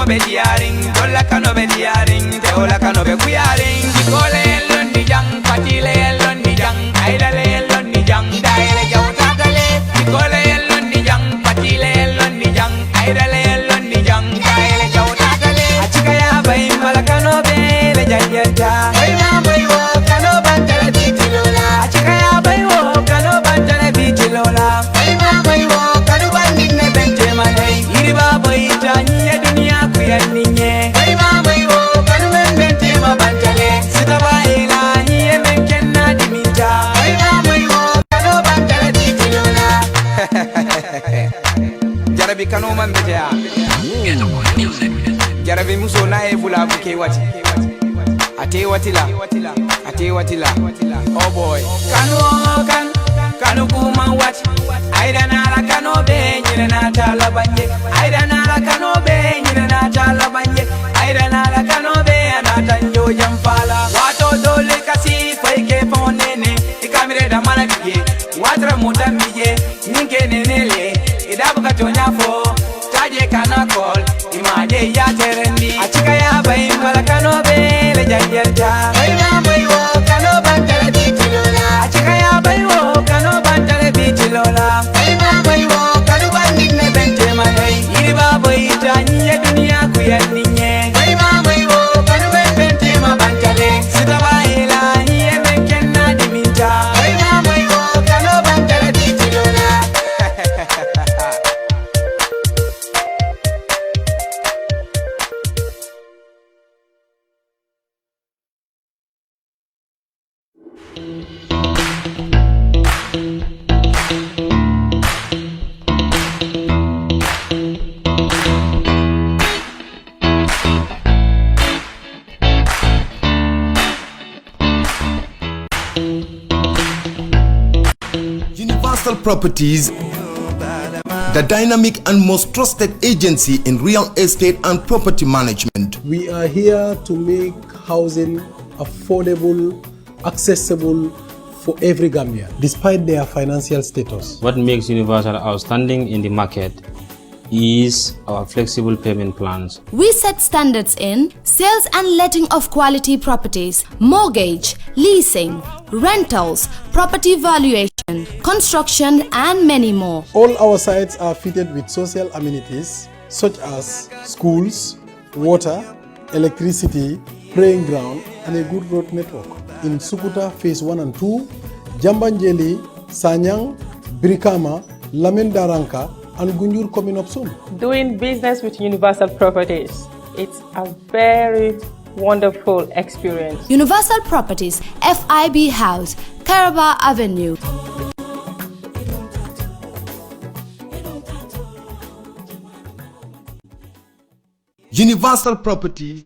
be diaring, dola kano be diaring, teola kano be kuyaring. Dikole londi jang, patile londi jang, aidale londi jang, daile jaw tatale. Dikole londi jang, patile londi jang, aidale londi jang, daile jaw tatale. Achika ya bay malakano be le janyeta. Bay ma bay wo kano bantale bitilola. Achika ya bay wo kano bantale bitilola. Bay ma bay wo kano bandine bente malay. Iriba bay tanya dunia kuyaninye. Bay ma bay wo kano bente ma bantale. Sita bay la hiye menkenna diminja. Bay ma bay wo kano bantale bitilola. Jarabi kano man beja. Jarabi muso na evula buke wati. Ate watila. Oh boy. Kanu kuma wati. Aida nara kano be nyine na tala banye. Aida nara kano be nyine na tala banye. Aida nara kano be anata nyo jamfala. Wato dole kasi faike fonene. Ikamire da mana bige. Watra muda bige. Ninke nenele. Idabuka tonyafo. Taje kana call. Imade ya terendi. Achika ya bay mala kano be le janjelta. Bay ma bay wo kano bantale bitilola. Achika ya bay wo kano bantale bitilola. Bay ma bay wo kano bandine bente malay. Iriba bay tanya dunia kuyaninye. Bay ma bay wo kano bente ma bantale. Sita bay la hiye menkenna diminja. Bay ma bay wo kano bantale bitilola. Universal Properties, the dynamic and most trusted agency in real estate and property management. We are here to make housing affordable, accessible for every Gambian, despite their financial status. What makes Universal outstanding in the market is our flexible payment plans. We set standards in sales and letting of quality properties, mortgage, leasing, rentals, property valuation, construction, and many more. All our sites are fitted with social amenities such as schools, water, electricity, praying ground, and a good road network. In Sukuta Phase 1 and 2, Jambanjeli, Sanyang, Briama, Lamin Daranka, and Gunjur coming up soon. Doing business with Universal Properties, it's a very wonderful experience. Universal Properties, FIB House, Caraba Avenue. Universal Property.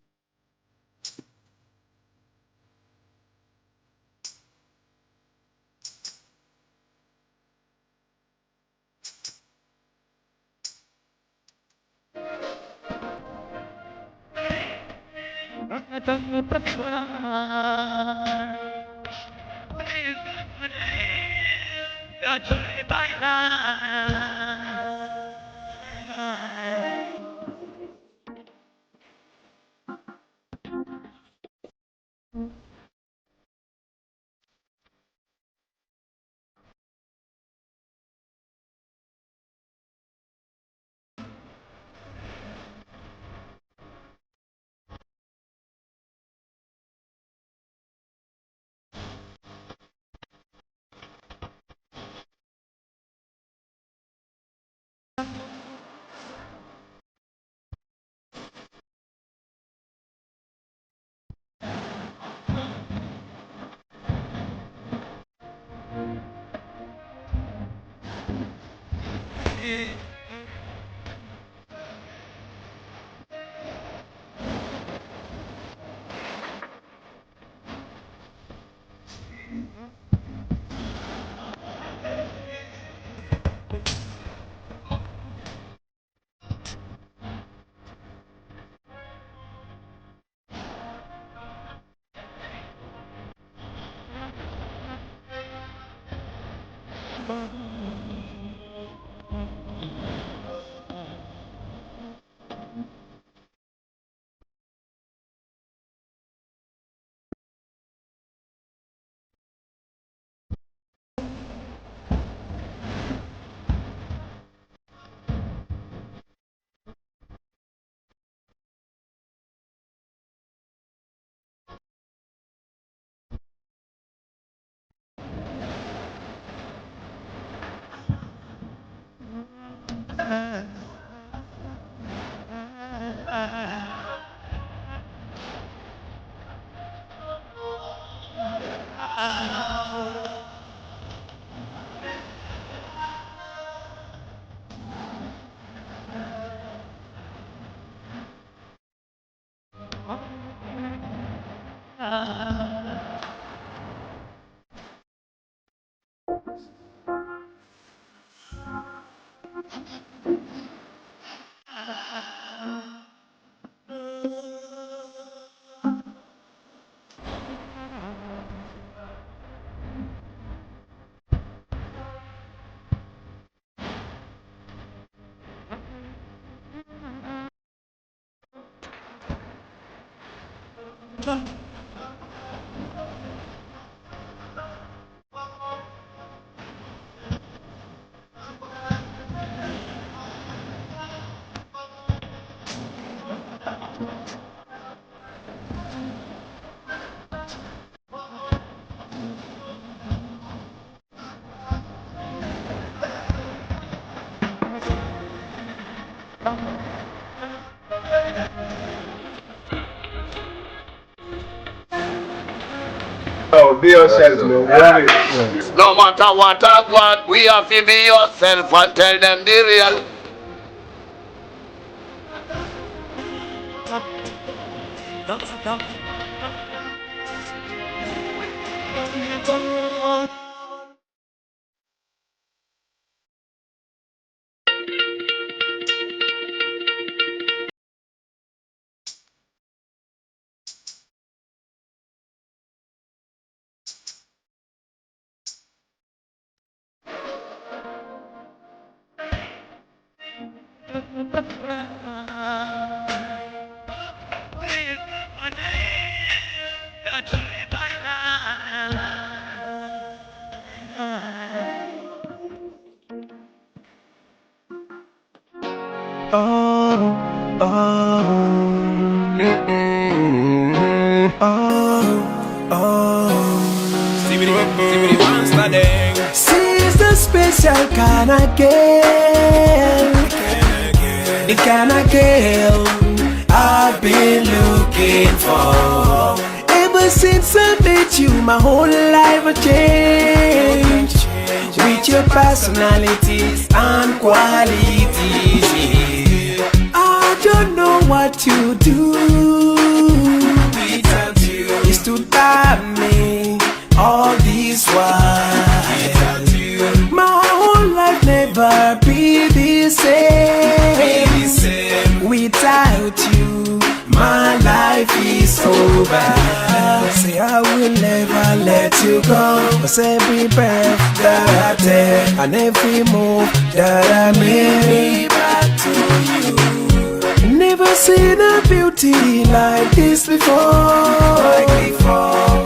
Oh, be yourself, no worry. No matter what, we have to be yourself and tell them the real. She's the special kind of girl, the kind of girl I've been looking for. Ever since I met you, my whole life has changed. With your personalities and qualities, I don't know what to do without you. You stood by me all this while. My whole life never be the same. Without you, my life is over. Say I will never let you go. Cause every breath that I take and every move that I make back to you. Never seen a beauty like this before.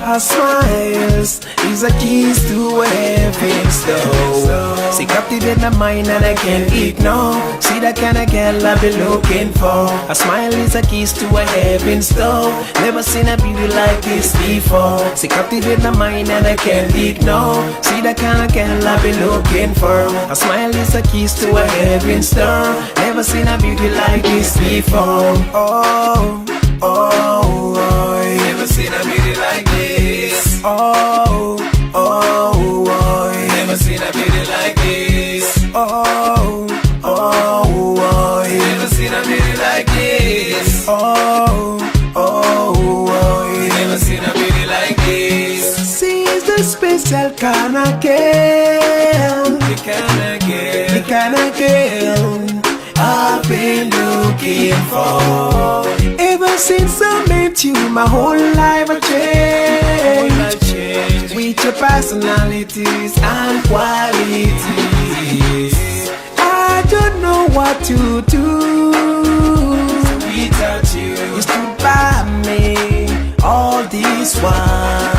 Her smiles is a keys to heaven's door. She captivate my mind and I can't ignore. See that kind of girl I be looking for. Her smile is a keys to a heaven's door. Never seen a beauty like this before. She captivate my mind and I can't ignore. See that kind of girl I be looking for. Her smile is a keys to a heaven's door. Never seen a beauty like this before. Oh, oh, oh. Never seen a beauty like this. Oh, oh, oh. Never seen a beauty like this. Oh, oh, oh. Never seen a beauty like this. Oh, oh, oh. Never seen a beauty like this. She's the special kind of girl. The kind of girl. The kind of girl I've been looking for. Ever since I met you, my whole life has changed. With your personalities and qualities, I don't know what to do without you. You stood by me all this while.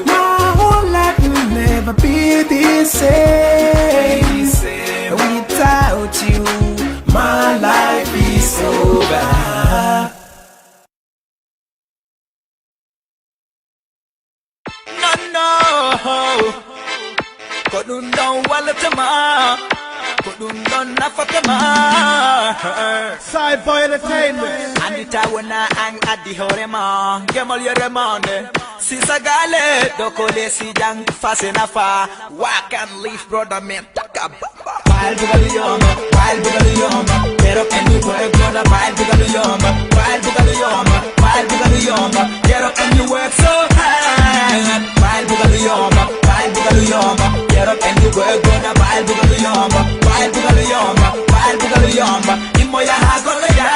My whole life will never be the same. Without you, my life is over. No, Kodun don na fatama. Side boy entertainment. Andita wana ang adi horema. Gemol yeremone. Sisagale dokole si jang fase na fa. Walk and leave brother man taka baba. Wild bugaliyoma, wild bugaliyoma. Pero anywhere brother wild bugaliyoma, wild bugaliyoma, wild bugaliyoma. Get up and you work so hard. Wild bugaliyoma, wild bugaliyoma. Get up and you work brother wild bugaliyoma, wild bugaliyoma, wild bugaliyoma. Imoya hagole ya.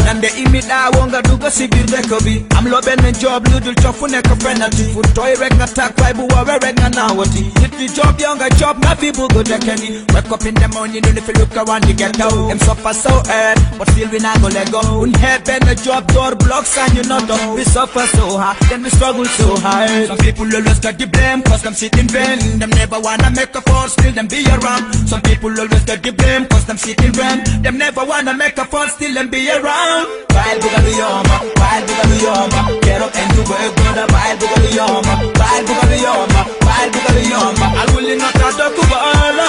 Nande imida wonga duga sibir dekobi. I'm loving a job ludul chofu neka penalty. Foot toy rek na tak vibe wawe rek na nawati. Hit the job younger job na people go dekeni. Wake up in the morning and if you look around you get down. Them suffer so hard, but still we not go let go. Unhappen the job door blocks and you not done. We suffer so hard, then we struggle so hard. Some people always got the blame, cause them sit in vain. Them never wanna make a fall, still them be around. Some people always got the blame, cause them sit in vain. Them never wanna make a fall, still them be around. Wild bugaliyoma, wild bugaliyoma. Get up and do work, brother, wild bugaliyoma, wild bugaliyoma, wild bugaliyoma. I will not have to kubala.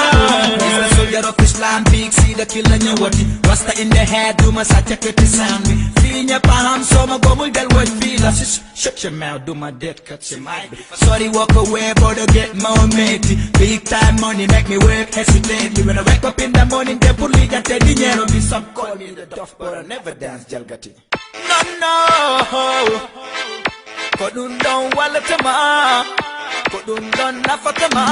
It's a soldier of Islam, big see the killer in your body. Rasta in the head, do my sajaketi sound me. Finya paham, so my gomul del what feel. Shut your mouth, do my dead, cut your mind. Sorry, walk away, brother, get more matey. Big time money, make me work, hesitate. When I wake up in the morning, they put me at the dinero. Be some call me the duff, but I never dance, Jalgati. No. Kodun don walatama. Kodun don nafatama.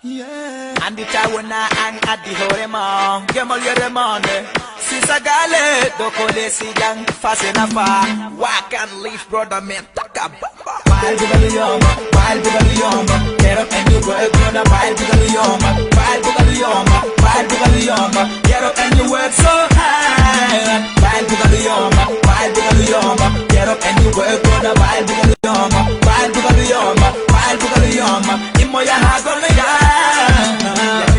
Yeah. Andita wana ang adi horema. Gemol yeremone. Sisagale dokole si jang fase na fa. Walk and leave brother man taka baba. Wild bugaliyoma, wild bugaliyoma. Get up and you work brother wild bugaliyoma, wild bugaliyoma, wild bugaliyoma. Get up and you work so hard. Wild bugaliyoma, wild bugaliyoma. Get up and you work brother wild bugaliyoma, wild bugaliyoma, wild bugaliyoma. Imoya hagole ya.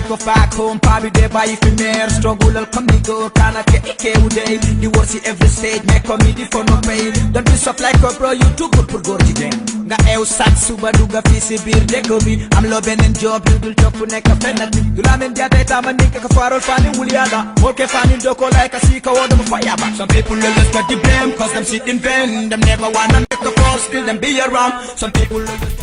Go back home, probably there by if you mere struggle, I'll come to go, can't get day. You will see every stage, make comedy for no pay. Don't be soft like a bro, you too good for go again. Nga eu sat suba duga fisi bir dekobi. I'm loving and job, you do chop for neck a penalty. You ramen diabeta, man, nika farol fanny wuliana. Moke fanny doko like a sika water fire back. Some people always got the blame, cause them sit in vain. Them never wanna make a fall, still them be around. Some people always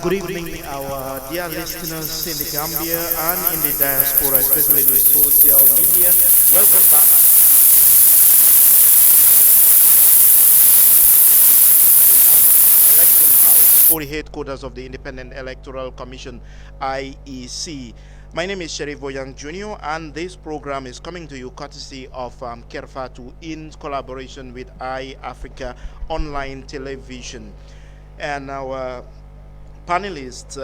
Good evening, our dear listeners in the Gambia and in the diaspora, especially in the social media. Welcome back. Election House, or the headquarters of the Independent Electoral Commission, IEC. My name is Sherif Boyang Jr. and this program is coming to you courtesy of Kerfatu in collaboration with iAfrica Online Television. And our panelists,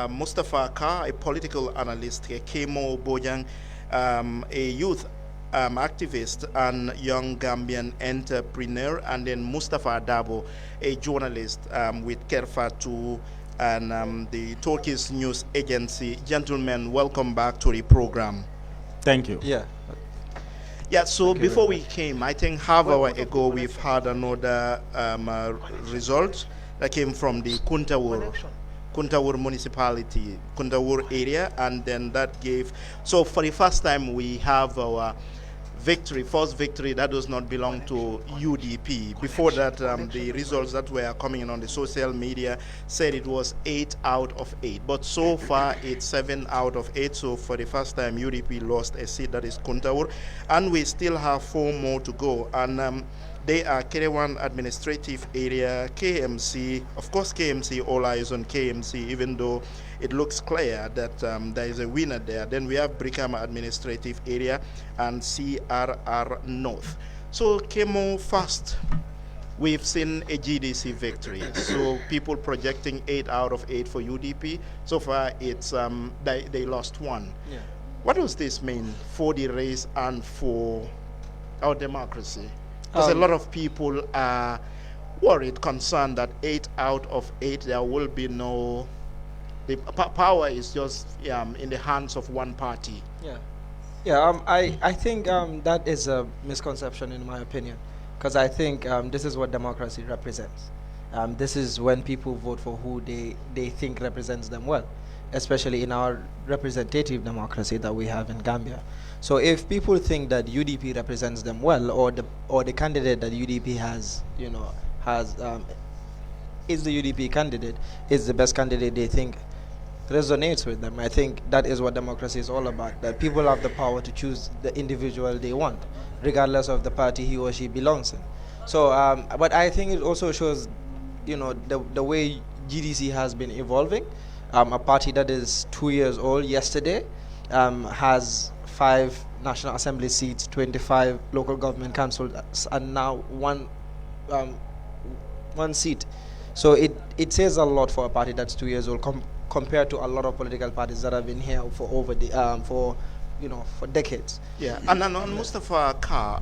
Mustafa Ka, a political analyst, Kemo Bojang, a youth activist and young Gambian entrepreneur, and then Mustafa Dabo, a journalist with Kerfatu and the Turkish news agency. Gentlemen, welcome back to the program. Thank you. Yeah, so before we came, I think half hour ago, we've had another result that came from the Kuntawur municipality, Kuntawur area, and then that gave, so for the first time we have our victory, first victory that does not belong to UDP. Before that, the results that were coming in on the social media said it was 8 out of 8. But so far, it's 7 out of 8. So for the first time, UDP lost a seat, that is Kuntaur. And we still have 4 more to go. And they are Kerewan Administrative Area, KMC. Of course, KMC, all eyes on KMC, even though it looks clear that there is a winner there. Then we have Briama Administrative Area and CRR North. So Kemo first, we've seen a GDC victory. So people projecting 8 out of 8 for UDP. So far, it's they lost 1. Yeah. What does this mean for the race and for our democracy? Because a lot of people are worried, concerned that 8 out of 8, there will be no, the power is just in the hands of one party. I think that is a misconception in my opinion, because I think this is what democracy represents. This is when people vote for who they think represents them well, especially in our representative democracy that we have in Gambia. So if people think that UDP represents them well, or the candidate that UDP has, is the UDP candidate, is the best candidate they think resonates with them, I think that is what democracy is all about, that people have the power to choose the individual they want, regardless of the party he or she belongs in. So, but I think it also shows, the way GDC has been evolving. A party that is 2 years old yesterday has 5 National Assembly seats, 25 local government councils, and now one seat. So it says a lot for a party that's 2 years old compared to a lot of political parties that have been here for over the for decades. Yeah, and on Mustafa Kar,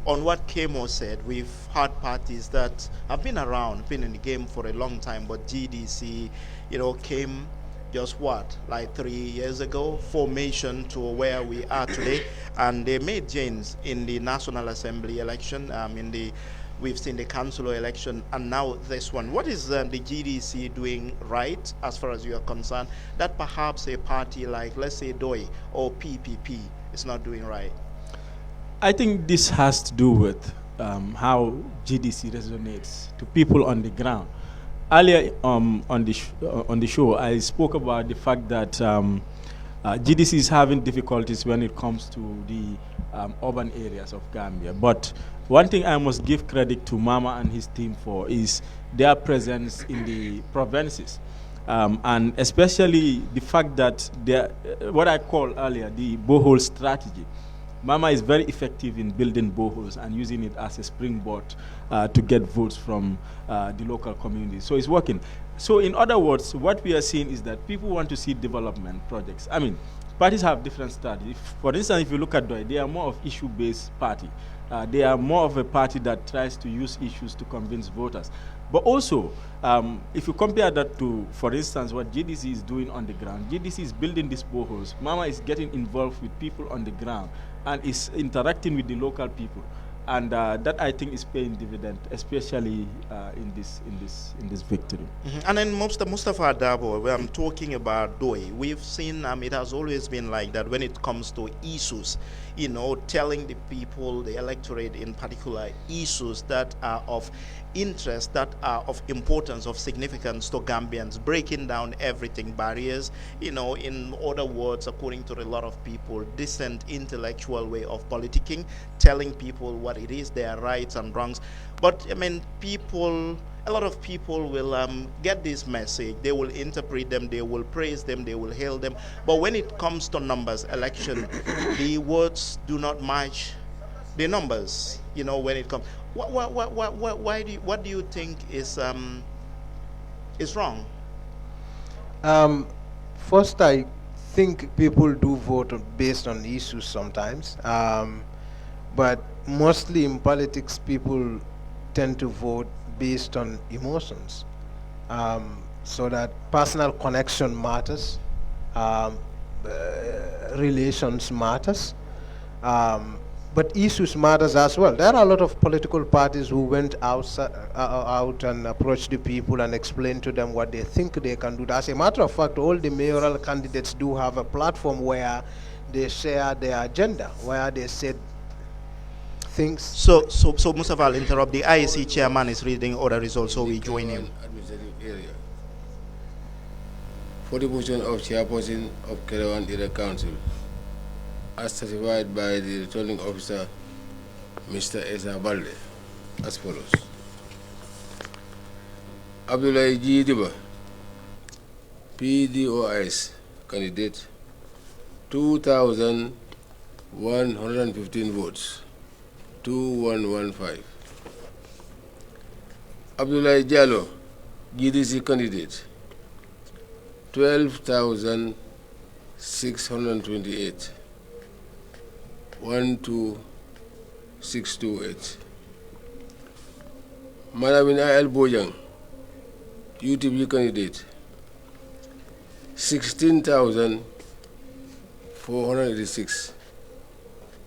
on what Kemo said, we've had parties that have been around, been in the game for a long time, but GDC, came just like 3 years ago, formation to where we are today, and they made gains in the National Assembly election, we've seen the council election, and now this one. What is the GDC doing right, as far as you are concerned, that perhaps a party like, let's say, DOI or PPP is not doing right? I think this has to do with how GDC resonates to people on the ground. Earlier on the show, I spoke about the fact that GDC is having difficulties when it comes to the urban areas of Gambia. But one thing I must give credit to Mama and his team for is their presence in the provinces. And especially the fact that what I called earlier, the borehole strategy. Mama is very effective in building boreholes and using it as a springboard to get votes from the local community. So it's working. So in other words, what we are seeing is that people want to see development projects. I mean, parties have different strategies. For instance, if you look at DOI, they are more of issue-based party. They are more of a party that tries to use issues to convince voters. But also, if you compare that to, for instance, what GDC is doing on the ground, GDC is building these boreholes. Mama is getting involved with people on the ground and is interacting with the local people. And that, I think, is paying dividend, especially in this victory. Mm-hmm. And then Mustafa Dabo, I'm talking about DOI. We've seen it has always been like that when it comes to issues, telling the people, the electorate in particular, issues that are of interest, that are of importance, of significance to Gambians, breaking down everything, barriers, in other words, according to a lot of people, decent intellectual way of politicking, telling people what it is, their rights and wrongs. But I mean, a lot of people will get this message, they will interpret them, they will praise them, they will hail them. But when it comes to numbers, election, the words do not match the numbers, when it comes. What do you think is wrong? First, I think people do vote based on issues sometimes, but mostly in politics, people tend to vote based on emotions, so that personal connection matters, relations matters, but issues matters as well. There are a lot of political parties who went out and approached the people and explained to them what they think they can do. As a matter of fact, all the mayoral candidates do have a platform where they share their agenda, where they said things. So Mustafa, I'll interrupt. The IEC chairman is reading all the results, so we join him. Administrative area. For the position of chairperson of Kerewan Area Council, as certified by the returning officer, Mr. Esa Balde, as follows. Abdullah G. Diba, PDOIS candidate, 2,115 votes, 2115. Abdullah Jallo, GDC candidate, 12,628, 12628. Malamin I.L. Bojang, UTB candidate, 16,486,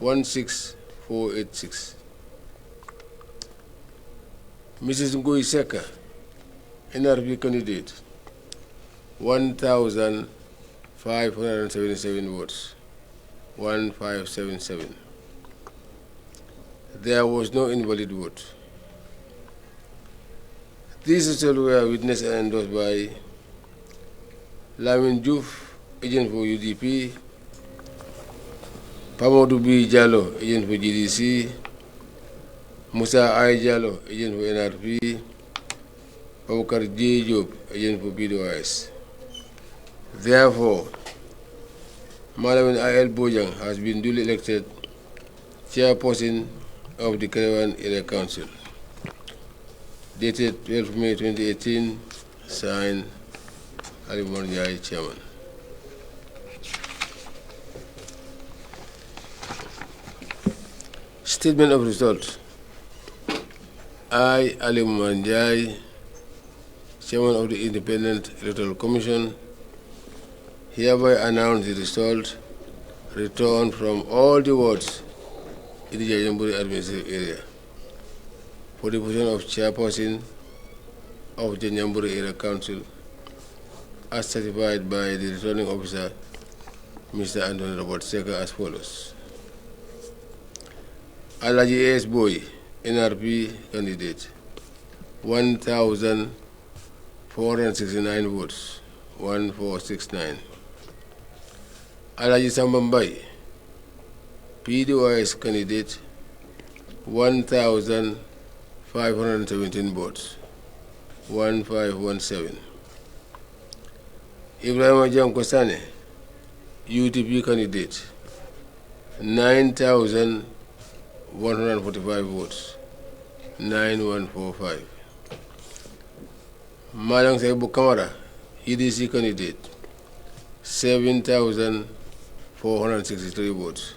16486. Mrs. Ngoi Seka, NRP candidate, 1,577 votes, 1577. There was no invalid vote. These results were witnessed and endorsed by Lamin Juf, agent for UDP, Pamodu B. Jallo, agent for GDC, Musa I. Jallo, agent for NRP, Pabukar J. Job, agent for PDOIS. Therefore, Malamin I.L. Bojang has been duly elected chairperson of the Kerewan Area Council. Dated 12 May 2018, signed Ali Morjai, chairman. Statement of result. I, Ali Morjai, chairman of the Independent Electoral Commission, hereby announce the result returned from all the wards in the Jajamburi administrative area for the position of chairperson of the Jajamburi Area Council, as certified by the returning officer, Mr. Anthony Robert Seka, as follows. Alaji A.S. Boy, NRP candidate, 1,469 votes, 1469. Alaji Sambambai, PDOIS candidate, 1,517 votes, 1517. Ibrahim Jankosane, UTP candidate, 9,145 votes, 9145. Madam Saibu Kamara, EDC candidate, 7,463 votes,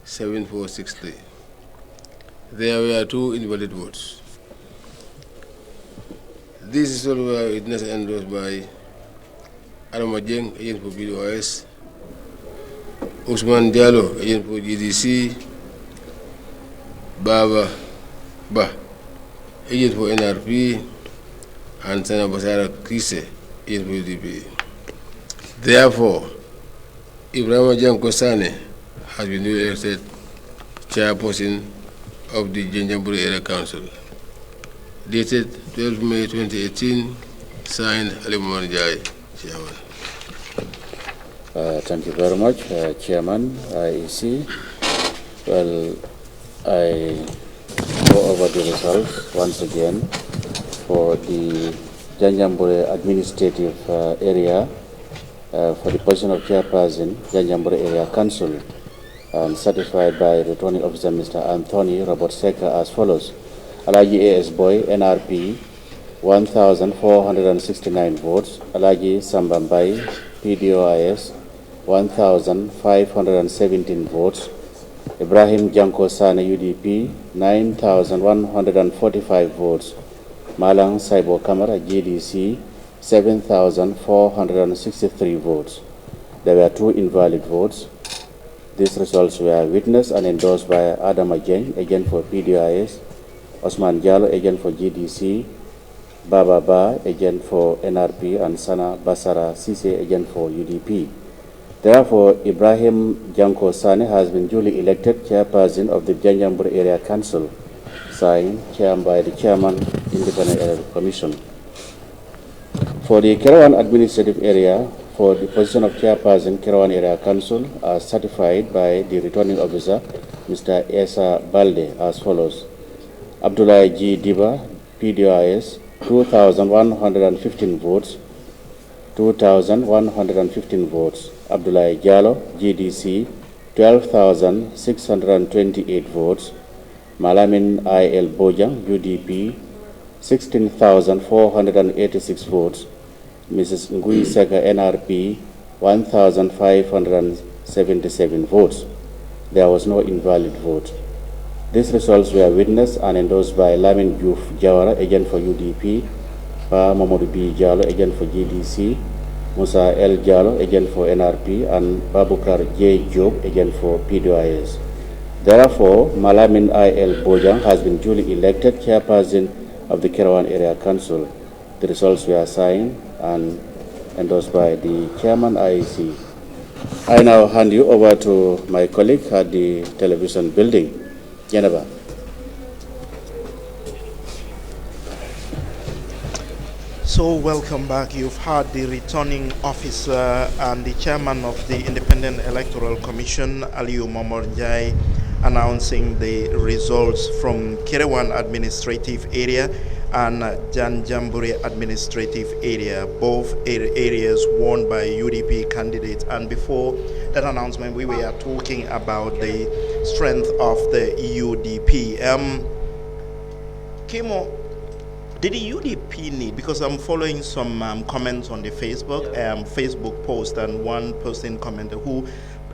7463. There were 2 invalid votes. These results were witnessed and endorsed by Aramajeng, agent for PDOIS, Usman Diallo, agent for GDC, Baba Ba, agent for NRP, and Sana Basara Kise, agent for UDP. Therefore, Ibrahim Jankosane has been elected chairperson of the Jajamburi Area Council. Dated 12 May 2018, signed Ali Morjai, chairman. Thank you very much, Chairman, IEC. Well, I go over the results once again for the Jajamburi administrative area for the position of chairperson, Jajamburi Area Council, and certified by returning officer Mr. Anthony Robert Seka, as follows. Alaji A.S. Boy, NRP, 1,469 votes. Alaji Sambambai, PDOIS, 1,517 votes. Ibrahim Janko Sane, UDP, 9,145 votes. Malang Saibo Kamara, GDC, 7,463 votes. There were 2 invalid votes. These results were witnessed and endorsed by Adam Ajeng, agent for PDIS, Osman Jallo, agent for GDC, Baba Ba, agent for NRP, and Sana Basara Sise, agent for UDP. Therefore, Ibrahim Janko Sane has been duly elected chairperson of the Janjambur Area Council, signed by the chairman, Independent Electoral Commission. For the Kerawan Administrative Area, for the position of chairperson, Kerawan Area Council, as certified by the returning officer, Mr. Esa Balde, as follows: Abdullah G. Diba, PDIS, 2,115 votes. 2,115 votes. Abdullah Jallo, GDC, 12,628 votes. Malamin I.L. Bojang, UDP, 16,486 votes. Mrs. Ngui Seka, NRP, 1,577 votes. There was no invalid vote. These results were witnessed and endorsed by Lamin Diouf Jawara, agent for UDP, Pa Mamadou B. Jallo, agent for GDC, Musa L. Jallo, agent for NRP, and Babukar J. Job, agent for PDIS. Therefore, Malamin I.L. Bojang has been duly elected chairperson of the Kerawan Area Council. The results were signed and endorsed by the chairman IEC. I now hand you over to my colleague at the television building, Geneva. So welcome back. You've heard the returning officer and the chairman of the Independent Electoral Commission, Aliyu Momorjai, announcing the results from Kerawan Administrative Area and Janjambure Administrative Area, both areas won by UDP candidates. And before that announcement, we were talking about the strength of the UDP. Kimo, did the UDP need, because I'm following some comments on the Facebook post, and one person commented who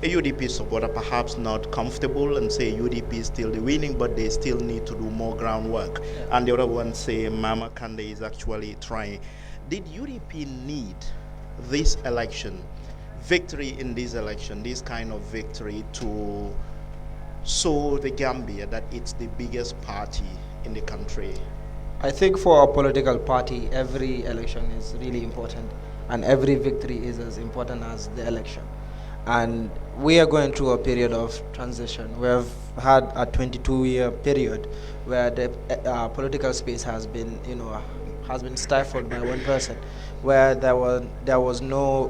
a UDP supporter perhaps not comfortable and say UDP is still the winning, but they still need to do more groundwork. And the other one say Mama Kande is actually trying. Did UDP need this election, victory in this election, this kind of victory, to show the Gambia that it's the biggest party in the country? I think for a political party, every election is really important, and every victory is as important as the election. And we are going through a period of transition. We have had a 22-year period where the political space has been, has been stifled by one person, where there was no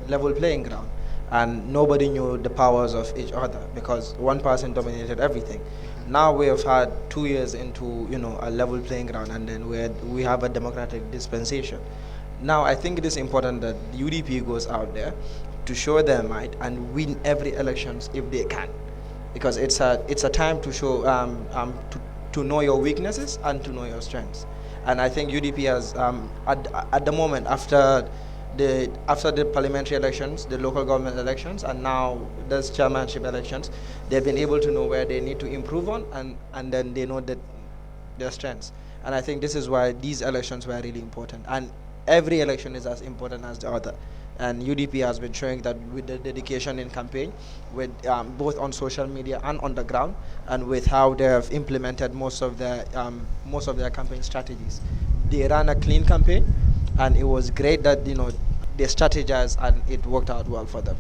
level playing ground, and nobody knew the powers of each other because one person dominated everything. Now we have had 2 years into a level playing ground, and then we have a democratic dispensation. Now I think it is important that the UDP goes out there to show their might and win every elections if they can, because it's a time to show to know your weaknesses and to know your strengths. And I think UDP has at the moment, after the parliamentary elections, the local government elections, and now there's chairmanship elections, they've been able to know where they need to improve on, and then they know that their strengths. And I think this is why these elections were really important, and every election is as important as the other. And UDP has been showing that with the dedication in campaign, with both on social media and on the ground, and with how they have implemented most of their campaign strategies. They ran a clean campaign, and it was great that they strategized and it worked out well for them.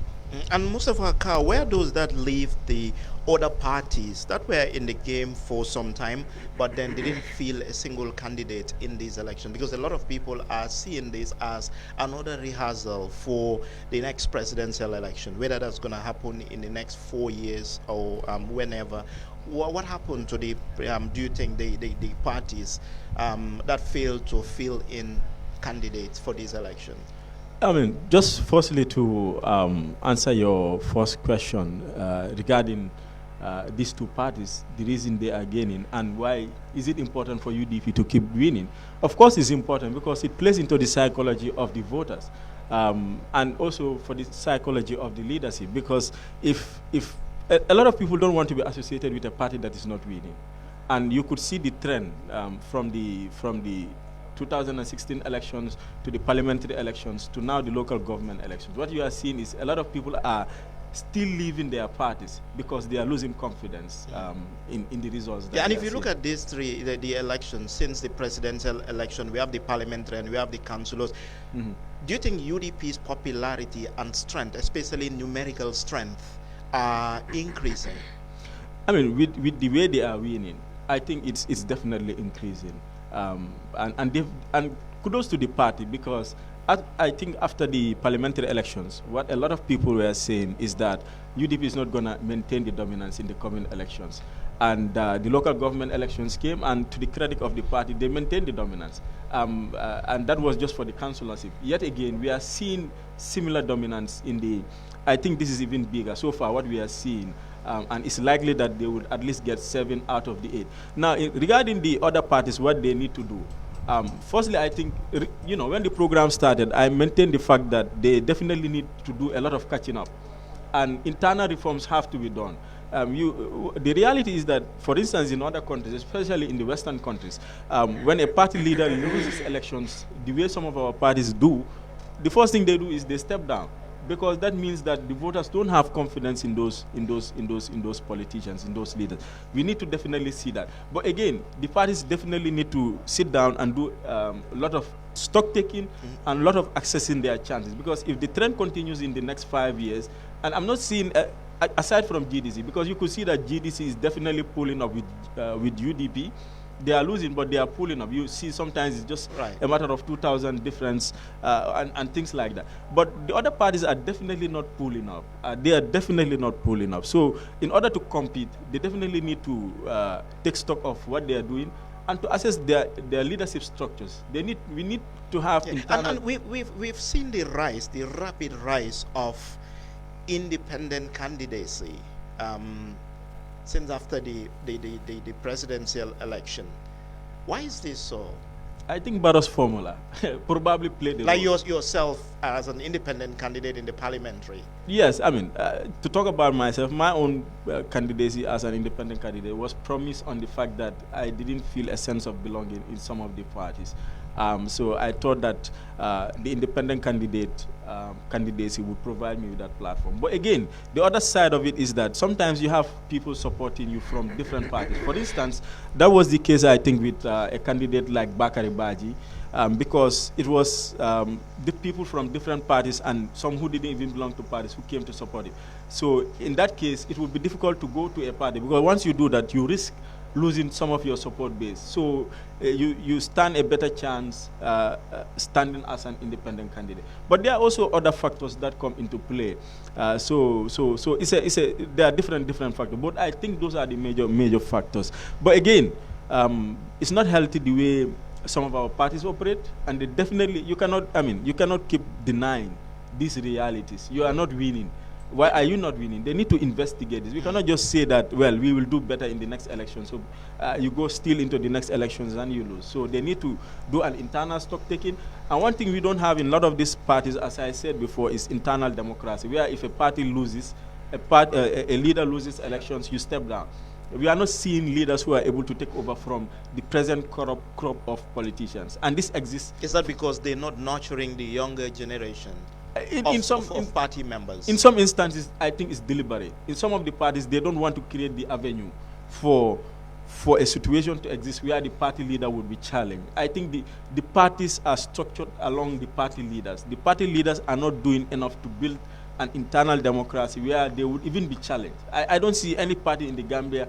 And Mustafa, where does that leave the other parties that were in the game for some time, but then didn't feel a single candidate in this election? Because a lot of people are seeing this as another rehearsal for the next presidential election, whether that's going to happen in the next 4 years or whenever. What happened to the, do you think, the parties that failed to fill in candidates for this election? I mean, just firstly to answer your first question regarding these two parties, the reason they are gaining, and why is it important for UDP to keep winning? Of course it's important because it plays into the psychology of the voters, and also for the psychology of the leadership, because if a lot of people don't want to be associated with a party that is not winning. And you could see the trend from the 2016 elections to the parliamentary elections to now the local government elections. What you are seeing is a lot of people are still leaving their parties because they are losing confidence in the results. Yeah, and if you look at these three, the elections, since the presidential election, we have the parliamentary and we have the councillors. Do you think UDP's popularity and strength, especially numerical strength, are increasing? I mean, with the way they are winning, I think it's definitely increasing. And kudos to the party, because I think after the parliamentary elections, what a lot of people were saying is that UDP is not going to maintain the dominance in the coming elections. And the local government elections came, and to the credit of the party, they maintained the dominance. And that was just for the councillorship. Yet again, we are seeing similar dominance in the, I think this is even bigger. So far, what we are seeing, and it's likely that they would at least get 7 out of the 8. Now, regarding the other parties, what they need to do, firstly, I think, when the program started, I maintained the fact that they definitely need to do a lot of catching up. And internal reforms have to be done. The reality is that, for instance, in other countries, especially in the Western countries, when a party leader loses elections, the way some of our parties do, the first thing they do is they step down, because that means that the voters don't have confidence in those politicians, in those leaders. We need to definitely see that. But again, the parties definitely need to sit down and do a lot of stock taking and a lot of accessing their chances. Because if the trend continues in the next 5 years, and I'm not seeing, aside from GDC, because you could see that GDC is definitely pulling up with UDP. They are losing, but they are pulling up. You see, sometimes it's just a matter of 2,000 difference and things like that. But the other parties are definitely not pulling up. They are definitely not pulling up. So in order to compete, they definitely need to take stock of what they are doing and to assess their leadership structures. We need to have internal... And we've seen the rapid rise of independent candidacy. Since after the presidential election. Why is this so? I think Barrow's formula probably played a role. Like yourself as an independent candidate in the parliamentary. Yes, I mean, to talk about myself, my own candidacy as an independent candidate was premised on the fact that I didn't feel a sense of belonging in some of the parties. So I thought that the independent candidacy would provide me with that platform. But again, the other side of it is that sometimes you have people supporting you from different parties. For instance, that was the case, I think, with a candidate like Bakari Baji, because it was the people from different parties and some who didn't even belong to parties who came to support it. So in that case, it would be difficult to go to a party, because once you do that, you risk losing some of your support base. So you stand a better chance standing as an independent candidate. But there are also other factors that come into play. So there are different factors. But I think those are the major factors. But again, it's not healthy the way some of our parties operate, and they definitely you cannot keep denying these realities. You are not winning. Why are you not winning? They need to investigate this. We cannot just say that, well, we will do better in the next election. So you go still into the next elections and you lose. So they need to do an internal stock taking. And one thing we don't have in a lot of these parties, as I said before, is internal democracy, where if a party loses, a leader loses elections, you step down. We are not seeing leaders who are able to take over from the present corrupt crop of politicians. And this exists. Is that because they're not nurturing the younger generation? In some party members. In some instances, I think it's deliberate. In some of the parties, they don't want to create the avenue for a situation to exist where the party leader would be challenged. I think the parties are structured along the party leaders. The party leaders are not doing enough to build an internal democracy where they would even be challenged. I don't see any party in the Gambia,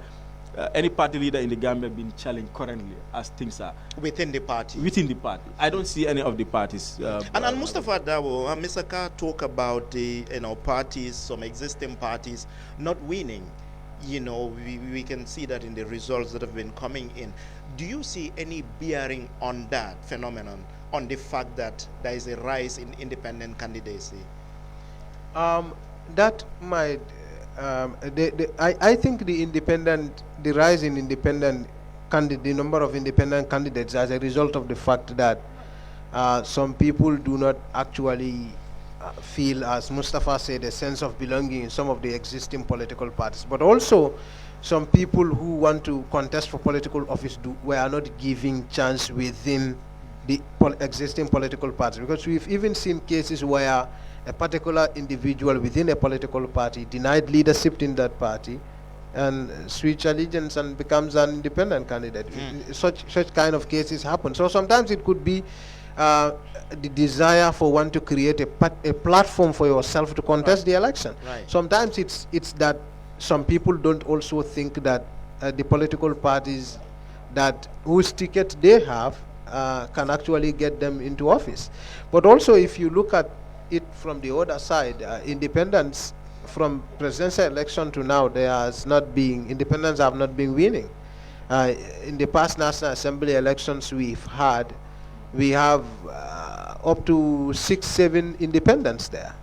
any party leader in the Gambia being challenged currently as things are. Within the party? Within the party. I don't see any of the parties. And Mustafa Dawo, Mr. Carr talk about the parties, some existing parties not winning. We can see that in the results that have been coming in. Do you see any bearing on that phenomenon, on the fact that there is a rise in independent candidacy? That might... I think the rise in independent the number of independent candidates as a result of the fact that some people do not actually feel, as Mustafa said, a sense of belonging in some of the existing political parties. But also, some people who want to contest for political office were not giving chance within the existing political parties. Because we've even seen cases where a particular individual within a political party denied leadership in that party and switch allegiance and becomes an independent candidate. Such kind of cases happen. So sometimes it could be the desire for one to create a platform for yourself to contest the election. Sometimes it's that some people don't also think that the political parties that whose ticket they have can actually get them into office. But also, if you look at it from the other side, independence from presidential election to now, independents have not been winning. In the past National Assembly elections we have up to 6-7 independents there.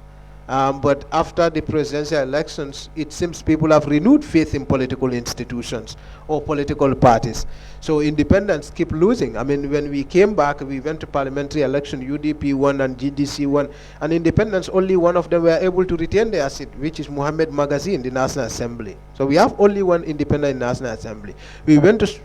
But after the presidential elections, it seems people have renewed faith in political institutions or political parties. So independents keep losing. I mean, when we came back, we went to parliamentary election, UDP won and GDC won, and independents, only one of them were able to retain their seat, which is Mohammed Magazi in the National Assembly. So we have only one independent in the National Assembly. We went to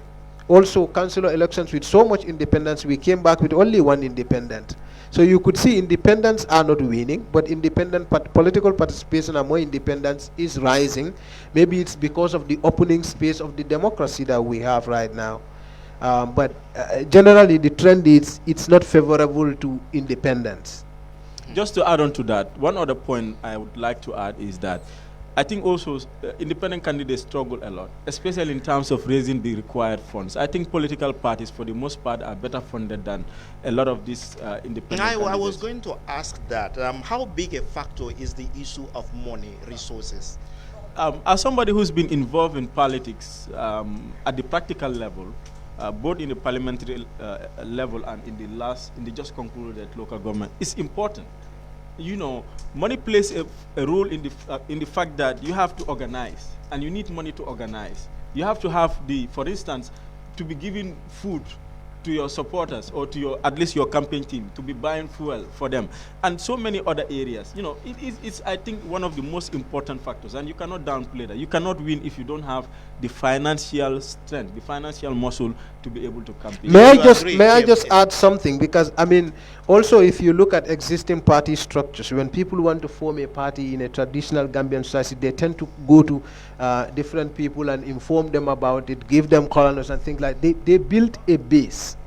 also councillor elections with so much independence, we came back with only one independent. So you could see independents are not winning, but political participation among independents is rising. Maybe it's because of the opening space of the democracy that we have right now. But generally the trend is it's not favorable to independents. Just to add on to that, one other point I would like to add is that I think also independent candidates struggle a lot, especially in terms of raising the required funds. I think political parties, for the most part, are better funded than a lot of these independent candidates. I was going to ask that. How big a factor is the issue of money, resources? As somebody who's been involved in politics at the practical level, both in the parliamentary level and in the just concluded local government, it's important. You know, money plays a role in the fact that you have to organize, and you need money to organize. You have to have for instance, to be giving food to your supporters or to at least your campaign team, to be buying fuel for them, and so many other areas. You know, it's I think one of the most important factors, and you cannot downplay that. You cannot win if you don't have the financial strength, the financial muscle to be able to campaign. May I just add something? Because I mean, also if you look at existing party structures, when people want to form a party in a traditional Gambian society, they tend to go to different people and inform them about it, give them columns and things like that. They build a base,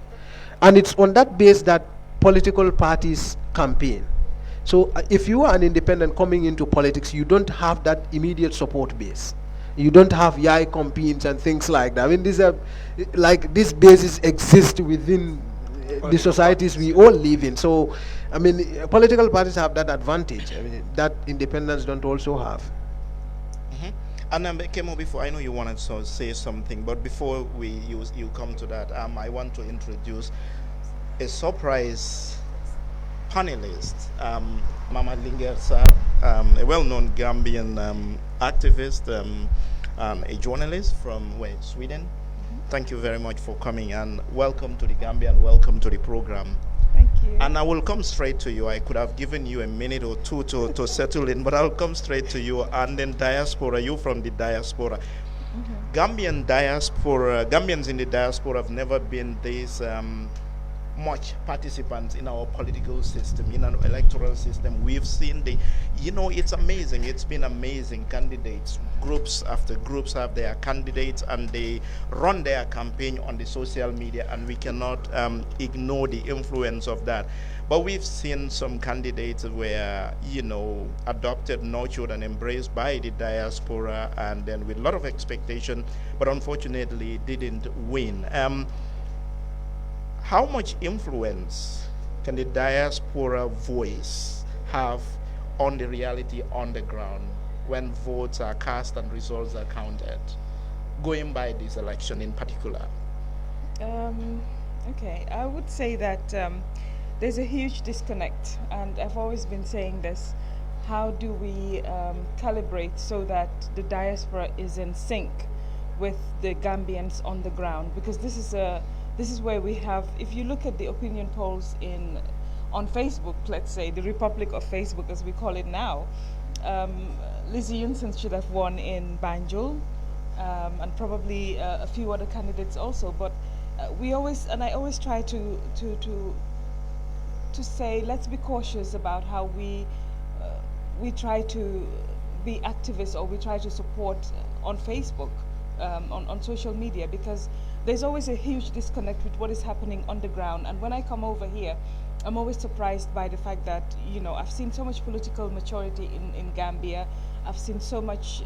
and it's on that base that political parties campaign. So if you are an independent coming into politics, you don't have that immediate support base. You don't have yai campaigns and things like that. I mean, these bases exist within the societies we all live in. So, I mean, political parties have that advantage. I mean, that independents don't also have. And Kemo, before, I know you wanted to say something, but before you come to that, I want to introduce a surprise panelist, Mama Lingersa, a well-known Gambian activist, a journalist from Sweden. Thank you very much for coming, and welcome to the Gambia and welcome to the program. Thank you. And I will come straight to you. I could have given you a minute or two to settle in, but I'll come straight to you. And then Diaspora, you from the Diaspora. Gambian diaspora, Gambians in the diaspora have never been this much participants in our political system, in our electoral system. We've seen it's amazing. It's been amazing. Candidates, groups after groups have their candidates, and they run their campaign on the social media, and we cannot ignore the influence of that. But we've seen some candidates were, adopted, nurtured, and embraced by the diaspora, and then with a lot of expectation, but unfortunately didn't win. How much influence can the diaspora voice have on the reality on the ground when votes are cast and results are counted, going by this election in particular? Okay, I would say that there's a huge disconnect, and I've always been saying this. How do we calibrate so that the diaspora is in sync with the Gambians on the ground? Because this is where we have, if you look at the opinion polls on Facebook, let's say, the Republic of Facebook as we call it now, Lizzie Yunsen should have won in Banjul, and probably a few other candidates also. But I always try to say, let's be cautious about how we we try to be activists or we try to support on Facebook, on social media, because there's always a huge disconnect with what is happening on the ground. And when I come over here, I'm always surprised by the fact that, you know, I've seen so much political maturity in Gambia. I've seen so much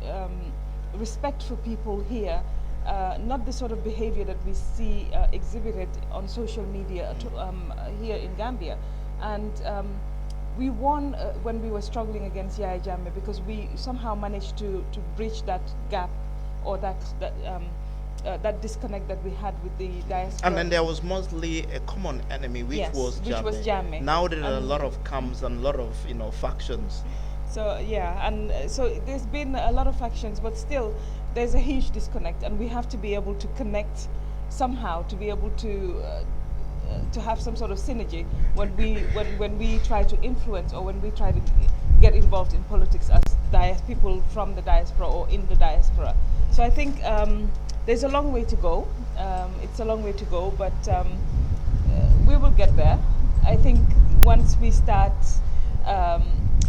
respect for people here, not the sort of behavior that we see exhibited on social media here in Gambia. And we won when we were struggling against Yaya Jammeh, because we somehow managed to bridge that gap, or that disconnect that we had with the diaspora. And then there was mostly a common enemy, which was Jammeh. Now there are a lot of camps and a lot of, you know, factions. So yeah, and so there's been a lot of factions, but still there's a huge disconnect, and we have to be able to connect somehow to be able to have some sort of synergy when we try to influence, or when we try to get involved in politics as people from the diaspora or in the diaspora. So I think there's a long way to go. It's a long way to go, but we will get there. I think once we start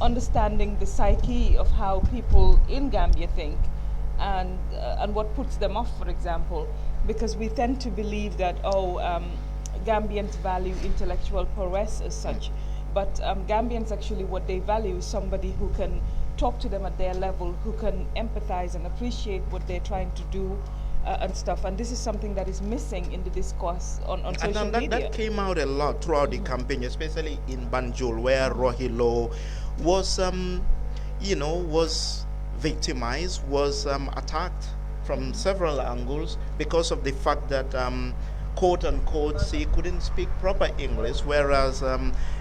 understanding the psyche of how people in Gambia think, and what puts them off, for example, because we tend to believe that, Gambians value intellectual prowess as such, but Gambians actually, what they value is somebody who can talk to them at their level, who can empathize and appreciate what they're trying to do and stuff. And this is something that is missing in the discourse on social media. That came out a lot throughout the campaign, especially in Banjul, where Rohilo was, was victimized, was attacked from several angles because of the fact that quote unquote she couldn't speak proper English, whereas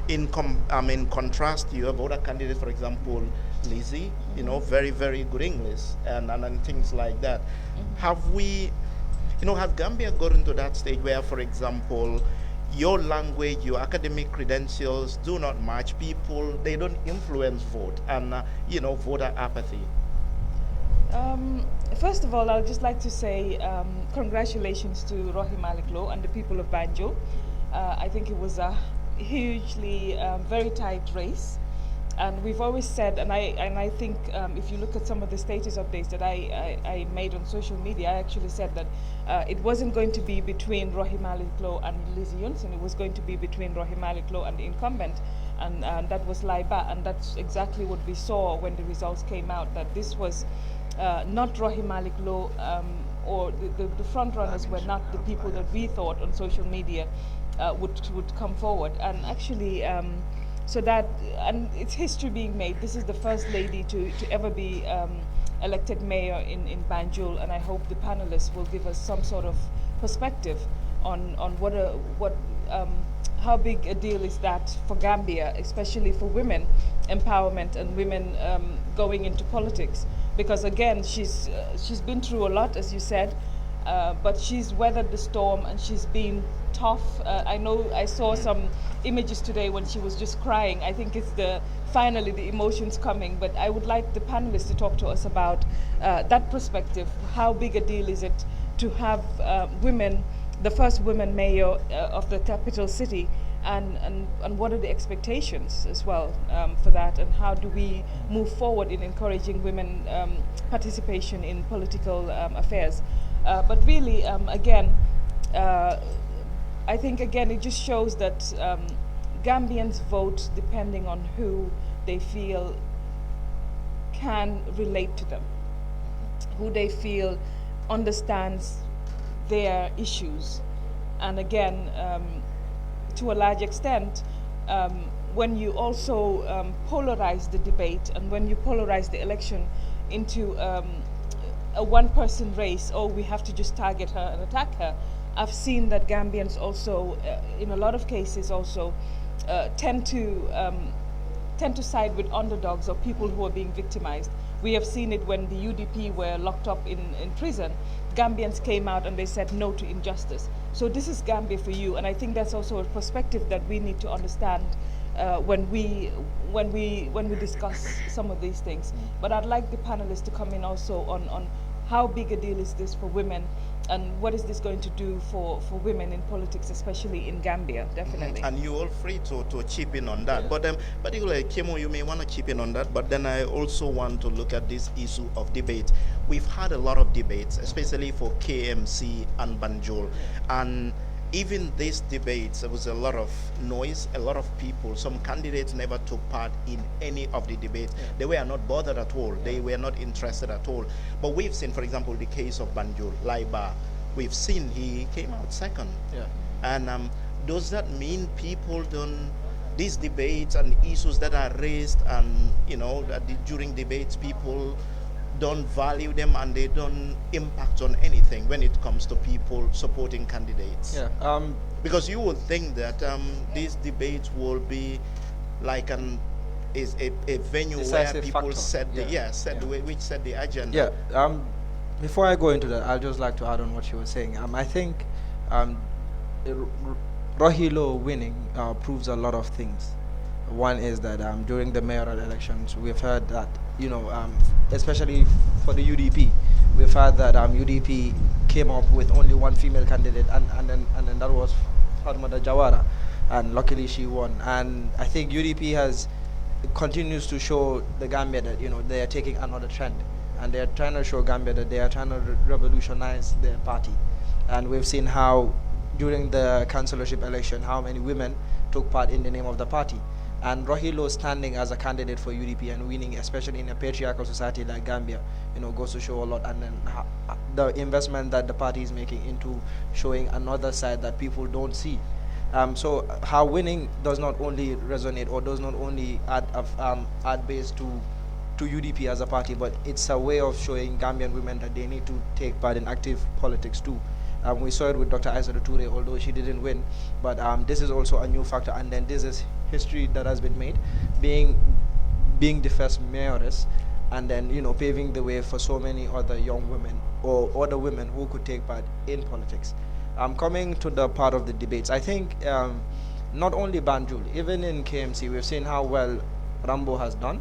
in contrast you have other candidates, for example Lizzie, very, very good English and things like that. Have we, has Gambia gotten to that stage where, for example, your language, your academic credentials do not match people, they don't influence vote, and voter apathy? First of all, I'd just like to say congratulations to Rohey Malick Lowe and the people of Banjul. I think it was a hugely very tight race, and we've always said, and I think if you look at some of the status updates that I made on social media, I actually said that it wasn't going to be between Rohey Malick Lowe and Lizzie Johnson. It was going to be between Rohey Malick Lowe and the incumbent, and that was Laiba, and that's exactly what we saw when the results came out, that this was not Rohey Malick Lowe, or the front runners were not the people that we thought on social media would come forward. And actually, so that, and it's history being made. This is the first lady to ever be elected mayor in Banjul, and I hope the panelists will give us some sort of perspective on how big a deal is that for Gambia, especially for women empowerment and women going into politics. Because again, she's been through a lot, as you said, but she's weathered the storm and she's been tough. I know I saw some images today when she was just crying. I think it's finally the emotions coming, but I would like the panelists to talk to us about that perspective. How big a deal is it to have women, the first women mayor of the capital city, and what are the expectations as well for that, and how do we move forward in encouraging women participation in political affairs? But really, again, I think again it just shows that Gambians vote depending on who they feel can relate to them, who they feel understands their issues. And again, to a large extent, when you also polarize the debate, and when you polarize the election into a one-person race, we have to just target her and attack her, I've seen that Gambians also, in a lot of cases also, tend to side with underdogs or people who are being victimized. We have seen it when the UDP were locked up in prison. Gambians came out and they said no to injustice. So this is Gambia for you, and I think that's also a perspective that we need to understand when we discuss some of these things. But I'd like the panelists to come in also on how big a deal is this for women, and what is this going to do for women in politics, especially in Gambia, definitely. And you're all free to chip in on that. But particularly, Kemo, you may want to chip in on that, but then I also want to look at this issue of debate. We've had a lot of debates, especially for KMC and Banjul. And even these debates, there was a lot of noise, a lot of people. Some candidates never took part in any of the debates. Yeah. They were not bothered at all. Yeah. They were not interested at all. But we've seen, for example, the case of Banjul, Laiba. We've seen he came out second. Yeah. And does that mean people don't, these debates and issues that are raised and, you know, that during debates people don't value them and they don't impact on anything when it comes to people supporting candidates? Yeah. Because you would think that these debates will be like a venue where people set the which set the agenda. Yeah. Before I go into that, I'd just like to add on what you were saying. I think Rohilo winning proves a lot of things. One is that during the mayoral elections, we've heard that, you know, especially for the UDP, we've heard that UDP came up with only one female candidate, and then that was Fatmata Jawara, and luckily she won. And I think UDP continues to show the Gambia that, you know, they are taking another trend, and they are trying to show Gambia that they are trying to revolutionize their party. And we've seen how during the councillorship election, how many women took part in the name of the party. And Rohilo standing as a candidate for UDP and winning, especially in a patriarchal society like Gambia, you know, goes to show a lot. And then the investment that the party is making into showing another side that people don't see. So how winning does not only resonate or does not only add base to UDP as a party, but it's a way of showing Gambian women that they need to take part in active politics too. We saw it with Dr. Aissatou Touré, although she didn't win, but this is also a new factor, and then this is history that has been made, being the first mayoress, and then, you know, paving the way for so many other young women or other women who could take part in politics. Coming to the part of the debates, I think not only Banjul, even in KMC, we've seen how well Rambo has done,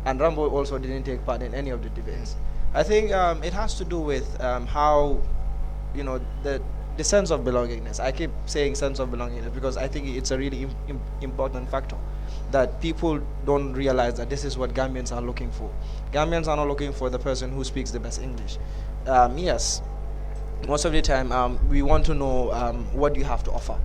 and Rambo also didn't take part in any of the debates. I think it has to do with how, you know, the sense of belongingness. I keep saying sense of belongingness because I think it's a really important factor that people don't realize that this is what Gambians are looking for. Gambians are not looking for the person who speaks the best English. Yes, most of the time we want to know what you have to offer.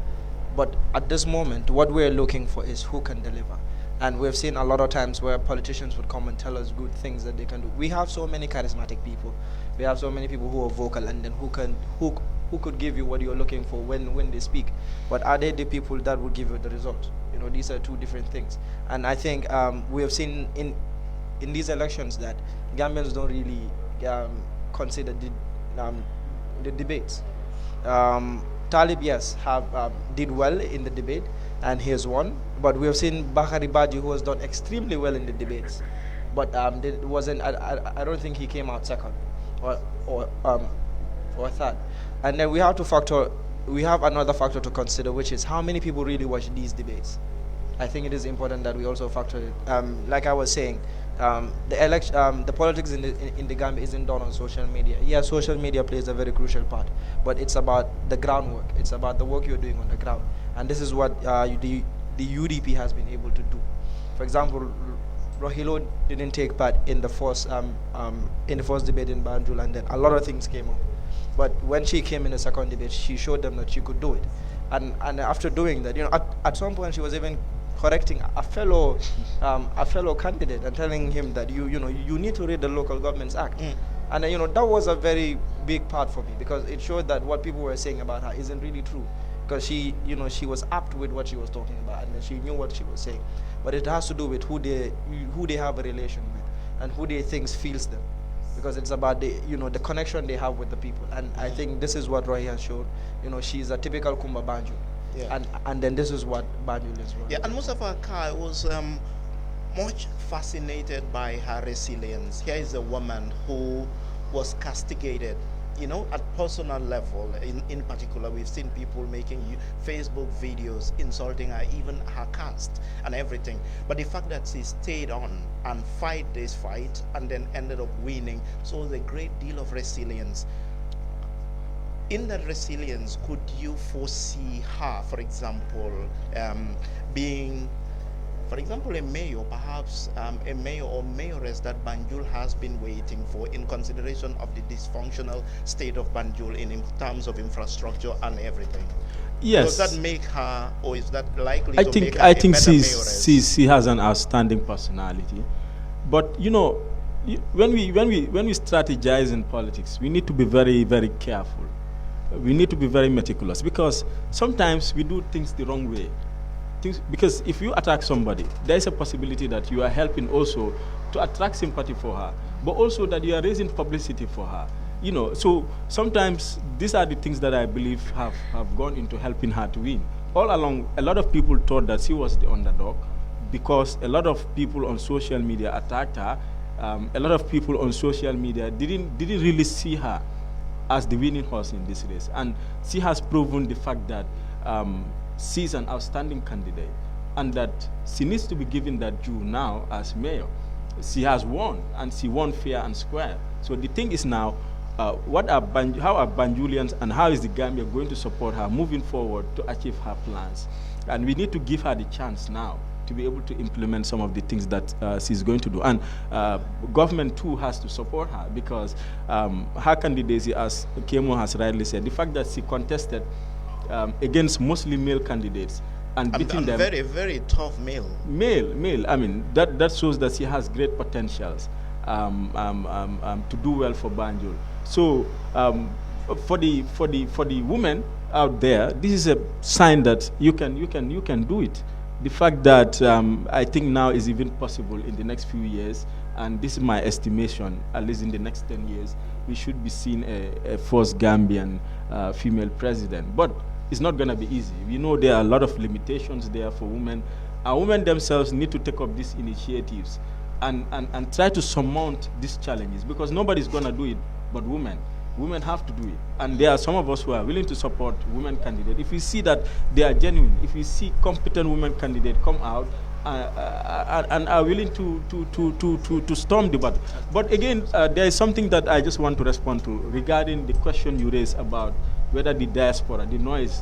But at this moment, what we're looking for is who can deliver. And we've seen a lot of times where politicians would come and tell us good things that they can do. We have so many charismatic people. We have so many people who are vocal and then who could give you what you're looking for when they speak. But are they the people that will give you the result? You know, these are two different things. And I think we have seen in these elections that Gambians don't really consider the debates. Talib, yes, did well in the debate, and he has won. But we have seen Bakari Badji, who has done extremely well in the debates, but wasn't. I don't think he came out second or third. And then we have another factor to consider, which is how many people really watch these debates. I think it is important that we also factor it. Like I was saying, the politics in the Gambia isn't done on social media. Yeah, social media plays a very crucial part, but it's about the groundwork. It's about the work you're doing on the ground, and this is what the UDP has been able to do. For example, Rohilo didn't take part in the first debate in Banjul, and then a lot of things came up. But when she came in the second debate, she showed them that she could do it. And after doing that, you know, at some point she was even correcting a fellow candidate and telling him that you need to read the Local Governments Act. And you know, that was a very big part for me, because it showed that what people were saying about her isn't really true. Because she was apt with what she was talking about, and she knew what she was saying. But it has to do with who they have a relation with and who they think feels them, because it's about the connection they have with the people. And I think this is what Roy has shown. You know, she's a typical Kumba Banjul. Yeah. And then this is what Banjul is. Yeah, and Mustafa Kai was much fascinated by her resilience. Here is a woman who was castigated you know, at personal level, in particular, we've seen people making Facebook videos insulting her, even her caste and everything. But the fact that she stayed on and fight this fight and then ended up winning shows a great deal of resilience. In that resilience, could you foresee her, for example, being, for example, a mayor, perhaps a mayor or mayoress that Banjul has been waiting for, in consideration of the dysfunctional state of Banjul in terms of infrastructure and everything? Yes. Does that make her, or is that likely I to think make her I a think better mayoress? she has an outstanding personality, but you know, when we strategize in politics, we need to be very, very careful. We need to be very meticulous, because sometimes we do things the wrong way. Because if you attack somebody, there is a possibility that you are helping also to attract sympathy for her, but also that you are raising publicity for her. You know, so sometimes these are the things that I believe have gone into helping her to win. All along, a lot of people thought that she was the underdog, because a lot of people on social media attacked her. A lot of people on social media didn't really see her as the winning horse in this race, and she has proven the fact that she's an outstanding candidate, and that she needs to be given that due now as mayor. She has won, and she won fair and square. So the thing is now, how are Banjulians and how is the Gambia going to support her moving forward to achieve her plans? And we need to give her the chance now to be able to implement some of the things that she's going to do. And government too has to support her, because her candidacy, as Kemo has rightly said, the fact that she contested against mostly male candidates and beating them. Very, very tough male. Male. I mean, that shows that she has great potentials to do well for Banjul. So for the women out there, this is a sign that you can do it. The fact that I think now is even possible in the next few years, and this is my estimation, at least in the next 10 years, we should be seeing a first Gambian female president. But it's not going to be easy. We know there are a lot of limitations there for women. And women themselves need to take up these initiatives and try to surmount these challenges, because nobody's going to do it but women. Women have to do it. And there are some of us who are willing to support women candidates. If we see that they are genuine, if we see competent women candidates come out and are willing to storm the battle. But again, there is something that I just want to respond to regarding the question you raised about whether the diaspora, the noise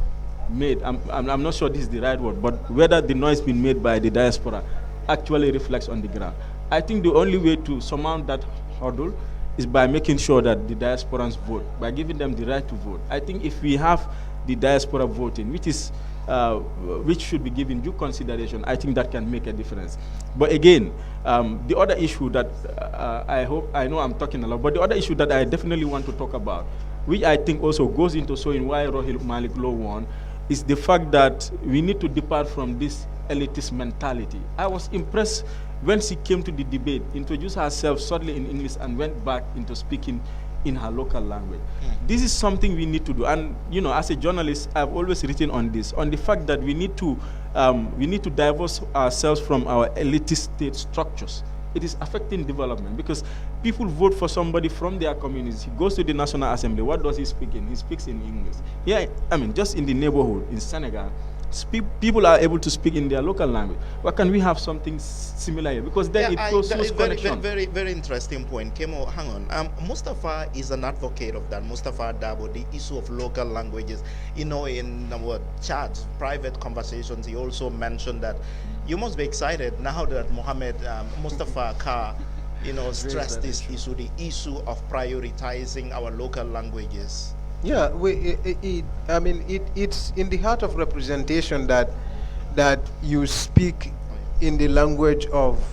made, I'm not sure this is the right word, but whether the noise being made by the diaspora actually reflects on the ground. I think the only way to surmount that hurdle is by making sure that the diasporans vote, by giving them the right to vote. I think if we have the diaspora voting, which should be given due consideration, I think that can make a difference. But again, the other issue that I know I'm talking a lot, but the other issue that I definitely want to talk about, which I think also goes into showing why Rohil Malik Law won, is the fact that we need to depart from this elitist mentality. I was impressed when she came to the debate, introduced herself solely in English and went back into speaking in her local language. This is something we need to do. And you know, as a journalist, I've always written on this, on the fact that we need to divorce ourselves from our elitist state structures. It is affecting development, because people vote for somebody from their communities. He goes to the National Assembly. What does he speak in? He speaks in English. Yeah, I mean, just in the neighborhood in Senegal, people are able to speak in their local language. Why can we have something similar here? Because then it goes to connection. Very, very interesting point. Kemo, hang on. Mustafa is an advocate of that. Mustafa Dabo, the issue of local languages. You know, in our chats, private conversations, he also mentioned that you must be excited now that Mustafa Kar, you know, stressed this issue, the issue of prioritizing our local languages. Yeah, it's in the heart of representation that you speak in the language of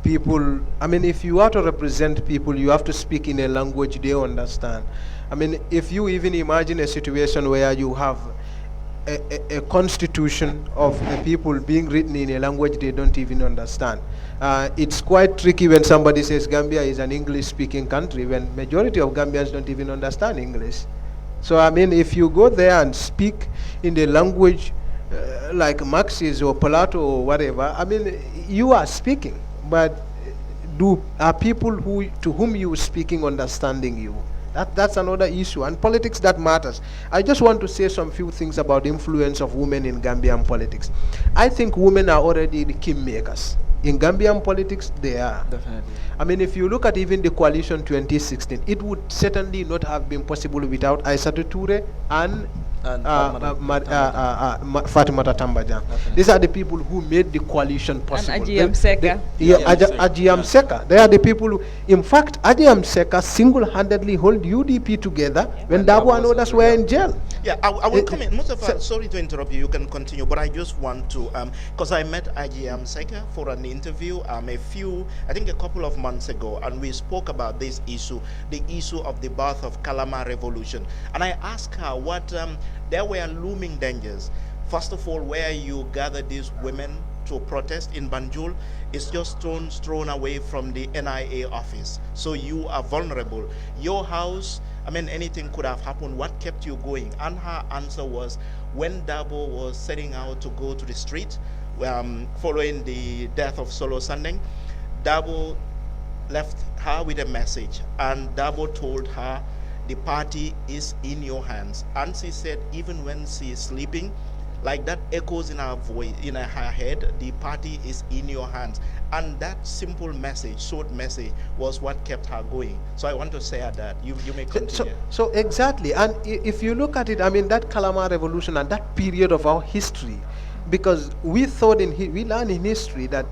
people. I mean, if you are to represent people, you have to speak in a language they understand. I mean, if you even imagine a situation where you have a constitution of the people being written in a language they don't even understand, it's quite tricky when somebody says Gambia is an English-speaking country, when majority of Gambians don't even understand English. So, I mean, if you go there and speak in the language like Maxis or Palato or whatever, I mean, you are speaking, but are people to whom you are speaking understanding you? That's another issue, and politics that matters. I just want to say some few things about the influence of women in Gambian politics. I think women are already the kingmakers. In Gambian politics, they are. Definitely. I mean, if you look at even the coalition 2016, it would certainly not have been possible without Aissatou Toure and Fatimata Tambajang. These are the people who made the coalition possible. And Ajiyam Seka. Ajiyam Seka. They are the people who, in fact, Ajiyam Seka single-handedly hold UDP together when Dabo and others were in jail. Yeah, I will come in. Mustafa, sorry to interrupt you, you can continue, but I just want to, because I met Ajiyam Seka for an interview I think a couple of months ago, and we spoke about this issue, the issue of the birth of Kalama Revolution. And I asked her what, there were looming dangers. First of all, where you gather these women to protest in Banjul, it's just stones thrown away from the NIA office. So you are vulnerable. Your house, I mean, anything could have happened. What kept you going? And her answer was, when Dabo was setting out to go to the street, following the death of Solo Sandeng, Dabo left her with a message, and Dabo told her, the party is in your hands. And she said, even when she is sleeping, like that echoes in her voice, in her head, the party is in your hands. And that simple message, short message, was what kept her going. So I want to say that. You may continue. So exactly. And if you look at it, I mean, that Kalama Revolution and that period of our history, because we thought we learned in history that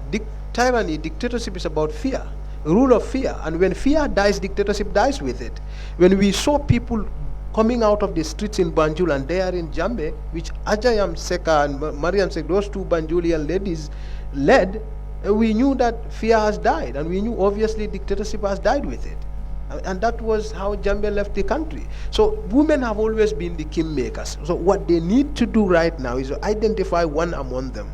tyranny, dictatorship is about fear, rule of fear. And when fear dies, dictatorship dies with it. When we saw people coming out of the streets in Banjul and there in Jambe, which Ajayam Seka and Mariam Seka, those two Banjulian ladies led, we knew that fear has died, and we knew obviously dictatorship has died with it. And that was how Jambe left the country. So women have always been the kingmakers. So what they need to do right now is to identify one among them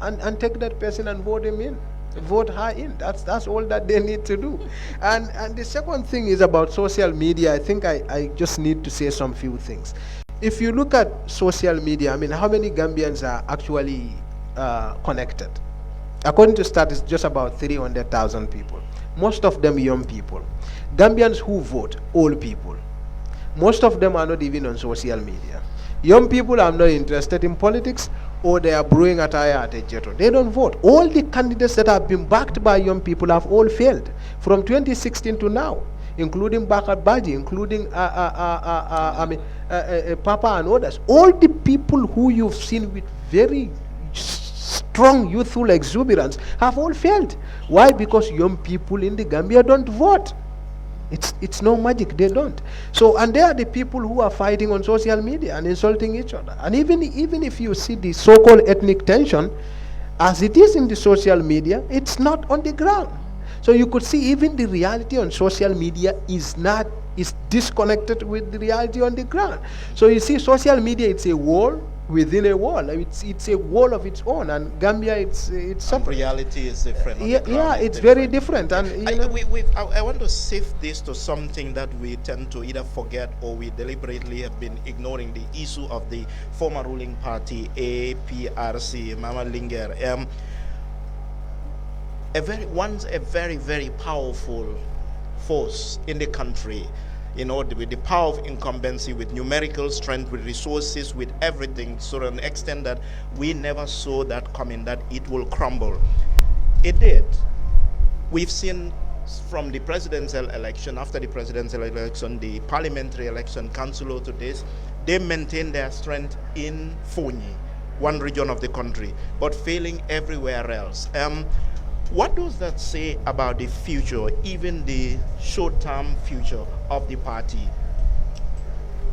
and take that person and vote him in. Vote her in. That's all that they need to do. And the second thing is about social media. I think I just need to say some few things. If you look at social media, I mean, how many Gambians are actually connected? According to stats, it's just about 300,000 people. Most of them young people. Gambians who vote, old people. Most of them are not even on social media. Young people are not interested in politics, or they are brewing attire at a jetto. They don't vote. All the candidates that have been backed by young people have all failed from 2016 to now, including Bakat Baji, including Papa and others. All the people who you've seen with very strong youthful exuberance have all failed. Why? Because young people in the Gambia don't vote. It's no magic, they don't. So, and they are the people who are fighting on social media and insulting each other. And even if you see the so-called ethnic tension, as it is in the social media, it's not on the ground. So you could see even the reality on social media is disconnected with the reality on the ground. So you see, social media, it's a wall within a wall. It's a wall of its own, and Gambia, it's separate. Reality is different. Yeah, it's very different. And I want to shift this to something that we tend to either forget or we deliberately have been ignoring: the issue of the former ruling party APRC, Mama Linger. Once a very, very powerful force in the country, with the power of incumbency, with numerical strength, with resources, with everything, to an extent that we never saw that coming, that it will crumble. It did. We've seen from the presidential election, after the presidential election, the parliamentary election, councillor to this, they maintained their strength in Fonyi, one region of the country, but failing everywhere else. What does that say about the future, even the short-term future of the party?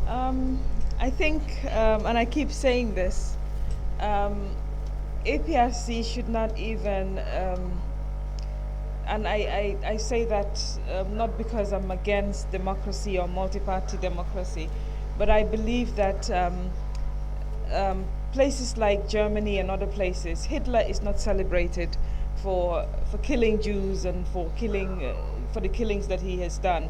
I think, and I keep saying this, APRC should not even, and I say that not because I'm against democracy or multi-party democracy, but I believe that places like Germany and other places, Hitler is not celebrated for killing Jews and for the killings that he has done.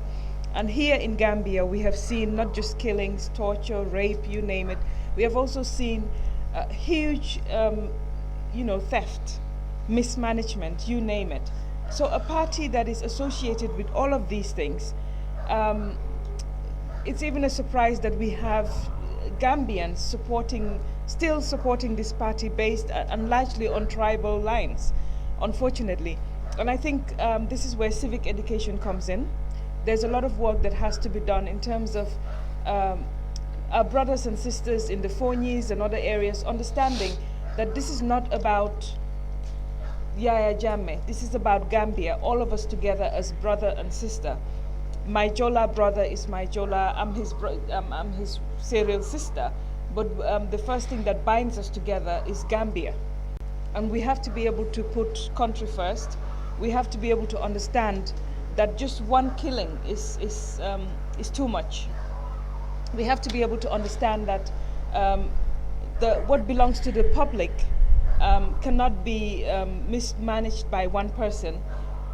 And here in Gambia, we have seen not just killings, torture, rape, you name it. We have also seen huge, theft, mismanagement, you name it. So a party that is associated with all of these things it's even a surprise that we have Gambians still supporting this party based and largely on tribal lines, unfortunately. And I think this is where civic education comes in. There's a lot of work that has to be done in terms of our brothers and sisters in the Fonyis and other areas understanding that this is not about Yaya Jammeh. This is about Gambia, all of us together as brother and sister. My Jola brother is my Jola, I'm his serial sister, but the first thing that binds us together is Gambia. And we have to be able to put country first. We have to be able to understand that just one killing is too much. We have to be able to understand that what belongs to the public cannot be mismanaged by one person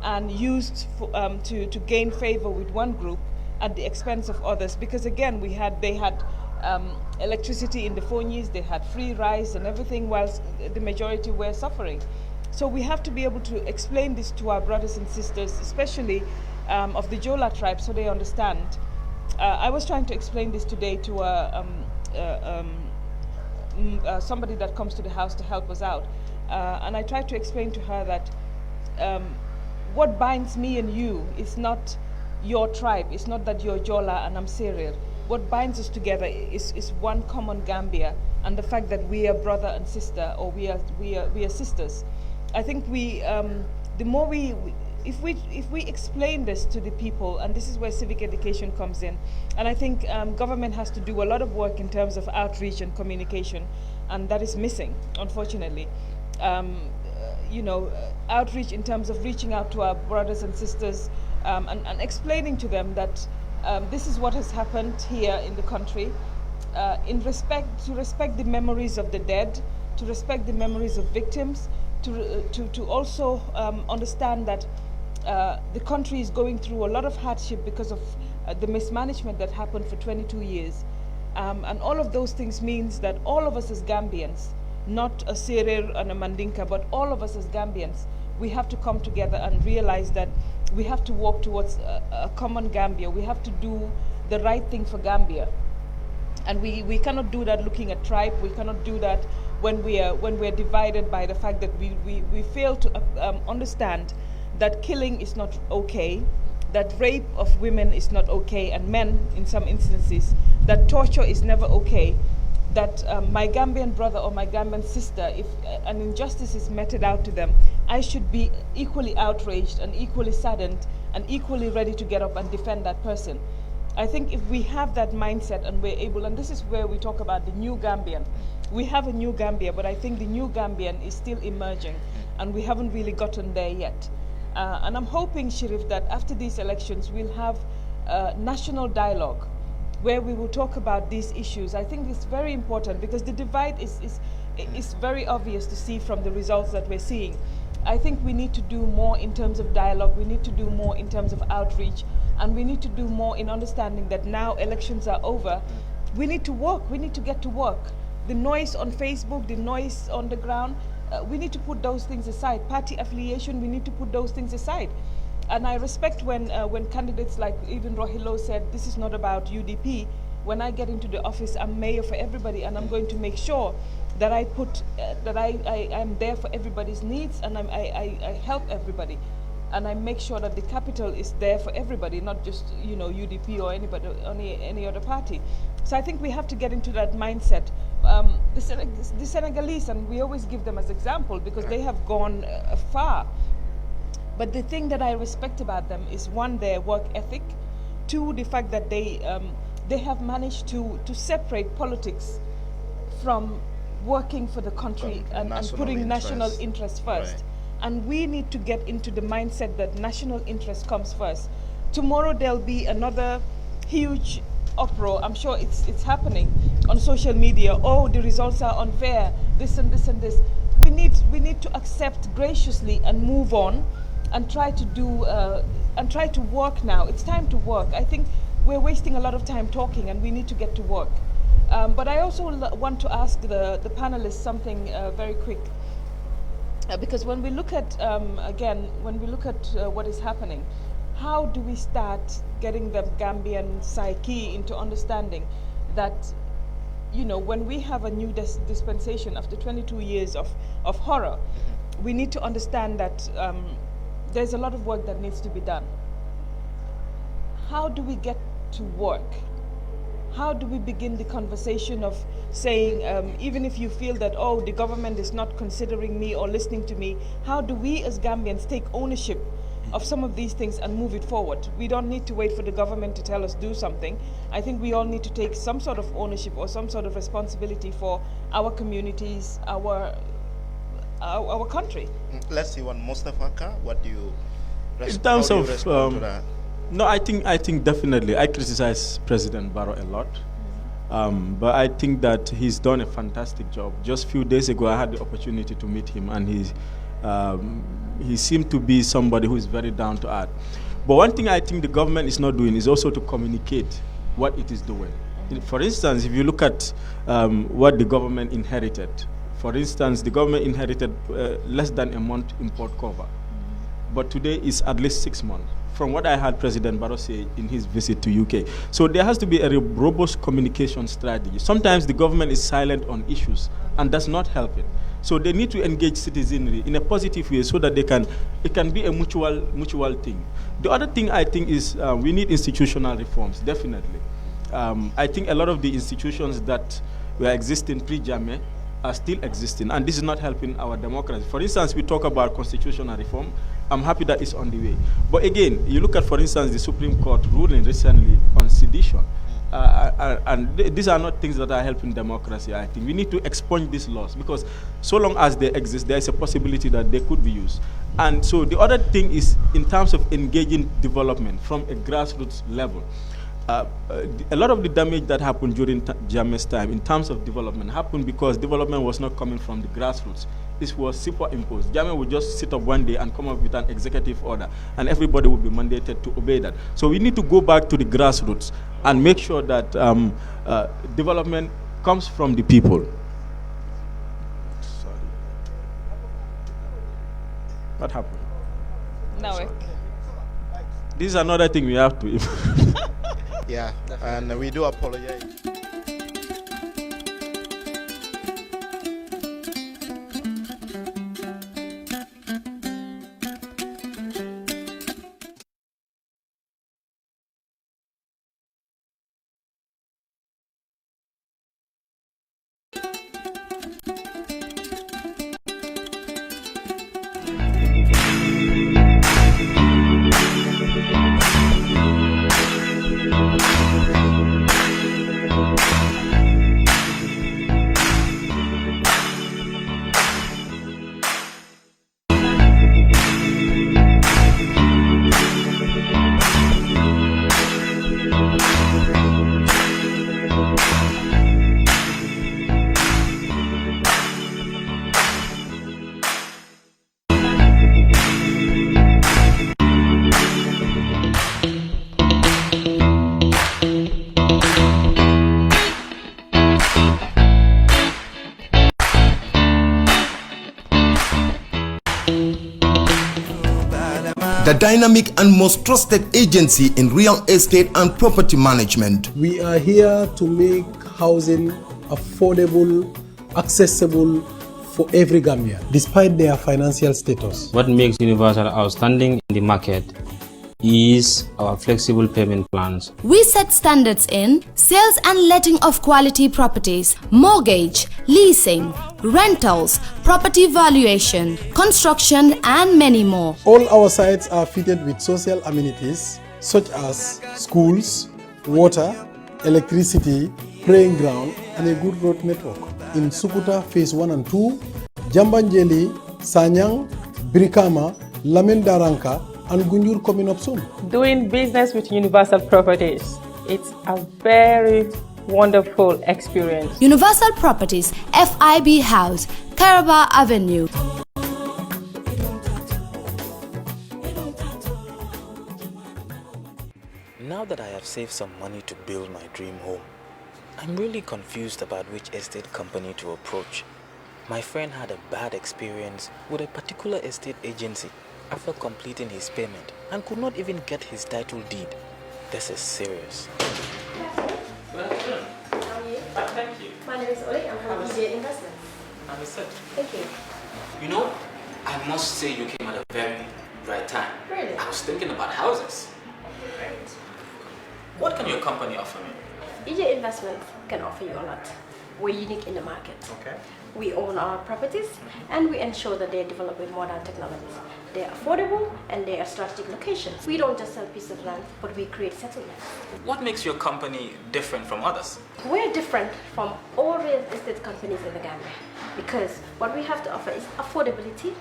and used for, to gain favor with one group at the expense of others. Because again, they had electricity in the Fonyis, they had free rice and everything, whilst the majority were suffering. So we have to be able to explain this to our brothers and sisters, especially of the Jola tribe, so they understand. I was trying to explain this today to somebody that comes to the house to help us out. And I tried to explain to her that what binds me and you is not your tribe. It's not that you're Jola and I'm Serial. What binds us together is one common Gambia, and the fact that we are brother and sister, or we are sisters. I think the more if we explain this to the people, and this is where civic education comes in, and I think government has to do a lot of work in terms of outreach and communication, and that is missing, unfortunately. Outreach in terms of reaching out to our brothers and sisters and explaining to them that this is what has happened here in the country, to respect the memories of the dead, to respect the memories of victims, to also understand that the country is going through a lot of hardship because of the mismanagement that happened for 22 years. And all of those things means that all of us as Gambians, not a Serer and a Mandinka, but all of us as Gambians, we have to come together and realize that we have to walk towards a common Gambia. We have to do the right thing for Gambia. And we cannot do that looking at tribe. We cannot do that when we're divided by the fact that we fail to understand that killing is not okay, that rape of women is not okay, and men in some instances, that torture is never okay, that my Gambian brother or my Gambian sister, if an injustice is meted out to them, I should be equally outraged and equally saddened and equally ready to get up and defend that person. I think if we have that mindset and we're able, and this is where we talk about the new Gambian. We have a new Gambia, but I think the new Gambian is still emerging, and we haven't really gotten there yet. And I'm hoping, Sheriff, that after these elections, we'll have national dialogue where we will talk about these issues. I think it's very important because the divide is very obvious to see from the results that we're seeing. I think we need to do more in terms of dialogue, we need to do more in terms of outreach, and we need to do more in understanding that now elections are over. We need to work, we need to get to work. The noise on Facebook, the noise on the ground, we need to put those things aside. Party affiliation, we need to put those things aside. And I respect when candidates like even Rohilo said, this is not about UDP. When I get into the office, I'm mayor for everybody, and I'm going to make sure that I put, that I'm there for everybody's needs, and I help everybody. And I make sure that the capital is there for everybody, not just, you know, UDP or anybody, any other party. So I think we have to get into that mindset. The Senegalese, and we always give them as example because they have gone far. But the thing that I respect about them is, one, their work ethic, two, the fact that they have managed to separate politics from working for the country and putting national interest first. Right. And we need to get into the mindset that national interest comes first. Tomorrow there'll be another huge uproar. I'm sure it's happening on social media. Oh, the results are unfair, this and this and this. We need to accept graciously and move on and try to do and try to work now. It's time to work. I think we're wasting a lot of time talking, and we need to get to work. But I also want to ask the panelists something very quick. Because when we look at, again, when we look at what is happening, how do we start getting the Gambian psyche into understanding that, you know, when we have a new dispensation after 22 years of horror, we need to understand that there's a lot of work that needs to be done. How do we get to work? How do we begin the conversation of saying, even if you feel that, oh, the government is not considering me or listening to me, how do we as Gambians take ownership of some of these things and move it forward? We don't need to wait for the government to tell us do something. I think we all need to take some sort of ownership or some sort of responsibility for our communities, our country. Let's see one, Mustafa Ka, what do you in terms of respond to that? No, I think definitely. I criticize President Barrow a lot, but I think that he's done a fantastic job. Just a few days ago, I had the opportunity to meet him, and he seemed to be somebody who is very down to earth. But one thing I think the government is not doing is also to communicate what it is doing. For instance, if you look at what the government inherited, for instance, the government inherited less than a month import cover, but today is at least 6 months, from what I heard President Barrow say in his visit to UK. So there has to be a robust communication strategy. Sometimes the government is silent on issues and does not help it. So they need to engage citizenry in a positive way so that it can be a mutual thing. The other thing I think is we need institutional reforms, definitely. I think a lot of the institutions that were existing pre-Jammeh are still existing, and this is not helping our democracy. For instance, we talk about constitutional reform. I'm happy that it's on the way. But again, you look at, for instance, the Supreme Court ruling recently on sedition. And these are not things that are helping democracy, I think. We need to expunge these laws, because so long as they exist, there is a possibility that they could be used. And so the other thing is in terms of engaging development from a grassroots level. A lot of the damage that happened during Jammeh's time in terms of development happened because development was not coming from the grassroots. This was superimposed. Jammeh would just sit up one day and come up with an executive order, and everybody would be mandated to obey that. So we need to go back to the grassroots and make sure that development comes from the people. Sorry. What happened? No. This is another thing we have to. Yeah, and we do apologize. The dynamic and most trusted agency in real estate and property management. We are here to make housing affordable, accessible for every Gambian, despite their financial status. What makes Universal outstanding in the market is our flexible payment plans. We set standards in sales and letting of quality properties, mortgage, leasing, rentals, property valuation, construction, and many more. All our sites are fitted with social amenities such as schools, water, electricity, praying ground, and a good road network. In Sukuta Phase 1 and 2, Jambanjeli, Sanyang, Briama, Lamin Daranka, and Gunjur coming up soon. Doing business with Universal Properties, it's a very wonderful experience. Universal Properties, FIB House, Caraba Avenue. Now that I have saved some money to build my dream home, I'm really confused about which estate company to approach. My friend had a bad experience with a particular estate agency after completing his payment and could not even get his title deed. This is serious. Good afternoon. How are you? Thank you. My name is Oli. I'm from India Investments. Understood. Thank you. You know, I must say you came at a very right time. Really? I was thinking about houses. Great. What can your company offer me? EJ Investments can offer you a lot. We're unique in the market. Okay. We own our properties and we ensure that they're developed with modern technologies. They're affordable and they are strategic locations. We don't just sell pieces of land, but we create settlements. What makes your company different from others? We're different from all real estate companies in the Gambia because what we have to offer is affordability,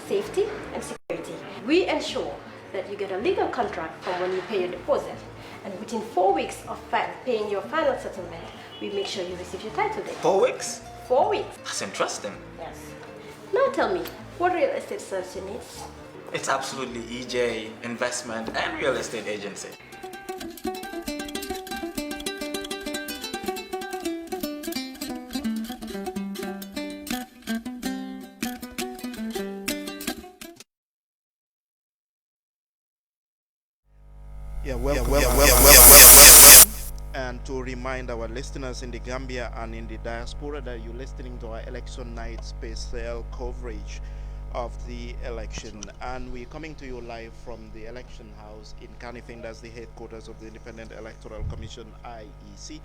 safety, and security. We ensure that you get a legal contract from when you pay your deposit, and within 4 weeks of paying your final settlement, we make sure you receive your title deed. 4 weeks? 4 weeks. That's interesting. Yes. Now tell me, what real estate serves your needs? It's absolutely EJ Investment and Real Estate Agency. And to remind our listeners in the Gambia and in the diaspora that you're listening to our election night special coverage of the election, and we're coming to you live from the election house in Kanifing. That's the headquarters of the Independent Electoral Commission, IEC.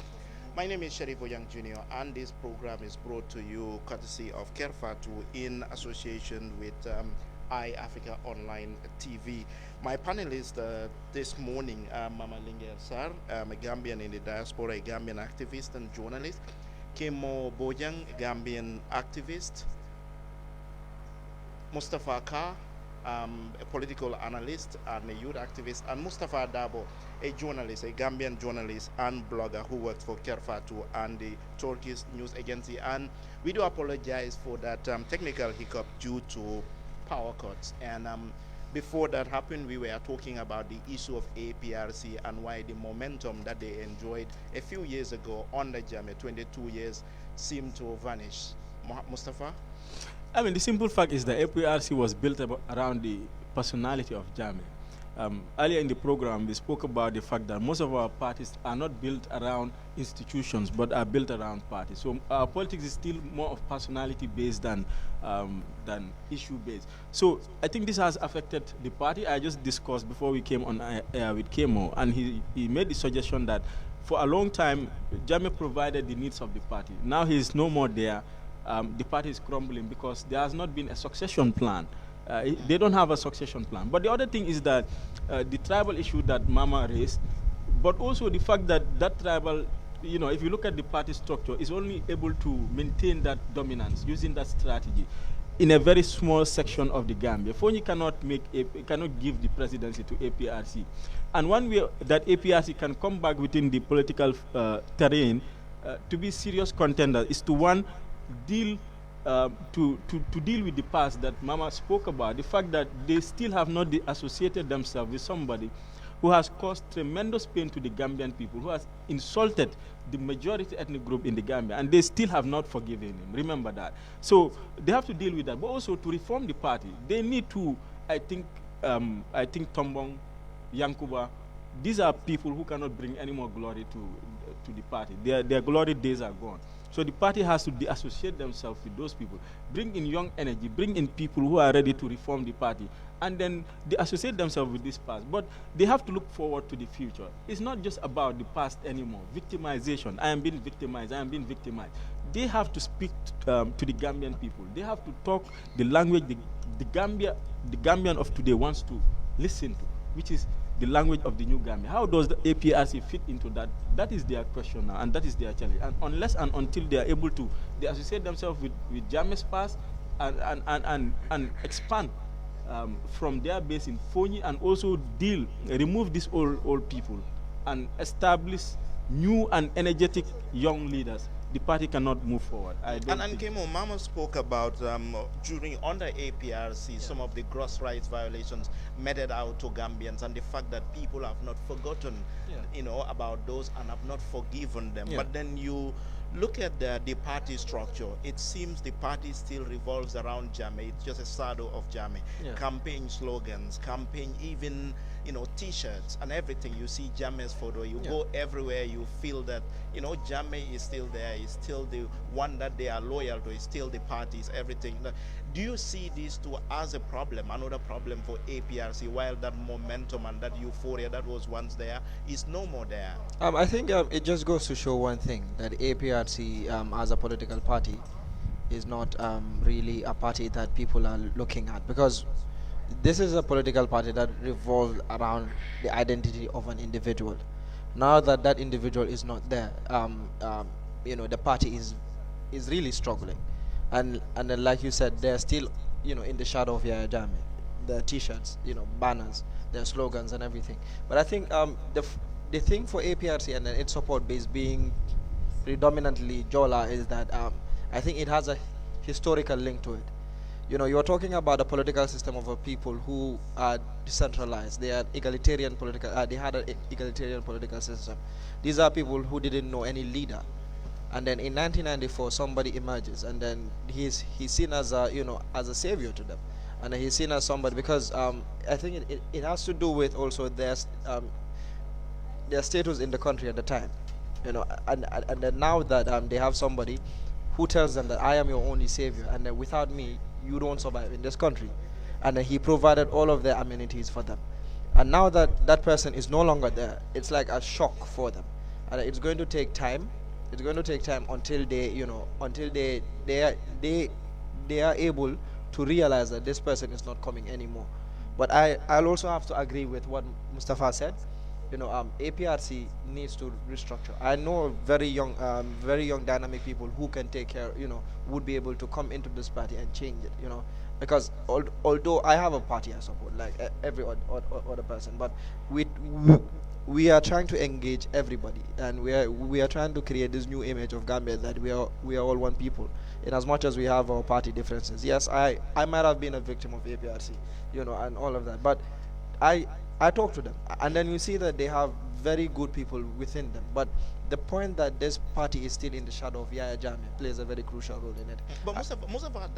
My name is Sheriff Oyang Jr., and this program is brought to you courtesy of Kerfatu in association with iAfrica Online TV. My panelist this morning, Mama Linguer Sar, a Gambian in the diaspora, a Gambian activist and journalist. Kemo Bojang, a Gambian activist. Mustafa Ka, a political analyst and a youth activist, and Mustafa Dabo, a journalist, a Gambian journalist and blogger who works for Kerfatu and the Turkish news agency. And we do apologize for that technical hiccup due to power cuts. And before that happened, we were talking about the issue of APRC and why the momentum that they enjoyed a few years ago under Jammeh, 22 years, seemed to vanish. Mustafa? I mean, the simple fact is that APRC was built around the personality of Jammeh. Earlier in the program, we spoke about the fact that most of our parties are not built around institutions, but are built around parties. So our politics is still more of personality-based than issue-based. So I think this has affected the party. I just discussed before we came on air with Kemo, and he made the suggestion that for a long time, Jammeh provided the needs of the party. Now he is no more there. The party is crumbling because there has not been a succession plan. They don't have a succession plan. But the other thing is that the tribal issue that Mama raised, but also the fact that that tribal, you know, if you look at the party structure, is only able to maintain that dominance using that strategy in a very small section of the Gambia. Fonyi cannot give the presidency to APRC. And one way that APRC can come back within the political terrain to be serious contender is to, one, deal to deal with the past that Mama spoke about, the fact that they still have not associated themselves with somebody who has caused tremendous pain to the Gambian people, who has insulted the majority ethnic group in the Gambia, and they still have not forgiven him. Remember that. So they have to deal with that, but also to reform the party. They need to, I think Tombong, Yankuba, these are people who cannot bring any more glory to the party. Their glory days are gone. So the party has to associate themselves with those people, bring in young energy, bring in people who are ready to reform the party, and then they associate themselves with this past. But they have to look forward to the future. It's not just about the past anymore. Victimization. I am being victimized. I am being victimized. They have to speak to the Gambian people. They have to talk the language the Gambian of today wants to listen to, which is the language of the new Gambia. How does the APRC fit into that? That is their question now, and that is their challenge. And unless and until they are able to, they associate themselves with Jammeh's past and expand from their base in Fonyi, and also remove these old people and establish new and energetic young leaders, the party cannot move forward. And Kemo, Mama spoke about under APRC some of the gross rights violations meted out to Gambians, and the fact that people have not forgotten, about those and have not forgiven them. But then you look at the party structure. It seems the party still revolves around Jammeh. It's just a shadow of Jammeh. Yeah. Campaign slogans, campaign, even, you know, T-shirts and everything. You see Jammeh's photo. You go everywhere. You feel that, you know, Jammeh is still there. Is still the one that they are loyal to. Is still the parties. Everything. Do you see these two as a problem? Another problem for APRC, while that momentum and that euphoria that was once there is no more there. I think it just goes to show one thing, that APRC as a political party is not really a party that people are looking at, because this is a political party that revolves around the identity of an individual. Now that that individual is not there, you know, the party is really struggling, and then, like you said, they're still, you know, in the shadow of Yahya Jammeh. The T-shirts, you know, banners, their slogans and everything. But I think the thing for APRC and its support base being predominantly Jola is that I think it has a historical link to it. You know, you're talking about a political system of a people who are decentralized. They are egalitarian political. They had an egalitarian political system. These are people who didn't know any leader, and then in 1994 somebody emerges, and then he's seen as a, you know, as a savior to them, and he's seen as somebody, because I think it has to do with also their status in the country at the time, you know, and then now that they have somebody who tells them that I am your only savior, and that without me you don't survive in this country, and then he provided all of their amenities for them, and now that that person is no longer there, it's like a shock for them, and it's going to take time. It's going to take time until they, you know, until they are able to realize that this person is not coming anymore. But I'll also have to agree with what Mustafa said. You know, APRC needs to restructure. I know very young dynamic people who can take care, you know, would be able to come into this party and change it, you know, because although I have a party I support, like every other person, but we are trying to engage everybody, and we are trying to create this new image of Gambia that we are all one people, in as much as we have our party differences. Yes, I might have been a victim of APRC, you know, and all of that, but I talk to them, and then you see that they have very good people within them. But the point that this party is still in the shadow of Yahya Jammeh plays a very crucial role in it. But Mustafa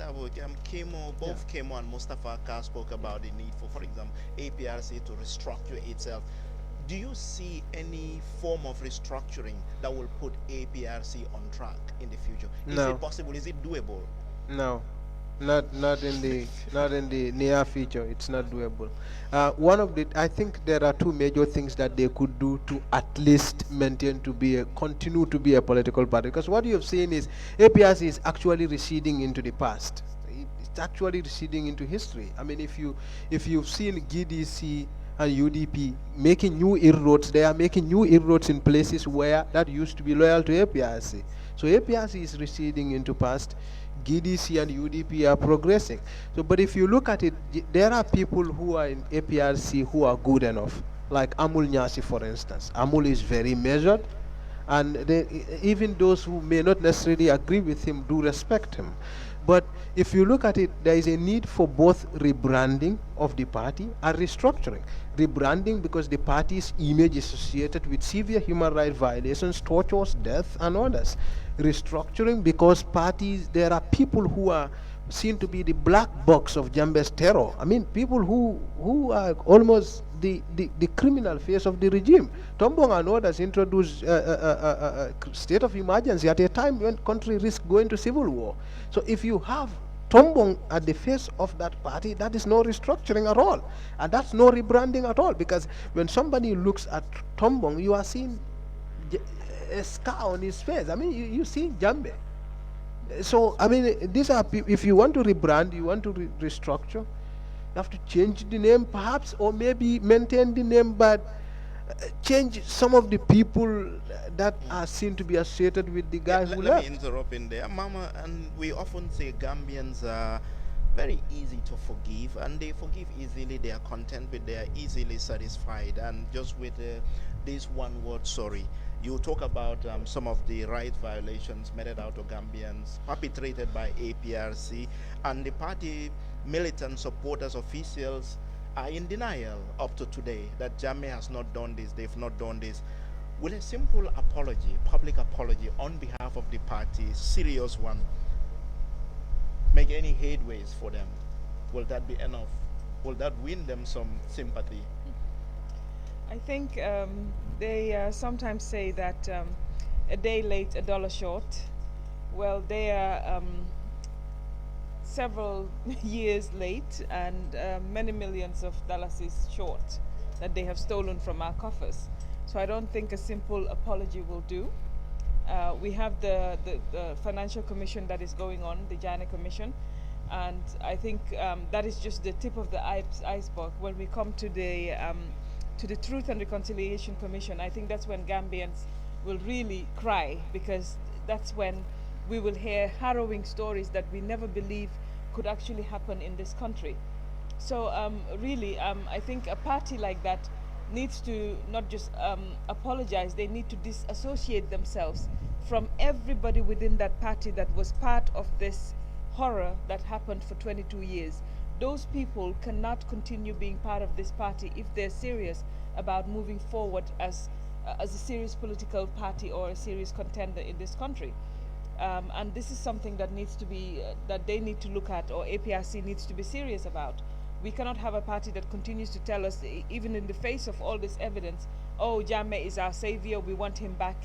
Kemo, both Kemo and Mustafa Kar spoke about the need for example, APRC to restructure itself. Do you see any form of restructuring that will put APRC on track in the future? Is it possible? Is it doable? No. Not in the near future. It's not doable. I think there are two major things that they could do to at least continue to be a political party. Because what you have seen is APRC is actually receding into the past. It's actually receding into history. I mean, if you've seen GDC and UDP making new inroads, they are making new inroads in places where that used to be loyal to APRC. So APRC is receding into past. GDC and UDP are progressing. So, but if you look at it, there are people who are in APRC who are good enough, like Amul Nyasi, for instance. Amul is very measured, and even those who may not necessarily agree with him do respect him. But if you look at it, there is a need for both rebranding of the party and restructuring. Rebranding because the party's image is associated with severe human rights violations, tortures, death, and others. Restructuring because there are people who are seen to be the black box of Jammeh's terror. I mean, people who are almost the criminal face of the regime. Tombong and others introduced a state of emergency at a time when country risked going to civil war. So if you have Tombong at the face of that party, that is no restructuring at all. And that's no rebranding at all, because when somebody looks at Tombong, you are seeing a scar on his face. I mean, you see Jammeh. So, I mean, these are, if you want to rebrand, you want to restructure, you have to change the name perhaps, or maybe maintain the name, but change some of the people that are seen to be associated with the guy who left. Let me interrupt in there, Mama. And we often say Gambians are very easy to forgive, and they forgive easily. They are content with, they are easily satisfied, and just with this one word, sorry. You talk about some of the right violations meted out to Gambians perpetrated by APRC, and the party militant supporters, officials are in denial up to today that Jammeh has not done this, they've not done this. Will a simple apology, public apology on behalf of the party, serious one, make any headways for them? Will that be enough? Will that win them some sympathy? I think they sometimes say that a day late, a dollar short. Well, they are several years late and many millions of dollars is short that they have stolen from our coffers. So I don't think a simple apology will do. We have the Financial Commission that is going on, the Jana Commission, and I think that is just the tip of the iceberg. When we come to the Truth and Reconciliation Commission, I think that's when Gambians will really cry, because that's when we will hear harrowing stories that we never believed could actually happen in this country. So really, I think a party like that needs to not just apologize, they need to disassociate themselves from everybody within that party that was part of this horror that happened for 22 years. Those people cannot continue being part of this party if they're serious about moving forward as a serious political party or a serious contender in this country. And this is something that needs to be, that they need to look at, or APRC needs to be serious about. We cannot have a party that continues to tell us, even in the face of all this evidence, oh, Jammeh is our savior, we want him back.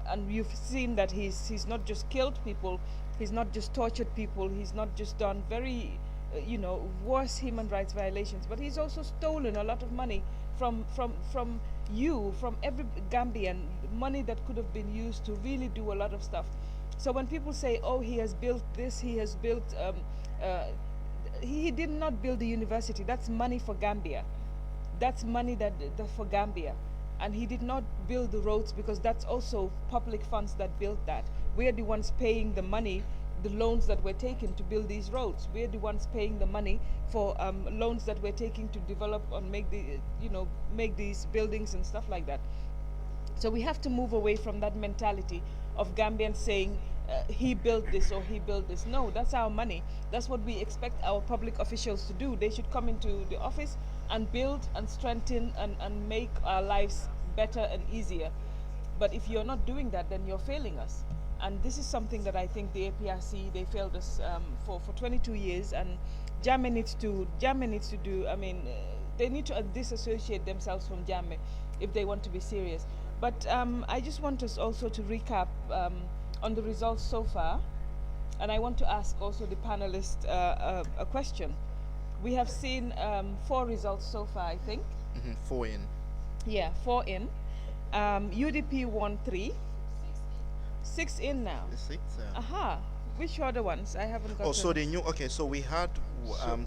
And you've seen that he's not just killed people, he's not just tortured people, he's not just done very, worse human rights violations, but he's also stolen a lot of money from every Gambian, money that could have been used to really do a lot of stuff. So when people say, oh, he has built this, he has built, he did not build the university. That's money for Gambia. That's money that for Gambia. And he did not build the roads, because that's also public funds that built that. We're the ones paying the money, the loans that were taken to build these roads. We're the ones paying the money for loans that we're taking to develop and make make these buildings and stuff like that. So we have to move away from that mentality of Gambians saying, he built this or he built this. No, that's our money. That's what we expect our public officials to do. They should come into the office and build and strengthen and make our lives better and easier. But if you're not doing that, then you're failing us. And this is something that I think the APRC, they failed us for 22 years, and Jammeh needs to do, they need to disassociate themselves from Jammeh if they want to be serious. But I just want us also to recap on the results so far, and I want to ask also the panelists a question. We have seen 4 results so far, I think. 4 in. Yeah, 4 in. UDP won 3. 6 in now. 6. Aha. Which other ones? I haven't got. Oh, so the new. Okay, so we had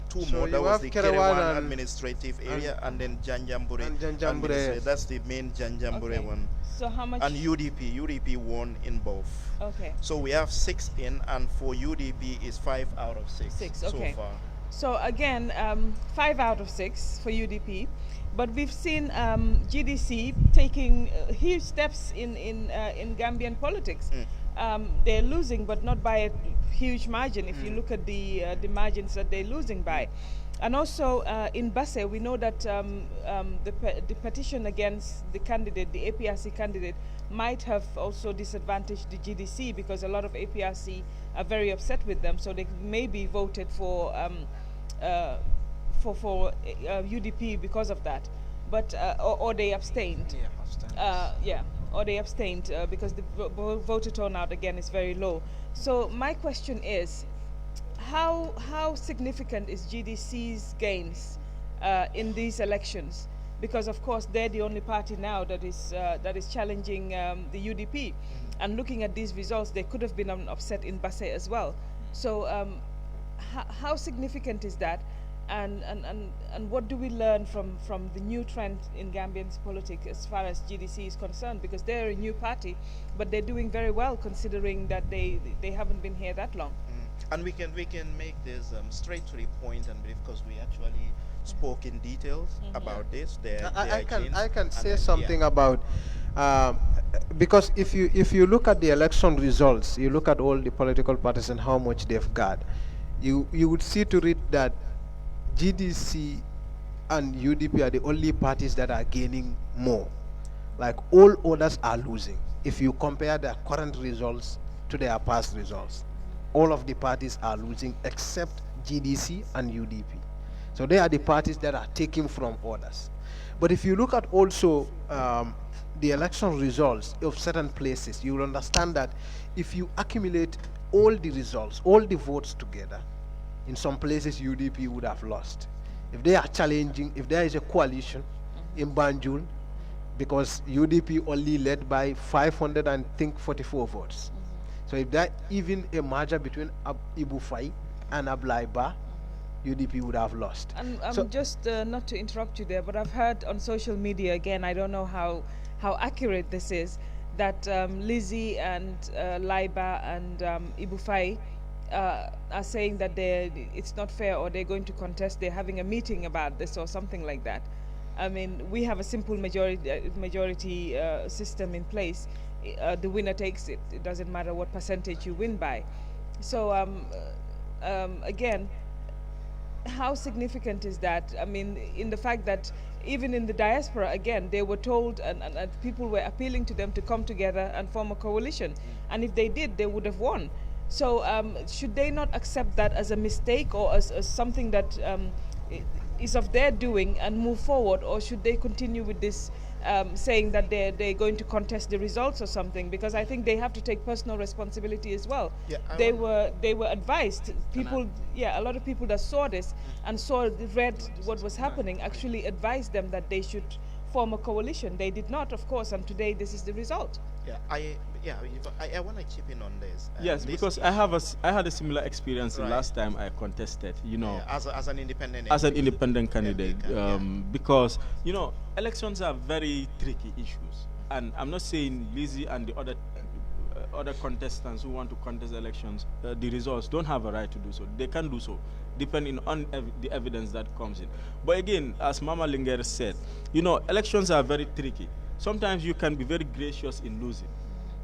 2 more. That was the Kerewan administrative area, and then Janjambure. That's the main Janjambure one. So how much? And UDP won in both. Okay. So we have 6 in, and for UDP is 5 out of 6. 6. Okay. So far. So again, 5 out of 6 for UDP, but we've seen GDC taking huge steps in Gambian politics. They're losing, but not by a huge margin. If you look at the margins that they're losing by, and also in Basse, we know that the petition against the candidate, the APRC candidate, might have also disadvantaged the GDC, because a lot of APRC are very upset with them, so they maybe voted for UDP because of that, but or they abstained. Or they abstained because the voter turnout again is very low. So my question is, how significant is GDC's gains in these elections? Because of course they're the only party now that is challenging the UDP, and looking at these results, they could have been upset in Basse as well. So how significant is that, and what do we learn from the new trend in Gambian politics as far as GDC is concerned? Because they're a new party, but they're doing very well considering that they haven't been here that long. And we can make this straight to the point, and because we actually spoke in details about this. I can say something about because if you look at the election results, you look at all the political parties and how much they've got, you would see to it that GDC and UDP are the only parties that are gaining more. Like all others are losing. If you compare their current results to their past results, all of the parties are losing except GDC and UDP. So they are the parties that are taking from others. But if you look at also the election results of certain places, you will understand that if you accumulate all the results, all the votes together, in some places UDP would have lost. If they are challenging, if there is a coalition in Banjul, because UDP only led by 544 votes. So if that even a merger between Ibufai and Ablaiba, UDP would have lost. And so just not to interrupt you there, but I've heard on social media, again, I don't know how accurate this is, that Lizzie and Laiba and Ibufai are saying that it's not fair, or they're going to contest, they're having a meeting about this or something like that. I mean, we have a simple majority system in place. The winner takes it. It doesn't matter what percentage you win by. So again, how significant is that? I mean, in the fact that even in the diaspora, again, they were told and people were appealing to them to come together and form a coalition. And if they did, they would have won. So should they not accept that as a mistake, or as something that is of their doing and move forward, or should they continue with this saying that they're going to contest the results or something? Because I think they have to take personal responsibility as well. Yeah, they were advised. People, a lot of people that saw this and read what was happening actually advised them that they should form a coalition. They did not, of course, and today this is the result. Yeah, I want to chip in on this. Yes, because I had a similar experience the last time I contested. You know, as an independent. As an independent candidate, because you know, elections are very tricky issues, and I'm not saying Lizzie and the other contestants who want to contest elections, the results don't have a right to do so. They can do so, depending on the evidence that comes in. But again, as Mama Linger said, you know, elections are very tricky. Sometimes you can be very gracious in losing.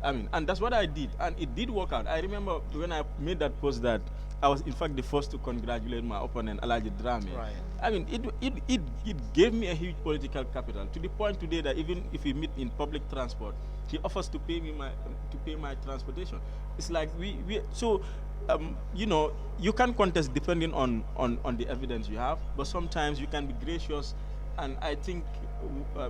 I mean, and that's what I did, and it did work out. I remember when I made that post that I was in fact the first to congratulate my opponent, Alaji Drame. Right. I mean, it gave me a huge political capital, to the point today that even if we meet in public transport, he offers to pay me my transportation. It's like you know, you can contest depending on the evidence you have, but sometimes you can be gracious. And I think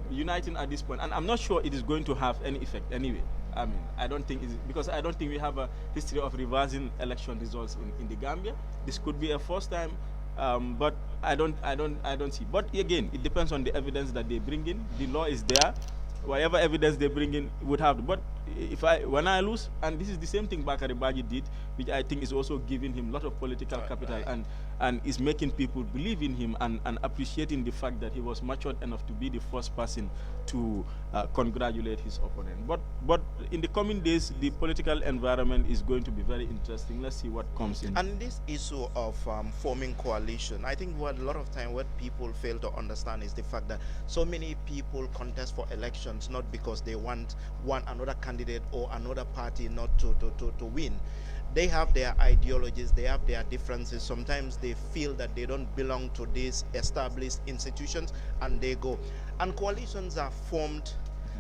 uniting at this point, and I'm not sure it is going to have any effect anyway. I mean, I don't think because I don't think we have a history of reversing election results in the Gambia. This could be a first time, but I don't see. But again, it depends on the evidence that they bring in. The law is there. Whatever evidence they bring in would have. But when I lose, and this is the same thing Bakari Baji did, which I think is also giving him a lot of political capital, and is making people believe in him and appreciating the fact that he was matured enough to be the first person to congratulate his opponent. But in the coming days, the political environment is going to be very interesting. Let's see what comes in. And this issue of forming coalition, I think a lot of time what people fail to understand is the fact that so many people contest for elections not because they want another candidate or another party not to win. They have their ideologies, they have their differences. Sometimes they feel that they don't belong to these established institutions and they go. And coalitions are formed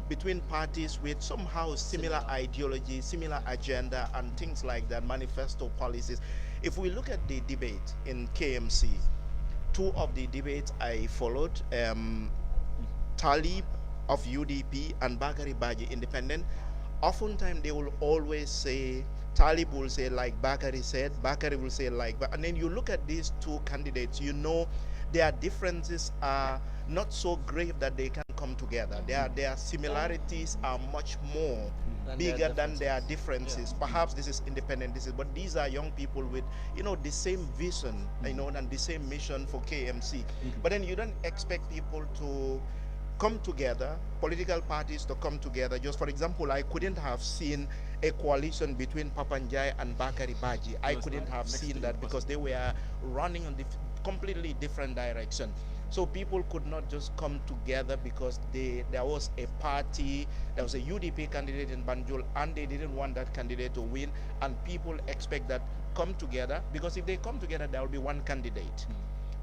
between parties with somehow similar ideology, similar agenda and things like that, manifesto policies. If we look at the debate in KMC, two of the debates I followed, Talib of UDP and Bakari Baji independent, oftentimes they will always say, Talib will say like Bakari said, Bakari will say like, and then you look at these two candidates, you know their differences are not so grave that they can come together. Their similarities are much more bigger than their differences. Perhaps this is independent, but these are young people with, you know, the same vision, you know, and the same mission for KMC. But then you don't expect people to come together, political parties to come together. Just for example, I couldn't have seen a coalition between Papanjai and Bakari Baji. I couldn't have seen that because they were running on the completely different direction. So people could not just come together because there was a party, there was a UDP candidate in Banjul and they didn't want that candidate to win, and people expect that come together because if they come together there will be one candidate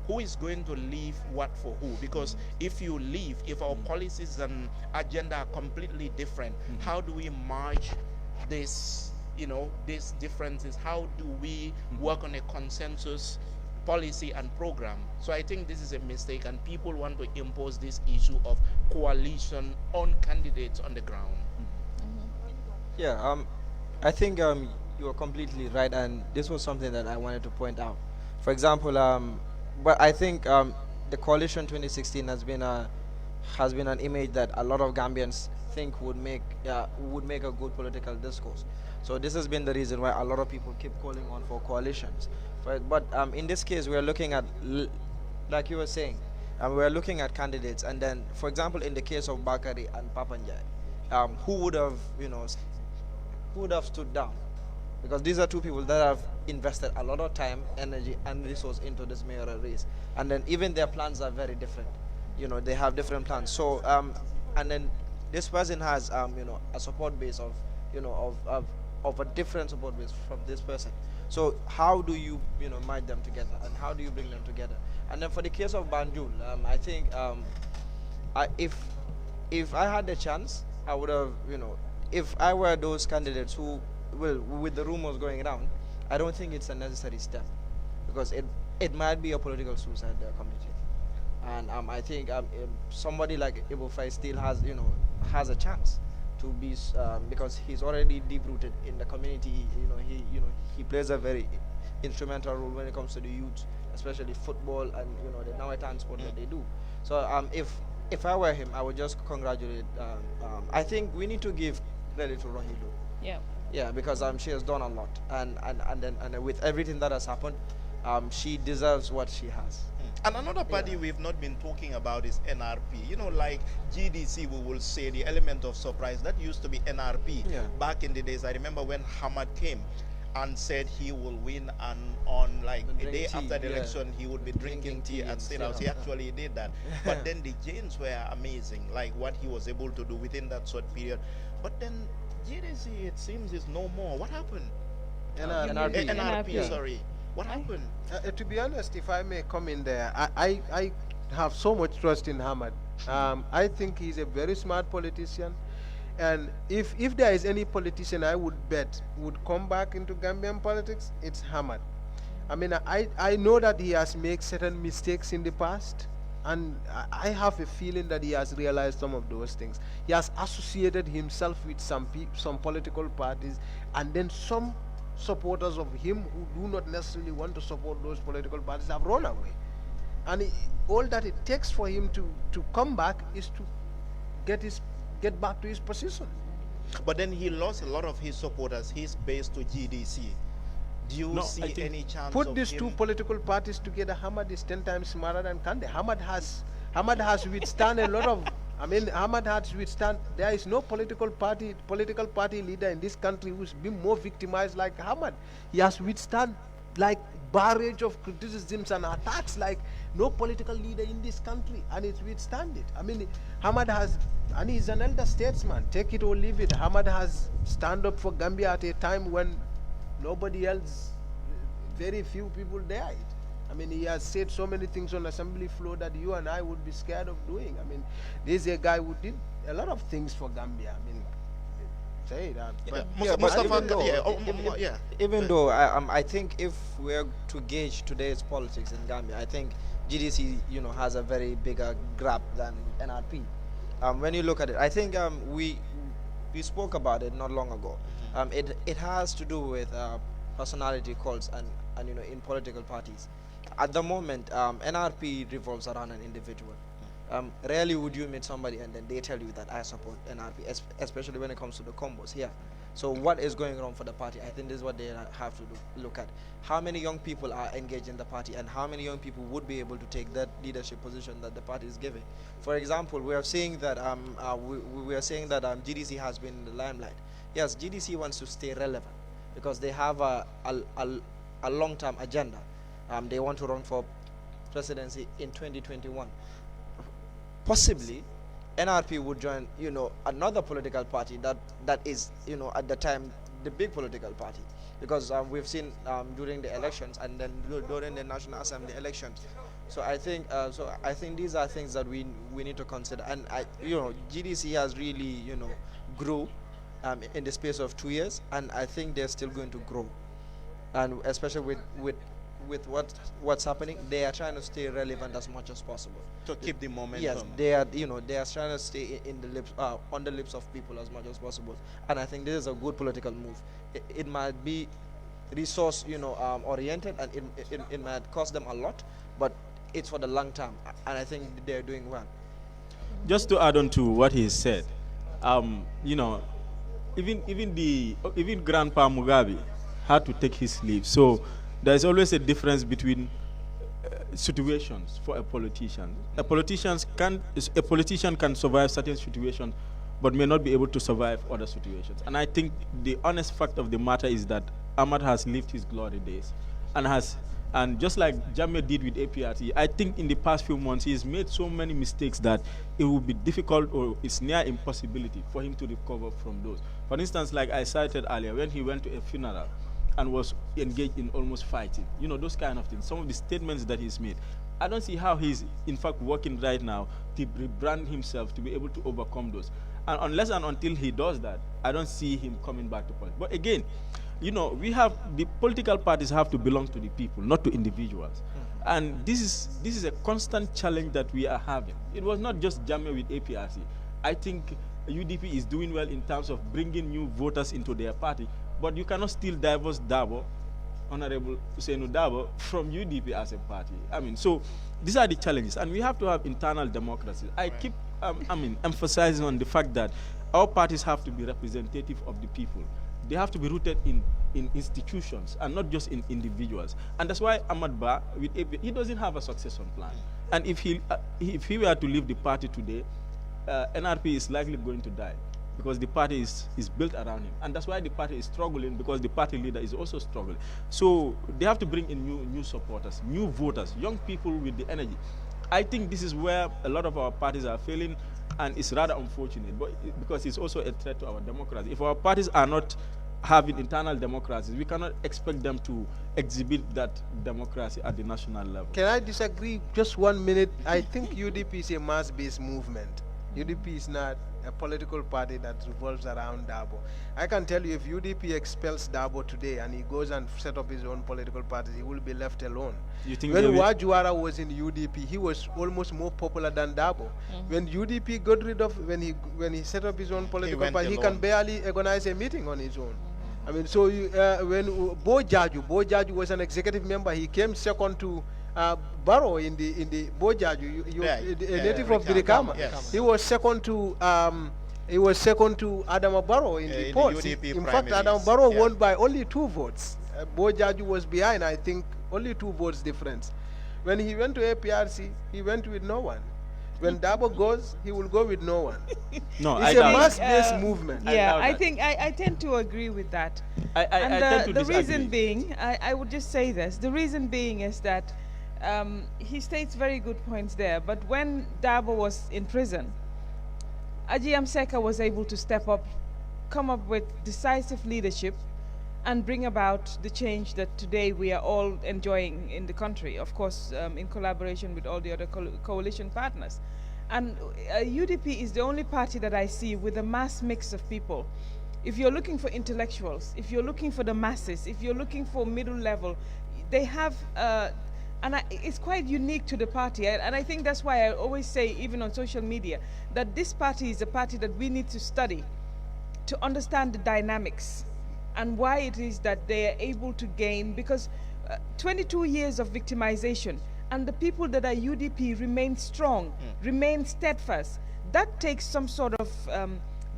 who is going to leave what for who? Because if you leave, if our policies and agenda are completely different, how do we merge this, these differences? How do we work on a consensus policy and program? So I think this is a mistake, and people want to impose this issue of coalition on candidates on the ground. Yeah, I think you are completely right, and this was something that I wanted to point out. For example, but I think the coalition 2016 has been an image that a lot of Gambians think would make a good political discourse. So this has been the reason why a lot of people keep calling on for coalitions. But in this case, we are looking at, like you were saying, we are looking at candidates, and then, for example, in the case of Bakari and Papanjai, who would have stood down? Because these are two people that have invested a lot of time, energy, and resource into this mayoral race, and then even their plans are very different. They have different plans. So and then this person has a support base of a different support base from this person. So how do you merge them together, and how do you bring them together? And then for the case of Banjul, I think if I had the chance, I would have if I were those candidates who with the rumors going around, I don't think it's a necessary step, because it might be a political suicide committee, and I think somebody like Ibu Fai still has a chance to be because he's already deep rooted in the community. He plays a very instrumental role when it comes to the youth, especially football and the Nawaitan sport that they do. So if I were him, I would just congratulate. I think we need to give credit to Rohido. Yeah. Yeah, because she has done a lot, and then with everything that has happened, she deserves what she has. And another party we've not been talking about is NRP. Like GDC, we will say the element of surprise. That used to be NRP back in the days. I remember when Hamad came and said he will win, and on like a day after the election, he would be drinking tea at State House. He actually did that. But then the gains were amazing, like what he was able to do within that short period. But then GDC, it seems, is no more. What happened? NRP, sorry. What happened? To be honest, if I may come in there, I have so much trust in Hamad. I think he's a very smart politician. And if there is any politician I would bet would come back into Gambian politics, it's Hamad. I mean, I know that he has made certain mistakes in the past, and I have a feeling that he has realized some of those things. He has associated himself with some political parties, and then some supporters of him who do not necessarily want to support those political parties have run away. And all that it takes for him to come back is to get back to his position. But then he lost a lot of his supporters, his base to GDC. Do you see any chance put of these him? two political parties together? Hamad is 10 times smarter than Kande. Hamad has withstand a lot of. I mean, Hamad has withstand. There is no political party leader in this country who's been more victimized like Hamad. He has withstand like barrage of criticisms and attacks like no political leader in this country, and it's withstand it. I mean, Hamad has, and he's an elder statesman. Take it or leave it. Hamad has stand up for Gambia at a time when nobody else, very few people dared. I mean, he has said so many things on assembly floor that you and I would be scared of doing. I mean, this is a guy who did a lot of things for Gambia. I mean, say that. Even though I think if we're to gauge today's politics in Gambia, I think GDC has a very bigger grab than NRP. When you look at it, I think we spoke about it not long ago. It has to do with personality calls and in political parties. At the moment, NRP revolves around an individual. Rarely would you meet somebody and then they tell you that I support NRP, especially when it comes to the combos here. So what is going wrong for the party? I think this is what they have to look at. How many young people are engaged in the party, and how many young people would be able to take that leadership position that the party is giving? For example, we are saying that GDC has been in the limelight. Yes, GDC wants to stay relevant because they have a long-term agenda. They want to run for presidency in 2021. Possibly, NRP would join, another political party that is, at the time, the big political party, because we've seen during the elections and then during the National Assembly elections, So I think these are things that we need to consider. And GDC has really grew in the space of 2 years, and I think they're still going to grow. And especially with what's happening, they are trying to stay relevant as much as possible to keep the momentum. Yes, they are trying to stay in the lips on the lips of people as much as possible. And I think this is a good political move. It might be resource oriented, and it might cost them a lot, but it's for the long term, and I think they're doing well. Just to add on to what he said, even Grandpa Mugabe had to take his leave. So there's always a difference between situations for a politician. A politician can survive certain situations, but may not be able to survive other situations. And I think the honest fact of the matter is that Ahmad has lived his glory days, and just like Jammeh did with APRC, I think in the past few months he's made so many mistakes that it will be difficult, or it's near impossibility for him to recover from those. For instance, like I cited earlier, when he went to a funeral and was engaged in almost fighting, those kind of things, some of the statements that he's made, I don't see how he's in fact working right now to rebrand himself to be able to overcome those. And unless and until he does that, I don't see him coming back to politics. But again, we have the political parties have to belong to the people, not to individuals. And this is a constant challenge that we are having. It was not just Jammeh with APRC. I think UDP is doing well in terms of bringing new voters into their party, but you cannot still divorce Dabo, Honorable Usainu Dabo, from UDP as a party. So these are the challenges, and we have to have internal democracy. I keep emphasizing on the fact that our parties have to be representative of the people. They have to be rooted in institutions and not just in individuals. And that's why Ahmad Ba, with AP, he doesn't have a succession plan. And if he were to leave the party today, NRP is likely going to die, because the party is built around him. And that's why the party is struggling, because the party leader is also struggling. So they have to bring in new supporters, new voters, young people with the energy. I think this is where a lot of our parties are failing, and it's rather unfortunate, because it's also a threat to our democracy. If our parties are not having internal democracies, we cannot expect them to exhibit that democracy at the national level. Can I disagree just 1 minute? I think UDP is a mass-based movement. UDP is not a political party that revolves around Dabo. I can tell you, if UDP expels Dabo today and he goes and set up his own political party, he will be left alone. When Wajuara was in UDP, he was almost more popular than Dabo. When UDP got rid of, when he set up his own political party, he can barely organize a meeting on his own. So when Bo Jaju was an executive member, he came second to Barrow in the Bo Jaju, a native of Briama. Yes. He was second to Adama Barrow in the polls. In fact, Adama Barrow won by only 2 votes. Bo Jaju was behind, I think, only 2 votes difference. When he went to APRC, he went with no one. When Dabo goes, he will go with no one. No, it's a mass-based movement. Yeah, I think I tend to agree with that. The reason being, I would just say this. The reason being is that he states very good points there. But when Dabo was in prison, Aji Amseka was able to step up, come up with decisive leadership, and bring about the change that today we are all enjoying in the country, of course, in collaboration with all the other coalition partners. And UDP is the only party that I see with a mass mix of people. If you're looking for intellectuals, if you're looking for the masses, if you're looking for middle level, they have, it's quite unique to the party. And I think that's why I always say, even on social media, that this party is a party that we need to study to understand the dynamics and why it is that they are able to gain, because 22 years of victimization, and the people that are UDP remain strong, remain steadfast. That takes some sort of,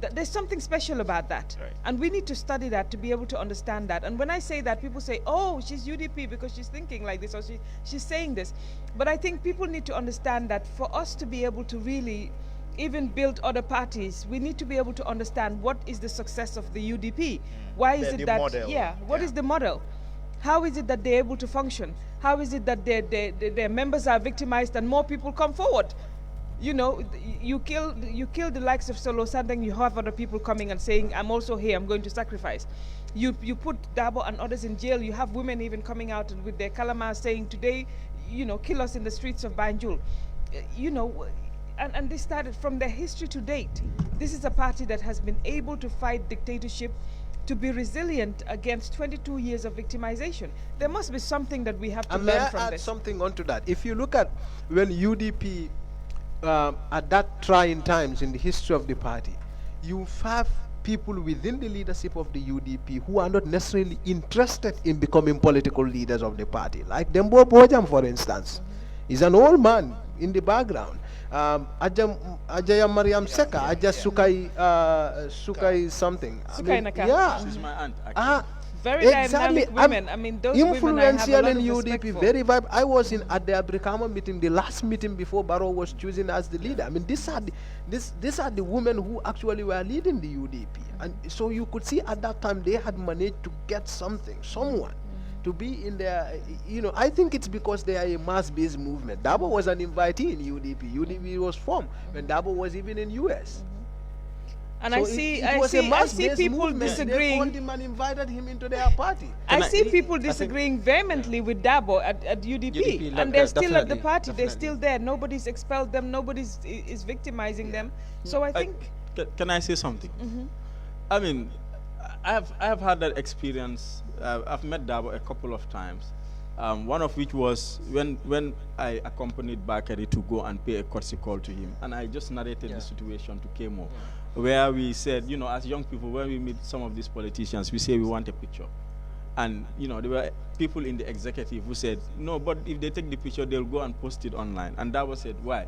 there's something special about that. Right. And we need to study that to be able to understand that. And when I say that, people say, oh, she's UDP because she's thinking like this, or she's saying this. But I think people need to understand that for us to be able to really even build other parties, we need to be able to understand what is the success of the UDP. Why is it that, what is the model? How is it that they're able to function? How is it that their members are victimized and more people come forward? You know, you kill the likes of Solo Sandeng, you have other people coming and saying, I'm also here, I'm going to sacrifice. You put Dabo and others in jail, you have women even coming out with their kalamas saying, today kill us in the streets of Banjul. And this started from their history to date. This is a party that has been able to fight dictatorship, to be resilient against 22 years of victimization. There must be something that we have to learn from this. Add something onto that. If you look at when UDP, at that trying times in the history of the party, you have people within the leadership of the UDP who are not necessarily interested in becoming political leaders of the party. Like Dembo Bojam, for instance. He's an old man in the background. Ajaya Mariam Seka, Aja Sukai something. Sukai Naka. Yeah. She's my aunt, actually. Very dynamic women. I mean, those influential women in UDP, very vibe. I was at the Briama meeting, the last meeting before Barrow was chosen as the leader. I mean, these are the women who actually were leading the UDP, and so you could see at that time they had managed to get someone to be in their. I think it's because they are a mass-based movement. Dabo was an invitee in UDP. UDP was formed when Dabo was even in US. And so I see people disagreeing. They and invited him into their party. I see people disagreeing vehemently with Dabo at UDP, and they're still at the party. They're still there. Nobody's expelled them. Nobody's is victimizing them. So I think. Can I say something? I mean, I have had that experience. I've met Dabo a couple of times. One of which was when I accompanied Bakari to go and pay a courtesy call to him, and I just narrated the situation to Kemo. Where we said, as young people, when we meet some of these politicians, we say we want a picture. And, there were people in the executive who said, no, but if they take the picture, they'll go and post it online. And Dabo said, why?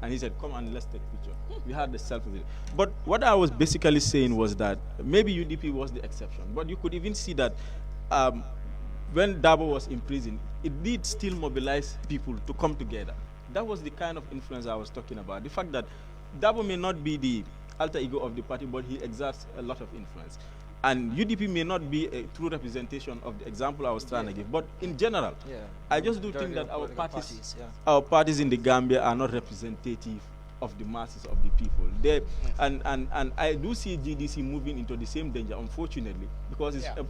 And he said, come and let's take a picture. We had the selfie. But what I was basically saying was that maybe UDP was the exception. But you could even see that when Dabo was in prison, it did still mobilize people to come together. That was the kind of influence I was talking about. The fact that Dabo may not be the alter ego of the party, but he exerts a lot of influence. And UDP may not be a true representation of the example I was trying to give, but in general, I just do think that our parties in the Gambia are not representative of the masses of the people. And I do see GDC moving into the same danger, unfortunately, because it's a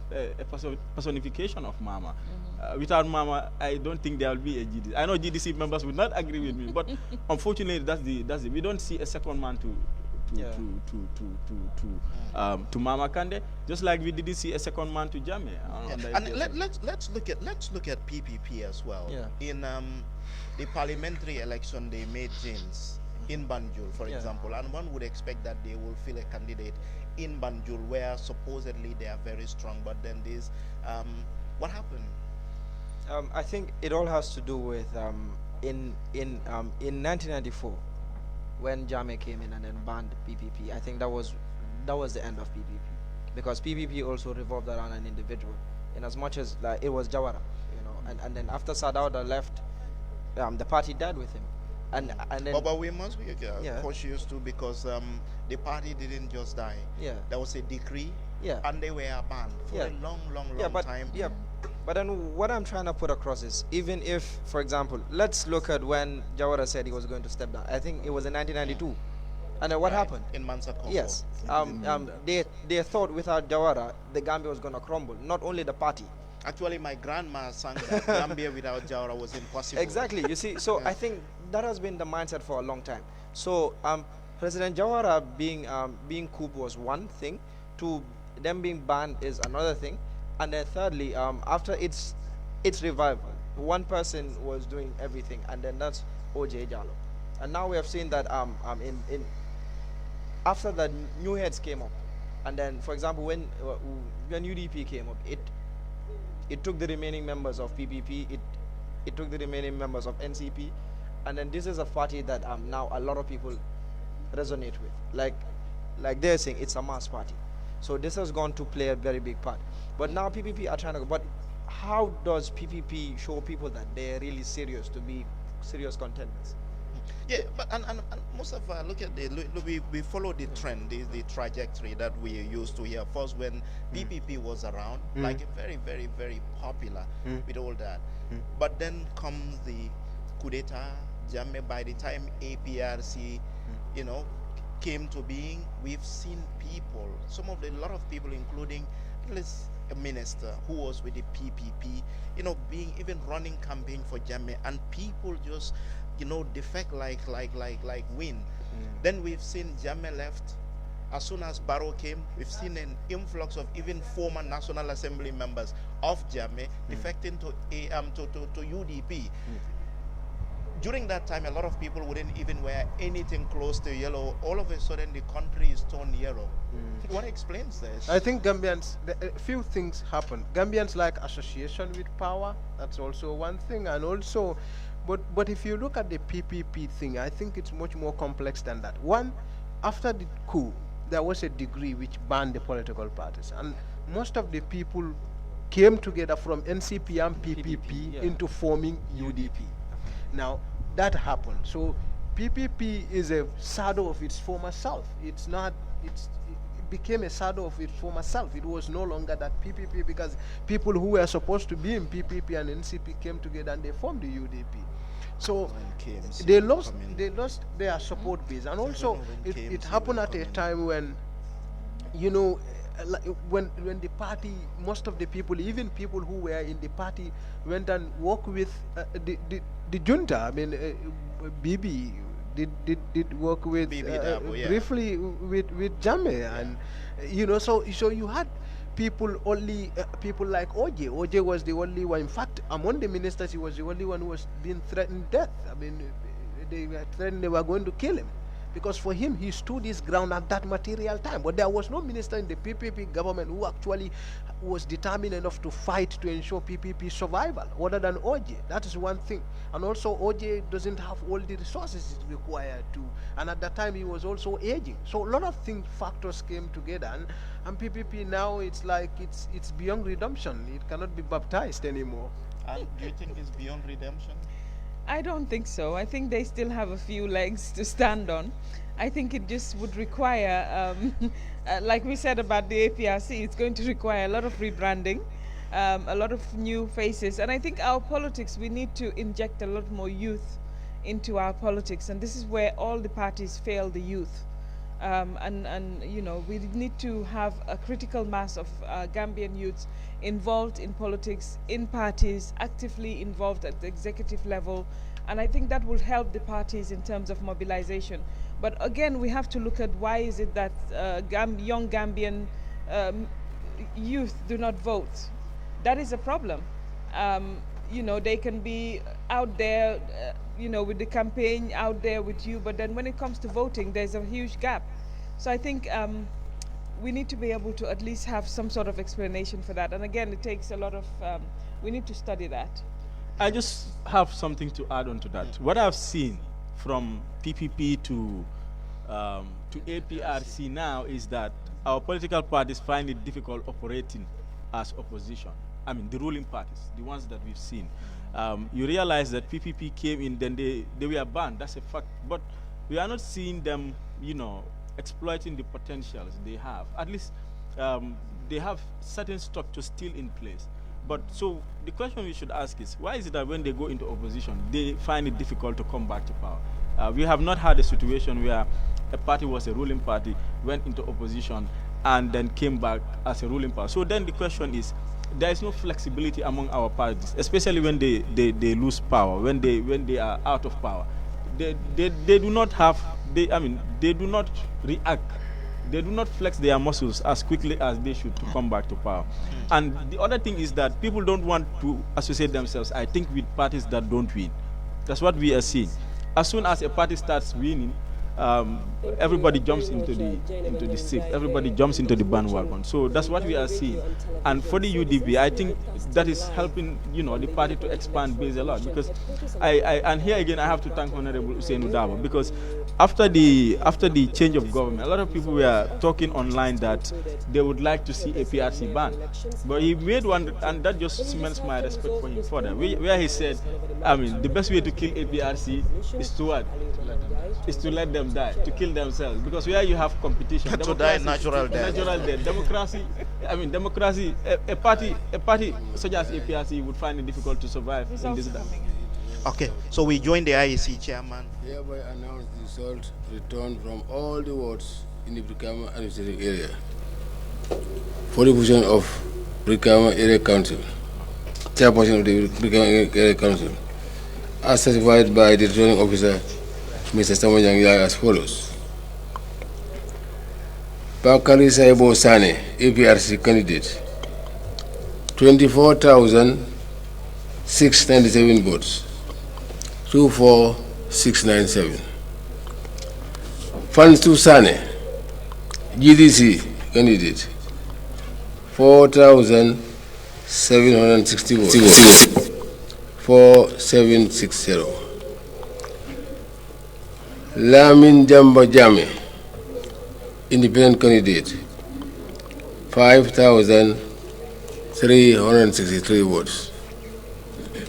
personification of Mama. Without Mama, I don't think there will be a GDC. I know GDC members would not agree with me, but unfortunately, that's the we don't see a second man to Mama Kande, just like we didn't see a second man to Jame. And let's look at PPP as well. In the parliamentary election, they made James in Banjul, for example, and one would expect that they will fill a candidate in Banjul where supposedly they are very strong. But then this, what happened? I think it all has to do with in 1994. When Jame came in and then banned PPP, I think that was the end of PPP, because PPP also revolved around an individual, in as much as it was Jawara, and then after Sadauda left, the party died with him, and then. But we must be cautious too, because the party didn't just die. There was a decree. And they were banned for a long time. But then what I'm trying to put across is, even if, for example, let's look at when Jawara said he was going to step down. I think it was in 1992. And then what happened? In Mansa Kongo. Yes. They thought without Jawara, the Gambia was going to crumble, not only the party. Actually, my grandma sang that Gambia without Jawara was impossible. Exactly. You see, so I think that has been the mindset for a long time. So President Jawara being couped was one thing. To them being banned is another thing. And then thirdly, after its revival, one person was doing everything, and then that's O.J. Jallow. And now we have seen that after that, new heads came up, and then, for example, when UDP came up, it took the remaining members of PPP, it took the remaining members of NCP, and then this is a party that now a lot of people resonate with. Like they're saying, it's a mass party. So this has gone to play a very big part. But now PPP are trying to go. But how does PPP show people that they're really serious to be serious contenders? Yeah, but and most of look at we follow the trend, the trajectory that we used to hear. First, when PPP was around, like very, very, very popular with all that. But then comes the coup d'etat, Jammeh. By the time APRC, came to being, we've seen people, a lot of people, including minister who was with the PPP, you know, being even running campaign for Jammeh, and people just, you know, defect like wind. Then we've seen Jammeh left. As soon as Barrow came, we've seen an influx of even former National Assembly members of Jammeh defecting to UDP. During that time, a lot of people wouldn't even wear anything close to yellow. All of a sudden, the country is turned yellow. What explains this? I think Gambians, a few things happen. Gambians like association with power. That's also one thing. And also, but if you look at the PPP thing, I think it's much more complex than that. One, after the coup, there was a decree which banned the political parties. And most of the people came together from NCP and PPP into forming UDP. Now, that happened. So PPP is a shadow of its former self. It's not, it became a shadow of its former self. It was no longer that PPP because people who were supposed to be in PPP and NCP came together and they formed the UDP. So they lost their support base. And also it happened at a time when, you know, when the party, most of the people, even people who were in the party, went and worked with the junta. I mean, Bibi did work with briefly with Jammeh, and you know, so you had people only people like OJ. OJ was the only one. In fact, among the ministers, he was the only one who was being threatened death. I mean, they were threatened they were going to kill him. Because for him, he stood his ground at that material time. But there was no minister in the PPP government who actually was determined enough to fight to ensure PPP survival, other than OJ. That is one thing. And also, OJ doesn't have all the resources required to. And at that time, he was also aging. So a lot of factors came together. And PPP now, it's like it's beyond redemption. It cannot be baptized anymore. And do you think it's beyond redemption? I don't think so. I think they still have a few legs to stand on. I think it just would require, like we said about the APRC, it's going to require a lot of rebranding, a lot of new faces. And I think our politics, we need to inject a lot more youth into our politics. And this is where all the parties fail the youth. And you know, we need to have a critical mass of Gambian youths involved in politics, in parties, actively involved at the executive level, and I think that will help the parties in terms of mobilization. But again, we have to look at why is it that young Gambian youth do not vote. That is a problem. You know, they can be out there, you know, with the campaign out there with you, but then when it comes to voting, there's a huge gap. So I think we need to be able to at least have some sort of explanation for that. And again, it takes a lot of, we need to study that. I just have something to add on to that. What I've seen from PPP to APRC now is that our political parties find it difficult operating as opposition. I mean, the ruling parties, the ones that we've seen. You realize that PPP came in, then they were banned. That's a fact. But we are not seeing them, you know, exploiting the potentials they have. At least they have certain structures still in place. But so the question we should ask is, why is it that when they go into opposition, they find it difficult to come back to power? We have not had a situation where a party was a ruling party, went into opposition, and then came back as a ruling party. So then the question is, there is no flexibility among our parties, especially when they lose power, when they are out of power. They do not have, they do not react. They do not flex their muscles as quickly as they should to come back to power. And the other thing is that people don't want to associate themselves, I think, with parties that don't win. That's what we are seeing. As soon as a party starts winning, everybody jumps into the seat. Everybody jumps into the bandwagon. So that's what we are seeing. And for the UDP, I think that is helping, you know, the party to expand base a lot. Because and here again, I have to thank Honorable Hussein Udaba, because after the change of government, a lot of people were talking online that they would like to see APRC banned. But he made one, and that just cements my respect for him further, where he said, I mean, the best way to kill APRC is to what? Is to let them die, to kill themselves. Because where you have competition, to die natural death. Natural death. Democracy, I mean, democracy, a party such as APRC would find it difficult to survive in this time. Okay, so we join the IEC chairman. Hereby announce the result returned from all the wards in the Briama administrative area for the position of Briama Area Council, chairperson of the Briama Area Council, as certified by the returning officer, Mr. Samanyang Yai, as follows. Bakari Saibo Sane, APRC candidate, 24,697 votes, 24697. Fansu Sane, GDC candidate, 4,760 votes, 4760. Lamin Jamba Jame, independent candidate, 5,363 votes,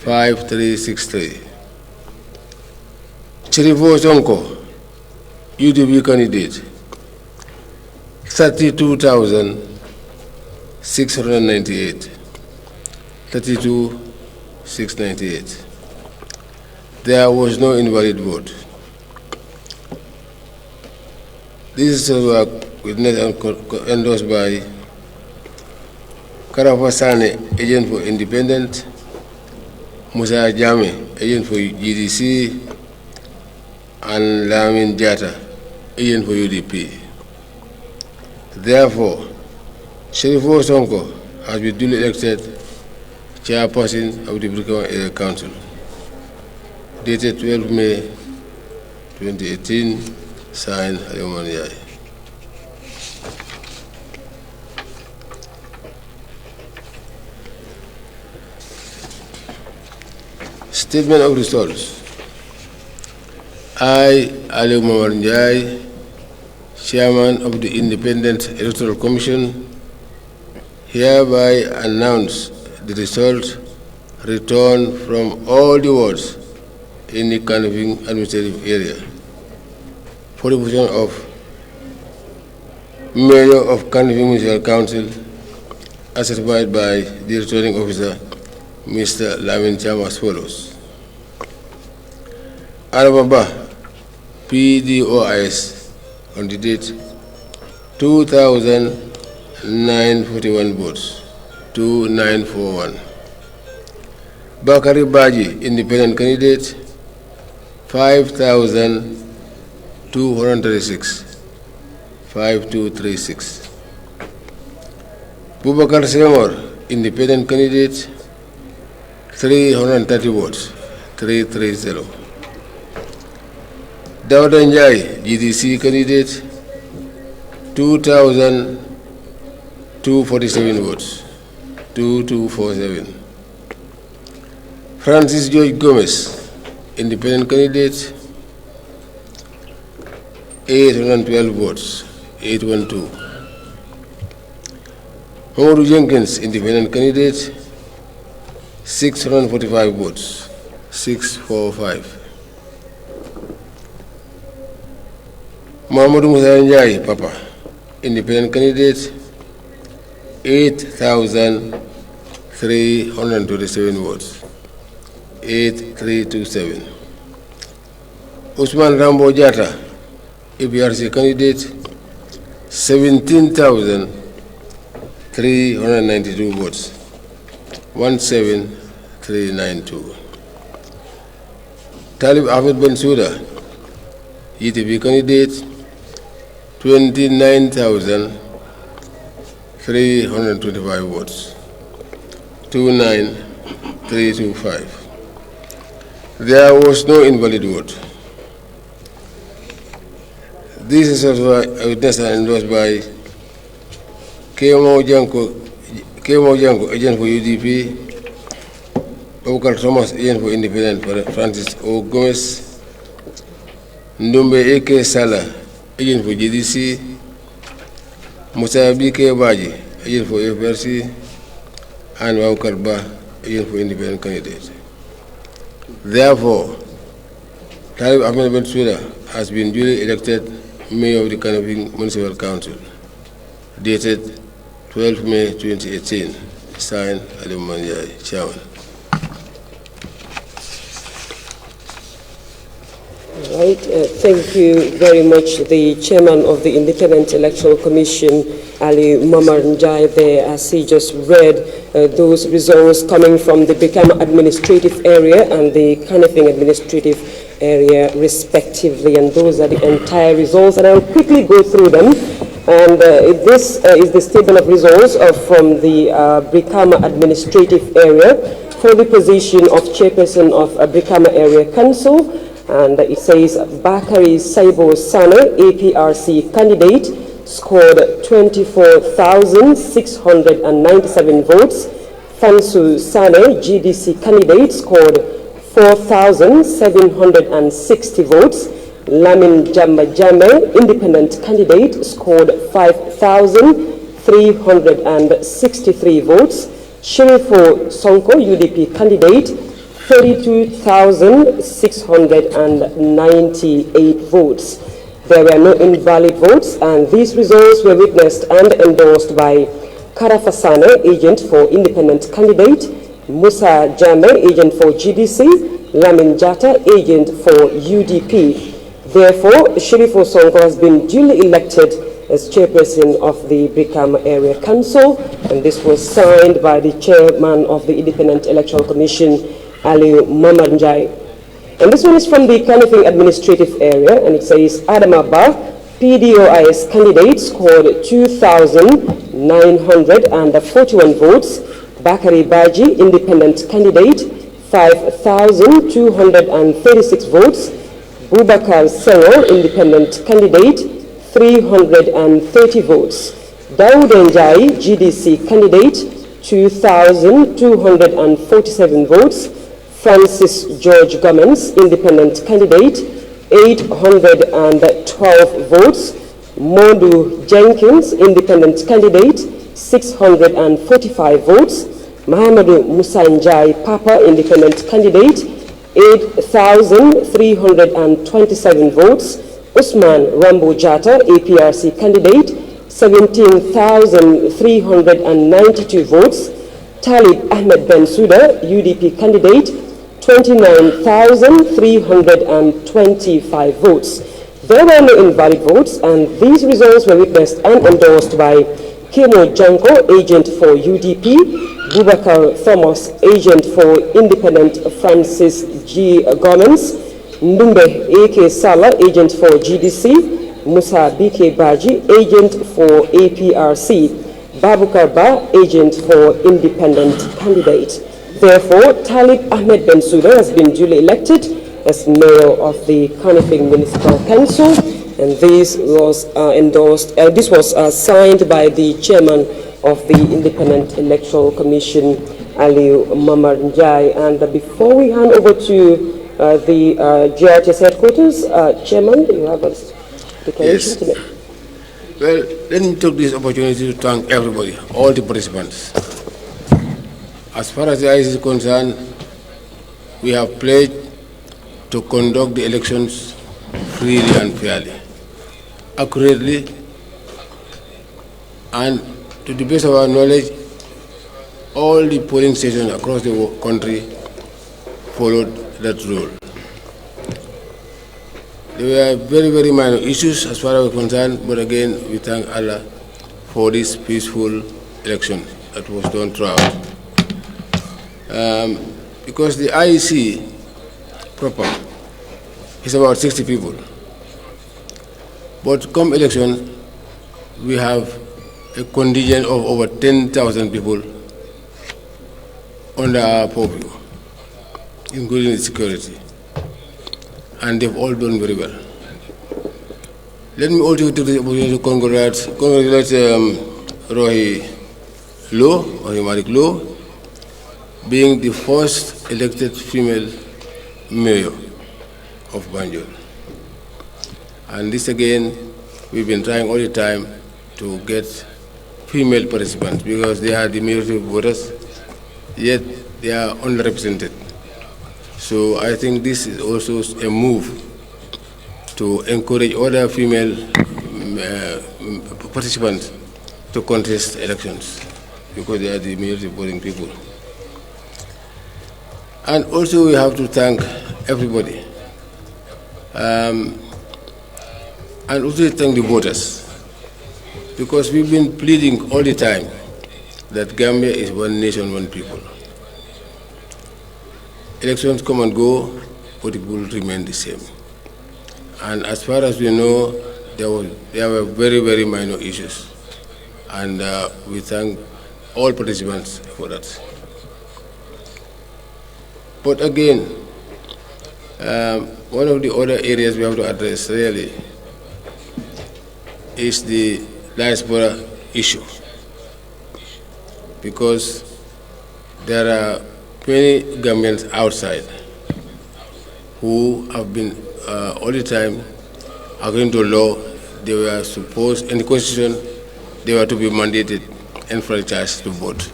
5363. Chirifo Sonko, UDP candidate, 32,698, 32,698. There was no invalid vote. This is work witnessed and endorsed by Karafa Sane, agent for Independent, Musa Jame, agent for GDC, and Lamin Jata, agent for UDP. Therefore, Sherifo Sonko has been duly elected chairperson of the Briama Area Council, dated 12 May 2018, signed Aliman Yai. Statement of results. I, Aliman Yai, Chairman of the Independent Electoral Commission, hereby announce the result returned from all the wards in the canvassing administrative area for the position of Mayor of Canvassing Municipal Council, as certified by the returning officer, Mr. Lamin Cham, as follows. Arababa, PDOIS, on the date 2,941 votes, 2,941. Bakari Baji, independent candidate, 5,236, 5236. Bubakar Seymour, independent candidate, 330 votes, 330. Dawda Njai, GDC candidate, 2,247 votes, 2247. Francis George Gomez, independent candidate, 812 votes, 812. Mamadou Jenkins, independent candidate, 645 votes, 645. Mamadou Musa Njai, Papa, independent candidate, 8,327 votes, 8327. Usman Rambo Jata, APRC candidate, 17,392 votes, 17392. Talib Ahmed Bensouda, ETP candidate, 29,325 votes, 29325. There was no invalid vote. This is also witnessed and endorsed by Kemo Janko, agent for UDP, Obakar Thomas, agent for Independent, Francis O. Gomez, Ndumbe Eke Sala, agent for GDC, Musa B.K. Baji, agent for APRC, and Wawkar Ba, agent for Independent candidate. Therefore, Talib Ahmed Bensouda has been duly elected Mayor of the Canvassing Municipal Council, dated 12 May 2018, signed Aliman Yai, Chairman. Right. Thank you very much, the Chairman of the Independent Electoral Commission, Ali Mamar Njai there, as he just read those results coming from the Briama administrative area and the Kanifing administrative area respectively, and those are the entire results, and I'll quickly go through them. And this is the statement of results from the Briama administrative area for the position of chairperson of Briama Area Council, and it says Bakari Saibo Sane, APRC candidate, scored 24,697 votes. Fansu Sane, GDC candidate, scored 4,760 votes. Lamin Jamba Jame, independent candidate, scored 5,363 votes. Shirifo Sonko, UDP candidate, 32,698 votes. There were no invalid votes, and these results were witnessed and endorsed by Karafasane, agent for independent candidate, Musa Jame, agent for GDC, Lamin Jata, agent for UDP. Therefore, Shirifo Sonko has been duly elected as chairperson of the Briama Area Council, and this was signed by the chairman of the Independent Electoral Commission, Ali Mamanjai. And this one is from the Kanifing administrative area, and it says Adamaba, PDOIS candidate, scored 2,941 votes. Bakari Baji, independent candidate, 5,236 votes. Bubakar Sengo, independent candidate, 330 votes. Dawood Njai, GDC candidate, 2,247 votes. Francis George Gomez, independent candidate, 812 votes. Modu Jenkins, independent candidate, 645 votes. Mahamadou Musanjai Papa, independent candidate, 8,327 votes. Usman Rambo Jata, APRC candidate, 17,392 votes. Talib Ahmed Bensouda, UDP candidate, 29,325 votes. There were no invalid votes, and these results were witnessed and endorsed by Kemo Janko, agent for UDP, Bubakar Thomas, agent for Independent, Francis G. Gomez, Ndumbe A.K. Sala, agent for GDC, Musa B.K. Baji, agent for APRC, Babukar Ba, agent for Independent candidate. Therefore, Talib Ahmed Bensouda has been duly elected as mayor of the Kanifing Municipal Council, and this was endorsed. This was signed by the chairman of the Independent Electoral Commission, Ali Mamar Njai. And before we hand over to the GRTS headquarters, Chairman, you have a declaration to make. Well, let me take this opportunity to thank everybody, all the participants. As far as the IEC is concerned, we have pledged to conduct the elections freely and fairly, accurately, and to the best of our knowledge, all the polling stations across the country followed that rule. There were very, very minor issues as far as we're concerned, but again, we thank Allah for this peaceful election that was done throughout. Because the IEC proper is about 60 people. But come election, we have a contingent of over 10,000 people under our purview, including the security. And they've all done very well. Let me also take the opportunity to congratulate Rohi Malik Low, being the first elected female mayor of Banjul. And this again, we've been trying all the time to get female participants because they are the majority of voters, yet they are underrepresented. So I think this is also a move to encourage other female participants to contest elections because they are the majority voting people. And also we have to thank everybody. And also thank the voters. because we've been pleading all the time that Gambia is one nation, one people. Elections come and go, but it will remain the same. And as far as we know, there were very, very minor issues. And we thank all participants for that. But again, one of the other areas we have to address really is the diaspora issue. Because there are many Gambians outside who have been all the time, according to law, they were supposed, in the Constitution, they were to be mandated and franchised to vote.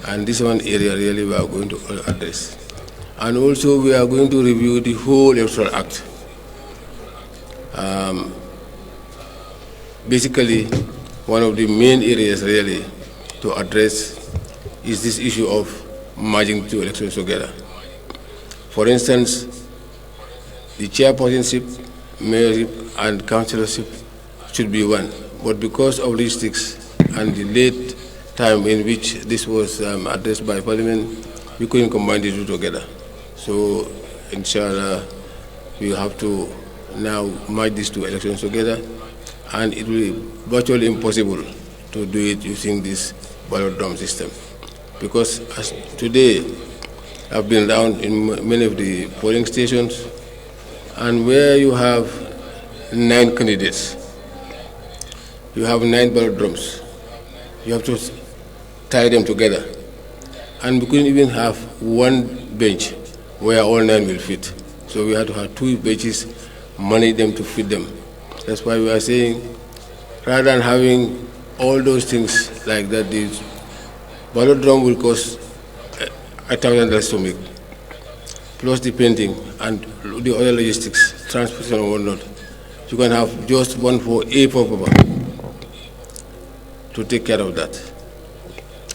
And this one area really we are going to address. And also we are going to review the whole Electoral Act. Basically, one of the main areas really to address is this issue of merging two elections together. For instance, the chairpersonship, mayorship, and councillorship should be one. But because of logistics and the late time in which this was addressed by Parliament, we couldn't combine the two together. So, inshallah, we have to now merge these two elections together, and it will be virtually impossible to do it using this ballot drum system. Because as today, I've been down in many of the polling stations, and where you have 9 candidates, you have 9 ballot drums. You have to tie them together. And we couldn't even have one bench where all 9 will fit. So we had to have 2 benches, manage them to fit them. That's why we are saying, rather than having all those things like that, the ballot drum will cost $1,000 to make, plus the painting and the other logistics, transportation and whatnot. You can have just one for a purpose to take care of that.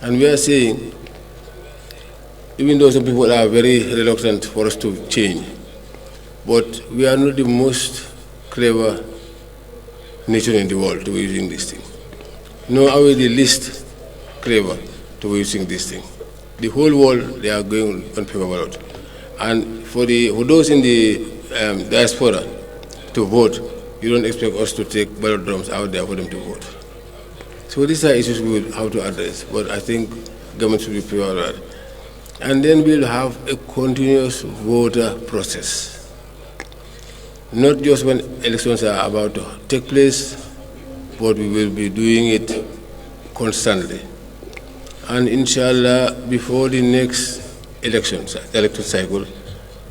And we are saying, even though some people are very reluctant for us to change, but we are not the most clever nation in the world to be using this thing. Nor are we the least clever to be using this thing. The whole world, they are going on paper ballot. And for those in the diaspora to vote, you don't expect us to take ballot drums out there for them to vote. So these are issues we will have to address, but I think government should be prepared for that. And then we'll have a continuous voter process. Not just when elections are about to take place, but we will be doing it constantly. And inshallah, before the next election cycle,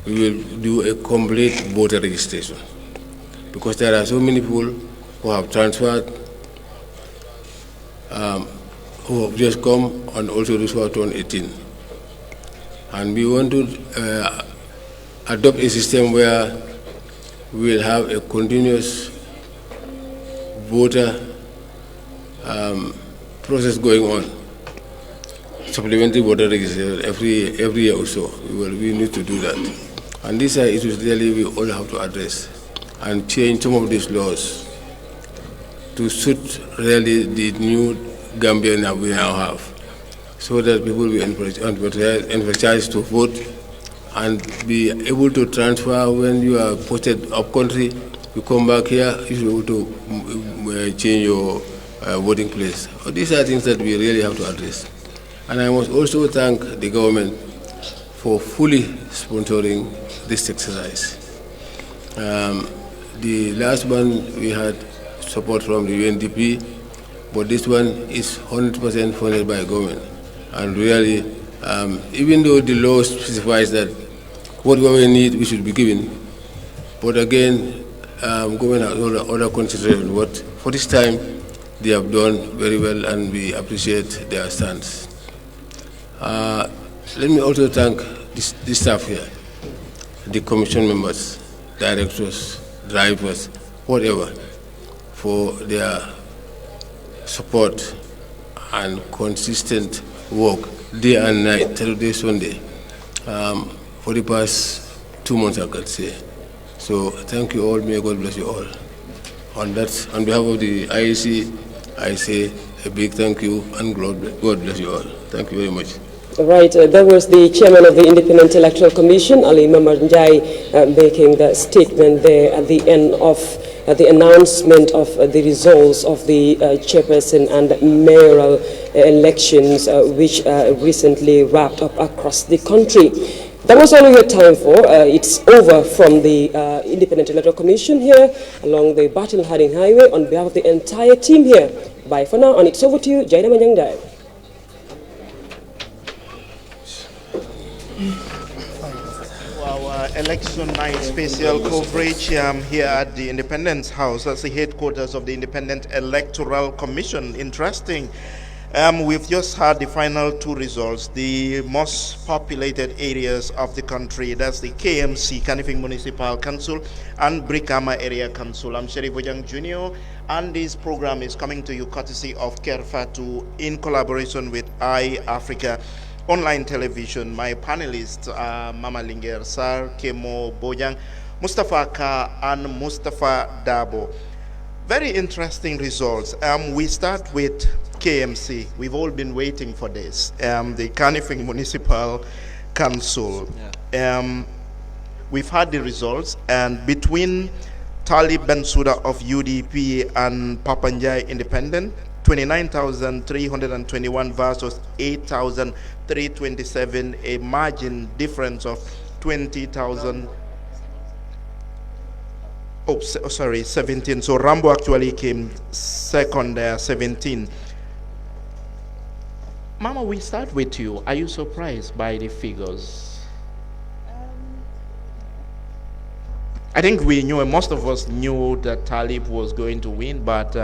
we will do a complete voter registration. Because there are so many people who have transferred, who have just come, and also those who have turned 18. And we want to adopt a system where we will have a continuous voter process going on. Supplementary voter registration every year or so. We need to do that. And these are issues really we all have to address and change some of these laws to suit really the new Gambia that we now have, so that people will be encouraged to vote and be able to transfer when you are posted up country. You come back here, you should be able to change your voting place. These are things that we really have to address. And I must also thank the government for fully sponsoring this exercise. The last one we had support from the UNDP, but this one is 100% funded by government. And really, even though the law specifies that whatever we need, we should be given, but again, government has other considerations. But for this time, they have done very well, and we appreciate their stance. Let me also thank the staff here, the commission members, directors, drivers, whatever, for their support and consistent work day and night, Saturday, Sunday, for the past 2 months, I could say. So thank you all. May God bless you all. On behalf of the IEC, I say a big thank you and God bless you all. Thank you very much. Right, that was the chairman of the Independent Electoral Commission, Ali Mamad Njai, making the statement there at the end of the announcement of the results of the chairperson and mayoral elections, which recently wrapped up across the country. That was all we had time for. It's over from the Independent Electoral Commission here along the Battle Harding Highway. On behalf of the entire team here, bye for now, and it's over to you, Jaida Manyangdai. Our election night special coverage here at the Independence House. That's the headquarters of the Independent Electoral Commission. Interesting. We've just had the final two results. The most populated areas of the country, that's the KMC, Kanifing Municipal Council, and Briama Area Council. I'm Sheriff Ojang Jr., and this program is coming to you courtesy of Kerfatu in collaboration with APRC online television. My panelists are Mama Linger Sar, Kemo Bojang, Mustafa Ka, and Mustafa Dabo. Very interesting results. We start with KMC. We've all been waiting for this. The Kanifing Municipal Council. Yeah. We've had the results, and between Talib Bensouda of UDP and Papanjai Independent, 29,321 versus 8,327, a margin difference of 20,000. Oh, sorry, 17. So Rambo actually came second there, 17. Mama, we start with you. Are you surprised by the figures? I think we knew, most of us knew that Talib was going to win, but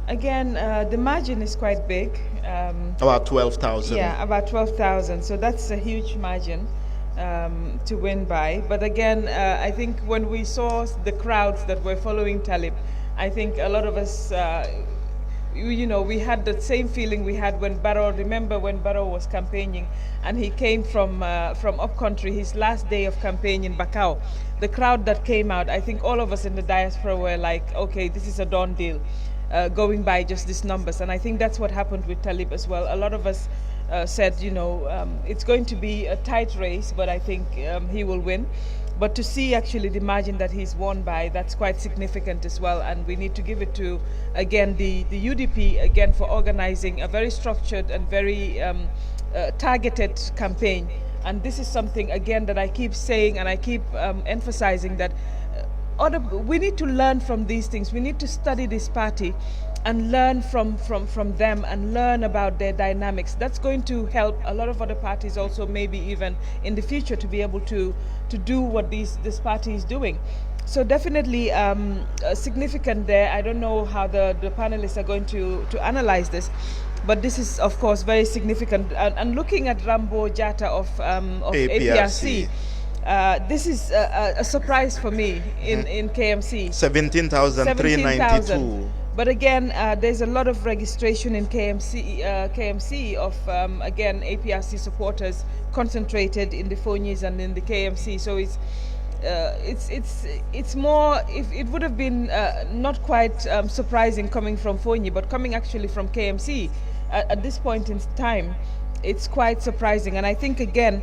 again, the margin is quite big. About 12,000. Yeah, about 12,000. So that's a huge margin to win by. But again, I think when we saw the crowds that were following Talib, I think a lot of us, you know, we had the same feeling we had when Barrow. Remember when Barrow was campaigning and he came from upcountry, his last day of campaign in Bakau. The crowd that came out, I think all of us in the diaspora were like, okay, this is a done deal, going by just these numbers. And I think that's what happened with Talib as well. A lot of us said, you know, it's going to be a tight race, but I think he will win. But to see actually the margin that he's won by, that's quite significant as well. And we need to give it to, again, the UDP, again, for organizing a very structured and very targeted campaign. And this is something, again, that I keep saying and I keep emphasizing, that we need to learn from these things. We need to study this party and learn from them and learn about their dynamics. That's going to help a lot of other parties also, maybe even in the future, to be able to do what this party is doing. So definitely significant there. I don't know how the panelists are going to analyze this, but this is of course very significant. And looking at Rambo Jatta of APRC, this is a surprise for me in KMC. 17,392. But again, there's a lot of registration in KMC of again APRC supporters concentrated in the Fonyis and in the KMC. So it's more. If it would have been not quite surprising coming from Fonyi, but coming actually from KMC at this point in time, it's quite surprising. And I think again,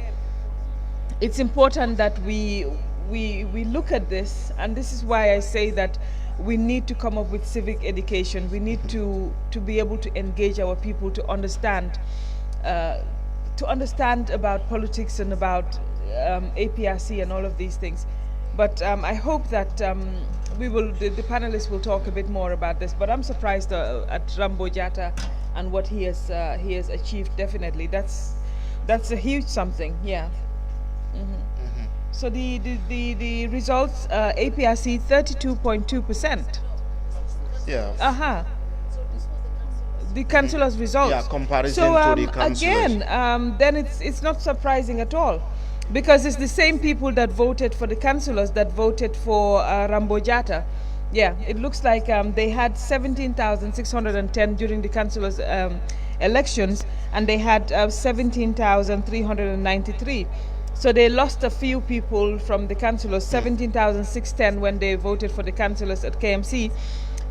it's important that we look at this, and this is why I say that we need to come up with civic education. We need to be able to engage our people to understand about politics and about APRC and all of these things. But I hope that the panelists will talk a bit more about this. But I'm surprised at Rambo Jatta and what he has achieved. Definitely, that's a huge something. Yeah. So the results, APRC 32.2%. Yeah. The councillors' results. Yeah, comparison to the councillors. Again, then it's not surprising at all, because it's the same people that voted for the councillors that voted for Rambo Jatta. Yeah, it looks like they had 17,610 during the councillors' elections, and they had 17,393. So they lost a few people from the councillors, 17,610 when they voted for the councillors at KMC,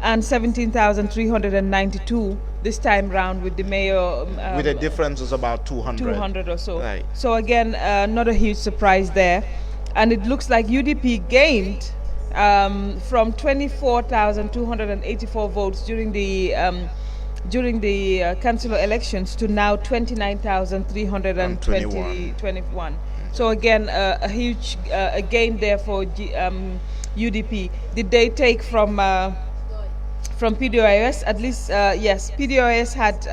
and 17,392 this time round with the mayor. With a difference of about 200. 200 or so. Right. So again, not a huge surprise there. And it looks like UDP gained from 24,284 votes during the councillor elections to now 29,321. So again, a huge a gain there for UDP. Did they take from PDOIS? At least, yes, PDOIS had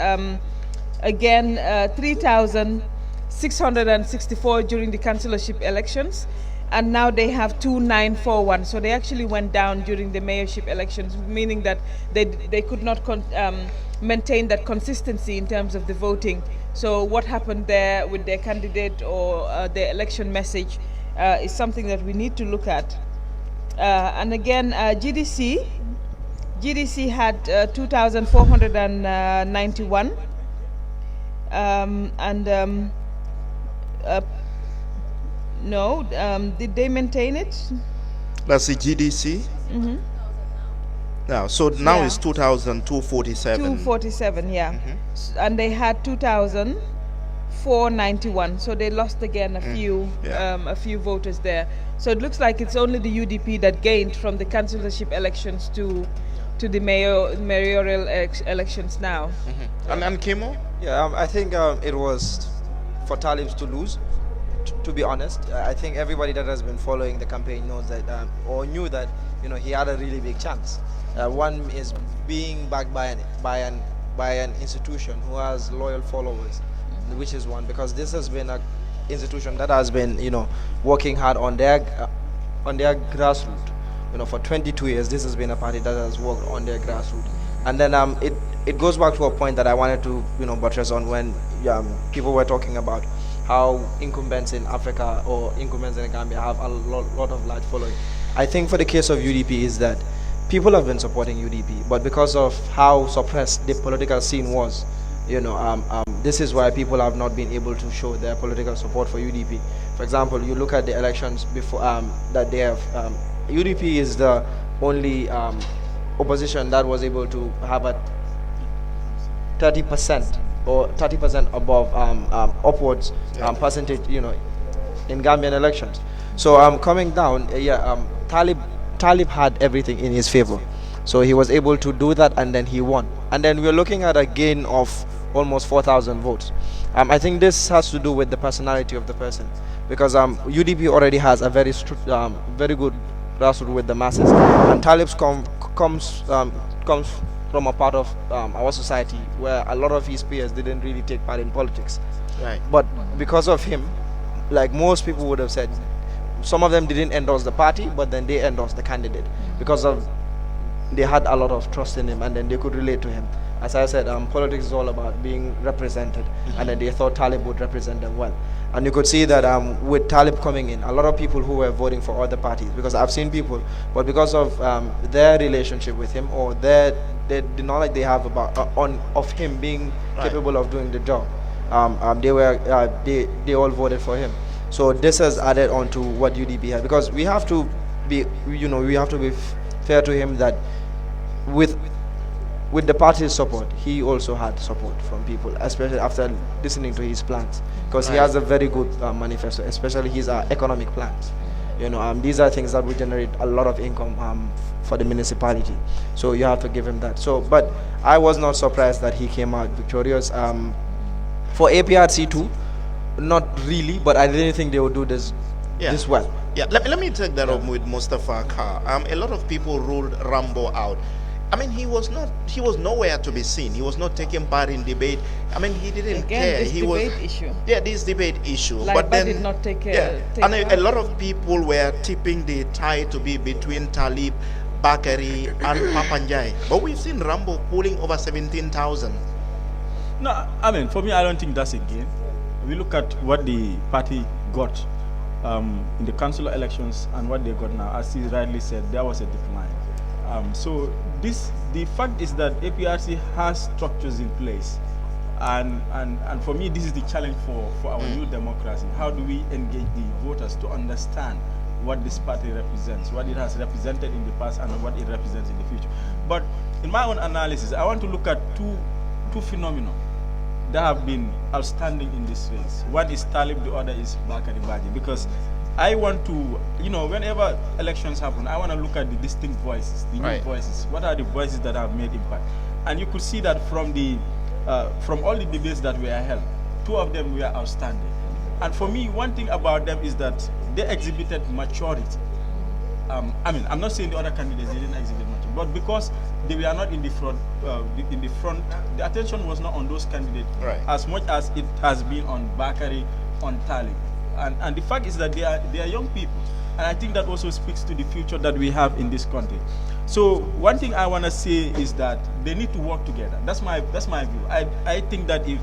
again 3,664 during the councillorship elections, and now they have 2,941. So they actually went down during the mayorship elections, meaning that they could not maintain that consistency in terms of the voting. So what happened there with their candidate or their election message is something that we need to look at. And again, GDC had 2,491, did they maintain it? That's the GDC. Now, so now it's 2,247. 247, yeah. And they had 2,491. So they lost again a few voters there. So it looks like it's only the UDP that gained from the councillorship elections to the mayoral elections now. And Kimo? Yeah, I think it was for Talibs to lose. To be honest, I think everybody that has been following the campaign knows that, or knew that, he had a really big chance. One is being backed by an institution who has loyal followers, which is one, because this has been an institution that has been, working hard on their grassroots. For 22 years, this has been a party that has worked on their grassroots. And then it goes back to a point that I wanted to, buttress on when people were talking about how incumbents in Africa or incumbents in Gambia have a lot of large following. I think for the case of UDP is that people have been supporting UDP, but because of how suppressed the political scene was, this is why people have not been able to show their political support for UDP. For example, you look at the elections before that they have. UDP is the only opposition that was able to have a 30% or 30% above upwards percentage, in Gambian elections. So coming down, Talib had everything in his favor. So he was able to do that, and then he won. And then we're looking at a gain of almost 4,000 votes. I think this has to do with the personality of the person, because UDP already has a very good grassroots with the masses, and Talib's comes from a part of our society where a lot of his peers didn't really take part in politics. Right. But because of him, like most people would have said, some of them didn't endorse the party, but then they endorsed the candidate because they had a lot of trust in him, and then they could relate to him. As I said, politics is all about being represented, and then they thought Talib would represent them well. And you could see that with Talib coming in, a lot of people who were voting for other parties, because I've seen people, but because of their relationship with him or the knowledge they have about of him being capable of doing the job, they all voted for him. So this has added on to what UDP had, because we have to be fair to him that with the party's support, he also had support from people, especially after listening to his plans, because he has a very good manifesto, especially his economic plans. These are things that will generate a lot of income for the municipality. So you have to give him that. So, but I was not surprised that he came out victorious. For APRC too, not really, but I didn't think they would do this well. Yeah, let me take that up with Mustafa Khan. A lot of people ruled Rambo out. I mean, he was nowhere to be seen. He was not taking part in debate. I mean, he didn't care. This debate issue. Like, but then did not take and a lot of people were tipping the tie to be between Talib, Bakari, and Papanjai. But we've seen Rambo pulling over 17,000. No, I mean, for me, I don't think that's a gain. We look at what the party got in the council elections and what they got now. As he rightly said, there was a decline. So the fact is that APRC has structures in place And for me, this is the challenge for our new democracy. How do we engage the voters to understand what this party represents, what it has represented in the past, and what it represents in the future? But in my own analysis, I want to look at two phenomena that have been outstanding in this race. One is Talib, the other is Bakari Baji, because I want to, whenever elections happen, I want to look at the distinct voices, the new voices. What are the voices that have made impact? And you could see that from all the debates that were held, two of them were outstanding. And for me, one thing about them is that they exhibited maturity. I mean, I'm not saying the other candidates didn't exhibit maturity, but because they were not in the front, the attention was not on those candidates as much as it has been on Bakari, on Talib. And the fact is that they are young people. And I think that also speaks to the future that we have in this country. So one thing I want to say is that they need to work together. That's my view. I think that if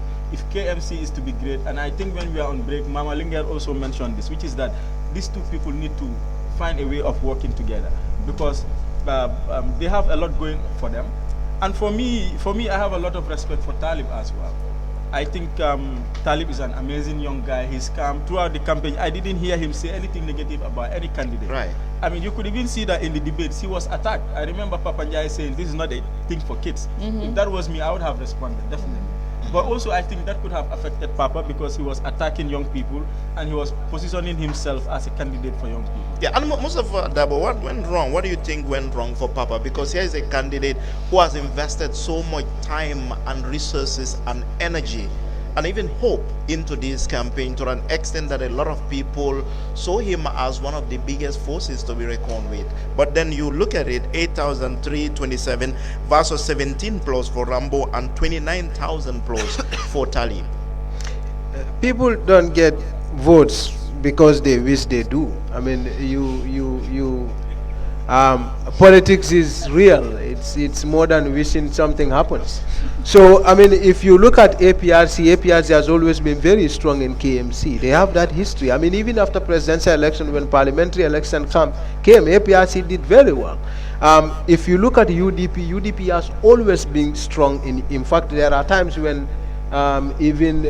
KMC is to be great, and I think when we are on break, Mama Linger also mentioned this, which is that these two people need to find a way of working together, because they have a lot going for them. And for me, I have a lot of respect for Talib as well. I think Talib is an amazing young guy. He's calm throughout the campaign. I didn't hear him say anything negative about any candidate. I mean, you could even see that in the debates, he was attacked. I remember Papa Njai saying, this is not a thing for kids. If that was me, I would have responded, definitely. But also, I think that could have affected Papa, because he was attacking young people and he was positioning himself as a candidate for young people. Yeah, and most of Dabo, what went wrong? What do you think went wrong for Papa? Because here is a candidate who has invested so much time and resources and energy and even hope into this campaign, to an extent that a lot of people saw him as one of the biggest forces to be reckoned with. But then you look at it, 8,327 versus 17 plus for Rambo and 29,000 plus for Talib. People don't get votes because they wish they do. I mean, politics is real. It's more than wishing something happens. So, I mean, if you look at APRC has always been very strong in KMC. They have that history. I mean, even after presidential election, when parliamentary election came, APRC did very well. If you look at UDP has always been strong. In fact, there are times when even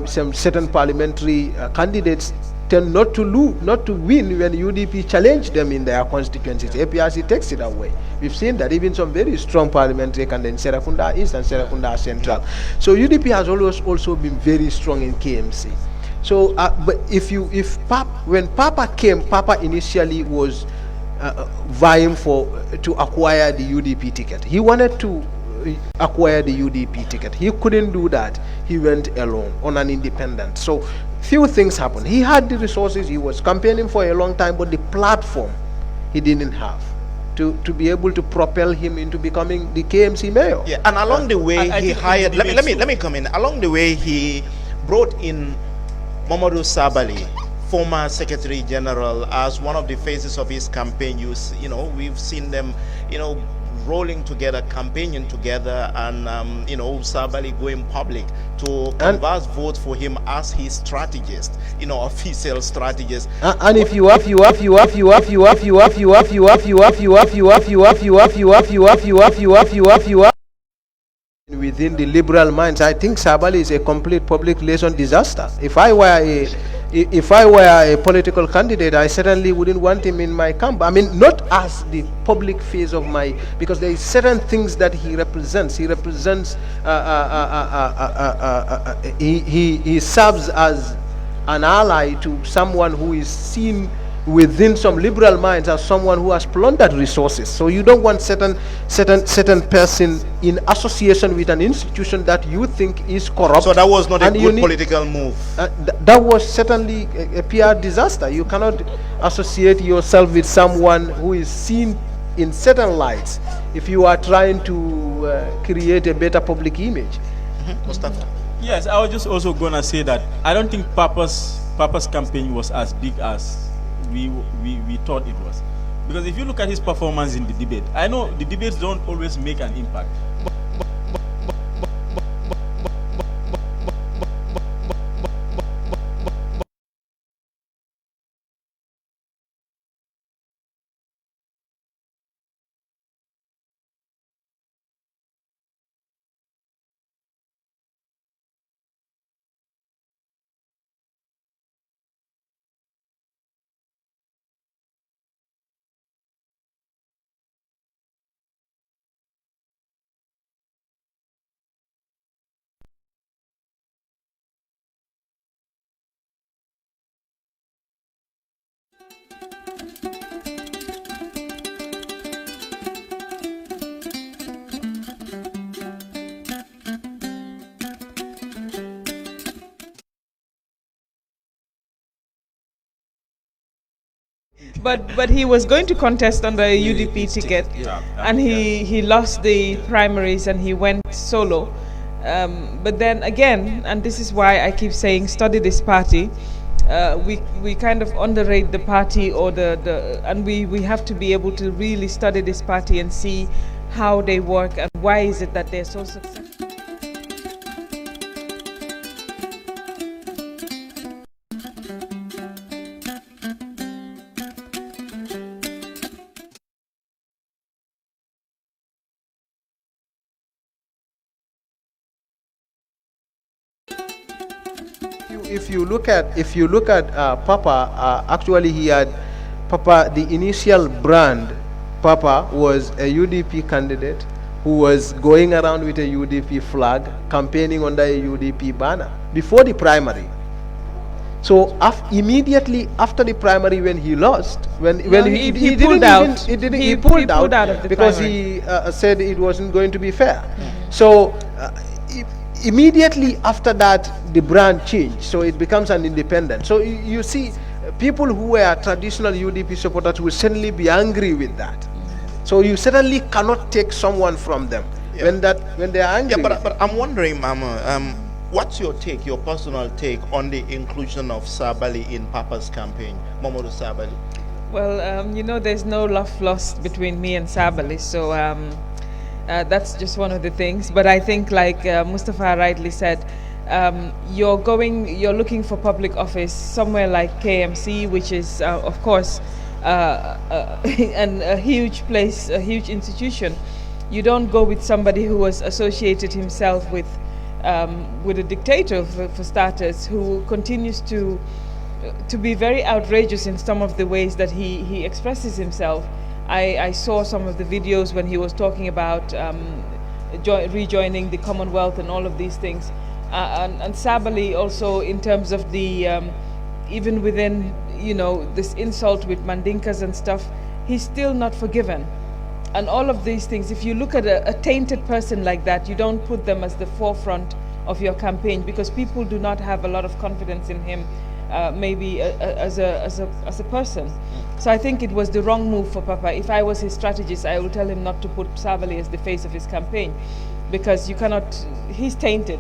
some certain parliamentary candidates tend not to win when UDP challenge them in their constituencies. APRC takes it away. We've seen that even some very strong parliamentary candidates in Serakunda East and Serakunda Central. So UDP has always also been very strong in KMC. So, but when Papa came, Papa initially was vying to acquire the UDP ticket. He wanted to acquire the UDP ticket. He couldn't do that. He went alone on an independent. So few things happened. He had the resources. He was campaigning for a long time, but the platform he didn't have to be able to propel him into becoming the KMC mayor. Yeah, and along the way he hired. Let me come in. Along the way he brought in Mamadou Sabali, former Secretary General, as one of the faces of his campaign. We've seen them, rolling together, campaigning together, and Sabali going public to canvass votes for him as his strategist, official strategist. And if you within the liberal minds, I think Sabali is a complete public relation disaster. If I were a political candidate, I certainly wouldn't want him in my camp. I mean, not as the public face of because there is certain things that he represents. He represents, he serves as an ally to someone who is seen within some liberal minds as someone who has plundered resources. So you don't want certain person in association with an institution that you think is corrupt. So that was not a good political move. That was certainly a PR disaster. You cannot associate yourself with someone who is seen in certain lights if you are trying to create a better public image. Mustafa. Yes, I was just also gonna say that I don't think Papa's campaign was as big as we thought it was, because if you look at his performance in the debate, I know the debates don't always make an impact, but he was going to contest on the UDP ticket, and he lost the primaries and he went solo. But then again, and this is why I keep saying study this party. We kind of underrate the party, or and we have to be able to really study this party and see how they work and why is it that they're so successful. If you look at Papa, actually he had Papa. The initial brand, Papa, was a UDP candidate who was going around with a UDP flag, campaigning under a UDP banner before the primary. So immediately after the primary, when he lost, when he pulled out, he pulled out of the because primary. He said it wasn't going to be fair. So. Immediately after that, the brand changed, so it becomes an independent. So you see, people who were traditional UDP supporters will certainly be angry with that. So you certainly cannot take someone from them when they are angry. Yeah, but I'm wondering, Mama, what's your take, your personal take on the inclusion of Sabally in Papa's campaign, Mamadou Sabally? Well, you know, there's no love lost between me and Sabally, so. That's just one of the things, but I think, like Mustafa rightly said, you're looking for public office somewhere like KMC, which is of course a huge place, a huge institution. You don't go with somebody who has associated himself with a dictator, for starters, who continues to be very outrageous in some of the ways that he expresses himself. I saw some of the videos when he was talking about rejoining the Commonwealth and all of these things. And Sabally also, in terms of the, even within, you know, this insult with Mandinkas and stuff, he's still not forgiven. And all of these things, if you look at a tainted person like that, you don't put them as the forefront of your campaign, because people do not have a lot of confidence in him, maybe as a person. So I think it was the wrong move for Papa. If I was his strategist, I would tell him not to put Sabally as the face of his campaign, because you cannot, he's tainted.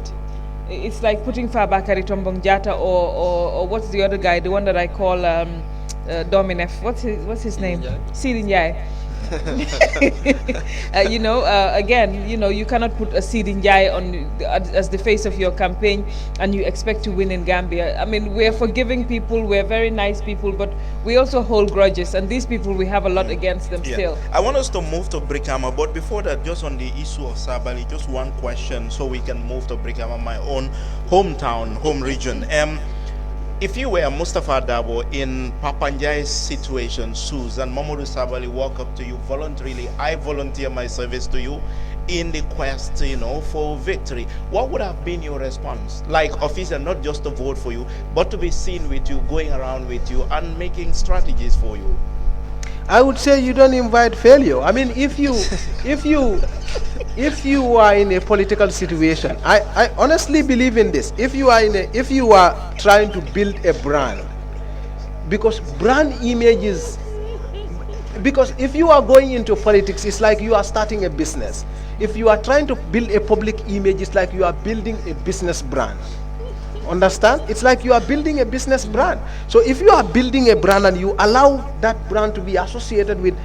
It's like putting Fabakary Tombong Jatta or what's the other guy, the one that I call Dominef, what's his name? Sidi Ndiaye. You know, again, you know, you cannot put a Sidi Ndiaye as the face of your campaign and you expect to win in Gambia. I mean, we're forgiving people, we're very nice people, but we also hold grudges, and these people, we have a lot against them still. I want us to move to Briama, but before that, just on the issue of Sabally, just one question so we can move to Briama, my own hometown, home region. If you were Mustafa Dabo in Papanjai's situation, shoes, and Mamadou Sabally walk up to you voluntarily, I volunteer my service to you in the quest, you know, for victory, what would have been your response? Like officer, not just to vote for you, but to be seen with you, going around with you, and making strategies for you. I would say you don't invite failure. I mean, if you are in a political situation, I honestly believe in this. If you are trying to build a brand, because brand images, because if you are going into politics, it's like you are starting a business. If you are trying to build a public image, it's like you are building a business brand. Understand? It's like you are building a business brand. So if you are building a brand and you allow that brand to be associated with,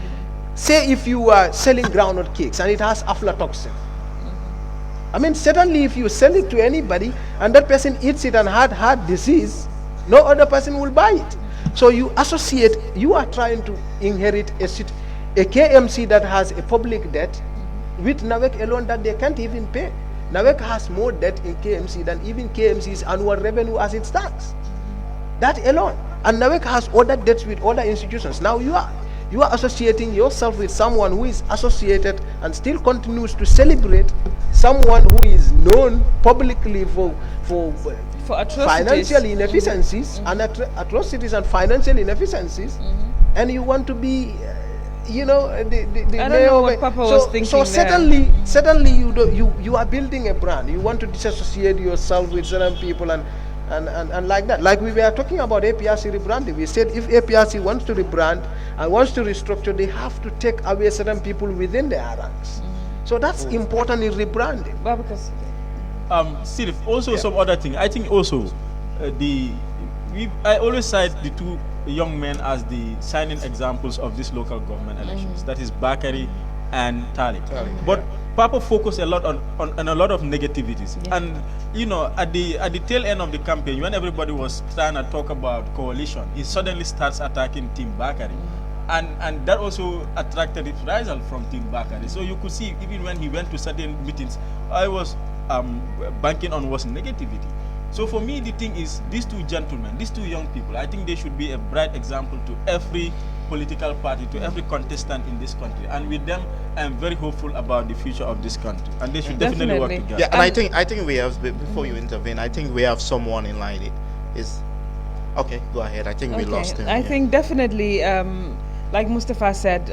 say if you are selling groundnut cakes and it has aflatoxin, I mean, certainly if you sell it to anybody and that person eats it and had heart disease, no other person will buy it. So you associate, you are trying to inherit a KMC that has a public debt with NAWEC alone that they can't even pay. NAWEC has more debt in KMC than even KMC's annual revenue as it stands. That alone. And NAWEC has other debts with other institutions. Now you are associating yourself with someone who is associated and still continues to celebrate someone who is known publicly for financial inefficiencies and atrocities and financial inefficiencies, and you want to be, you know, the I don't know what Papa was thinking. So certainly you are building a brand. You want to disassociate yourself with certain people and and like that. Like we were talking about APRC rebranding. We said if APRC wants to rebrand and wants to restructure, they have to take away certain people within their ranks. So that's important in rebranding. Steve, also some other thing. I think also I always cite the two young men as the shining examples of these local government elections. That is Bakari and Talib. But Papa focused a lot on a lot of negativities. And you know, at the tail end of the campaign, when everybody was trying to talk about coalition, he suddenly starts attacking Team Bakari. And that also attracted reprisal from Team Bakari. So you could see, even when he went to certain meetings, I was banking on was negativity. So for me, the thing is, these two gentlemen, these two young people, I think they should be a bright example to every political party, to every contestant in this country. And with them, I'm very hopeful about the future of this country. And they should definitely work together. Yeah, and I think we have, before you intervene, I think we have someone in line. Okay, go ahead. I think we lost him. I think definitely, like Mustafa said,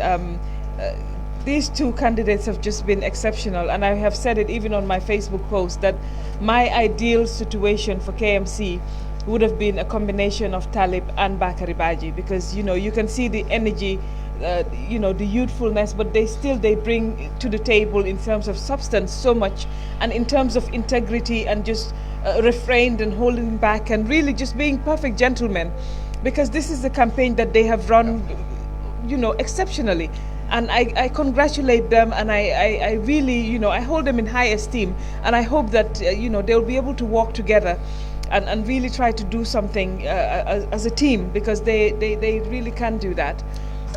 these two candidates have just been exceptional, and I have said it even on my Facebook post that my ideal situation for KMC would have been a combination of Talib and Bakari Baji, because you can see the energy, the youthfulness, but they bring to the table in terms of substance so much, and in terms of integrity and just refrained and holding back and really just being perfect gentlemen, because this is the campaign that they have run exceptionally. And I congratulate them, and I really, I hold them in high esteem, and I hope that, they'll be able to work together and really try to do something as a team, because they really can do that.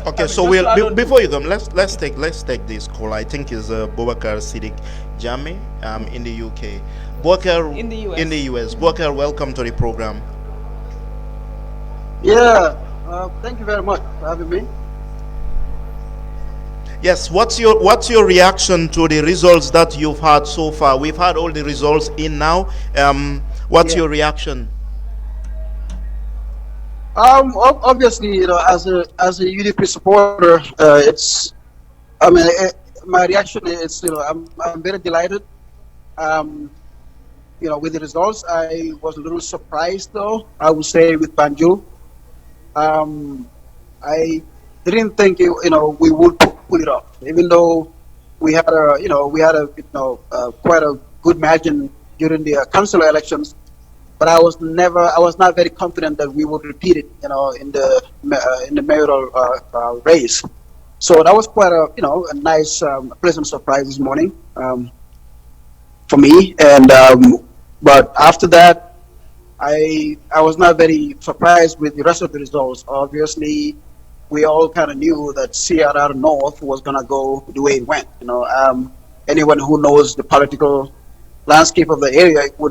Okay, so before you go, let's take this call. I think is Boubacar Siddiq Jame in the UK. Boubacar in the US. Boubacar, welcome to the program. Yeah, thank you very much for having me. Yes, what's your reaction to the results that you've had so far? We've had all the results in now. What's your reaction? Obviously, as a UDP supporter, my reaction is, I'm very delighted. With the results, I was a little surprised, though. I would say with Banjul, I didn't think we would pull it off, even though we had quite a good margin during the council elections. But I was not very confident that we would repeat it, in the mayoral race. So that was quite a nice, pleasant surprise this morning for me. And but after that, I was not very surprised with the rest of the results. Obviously, we all kind of knew that CRR North was going to go the way it went. Anyone who knows the political landscape of the area will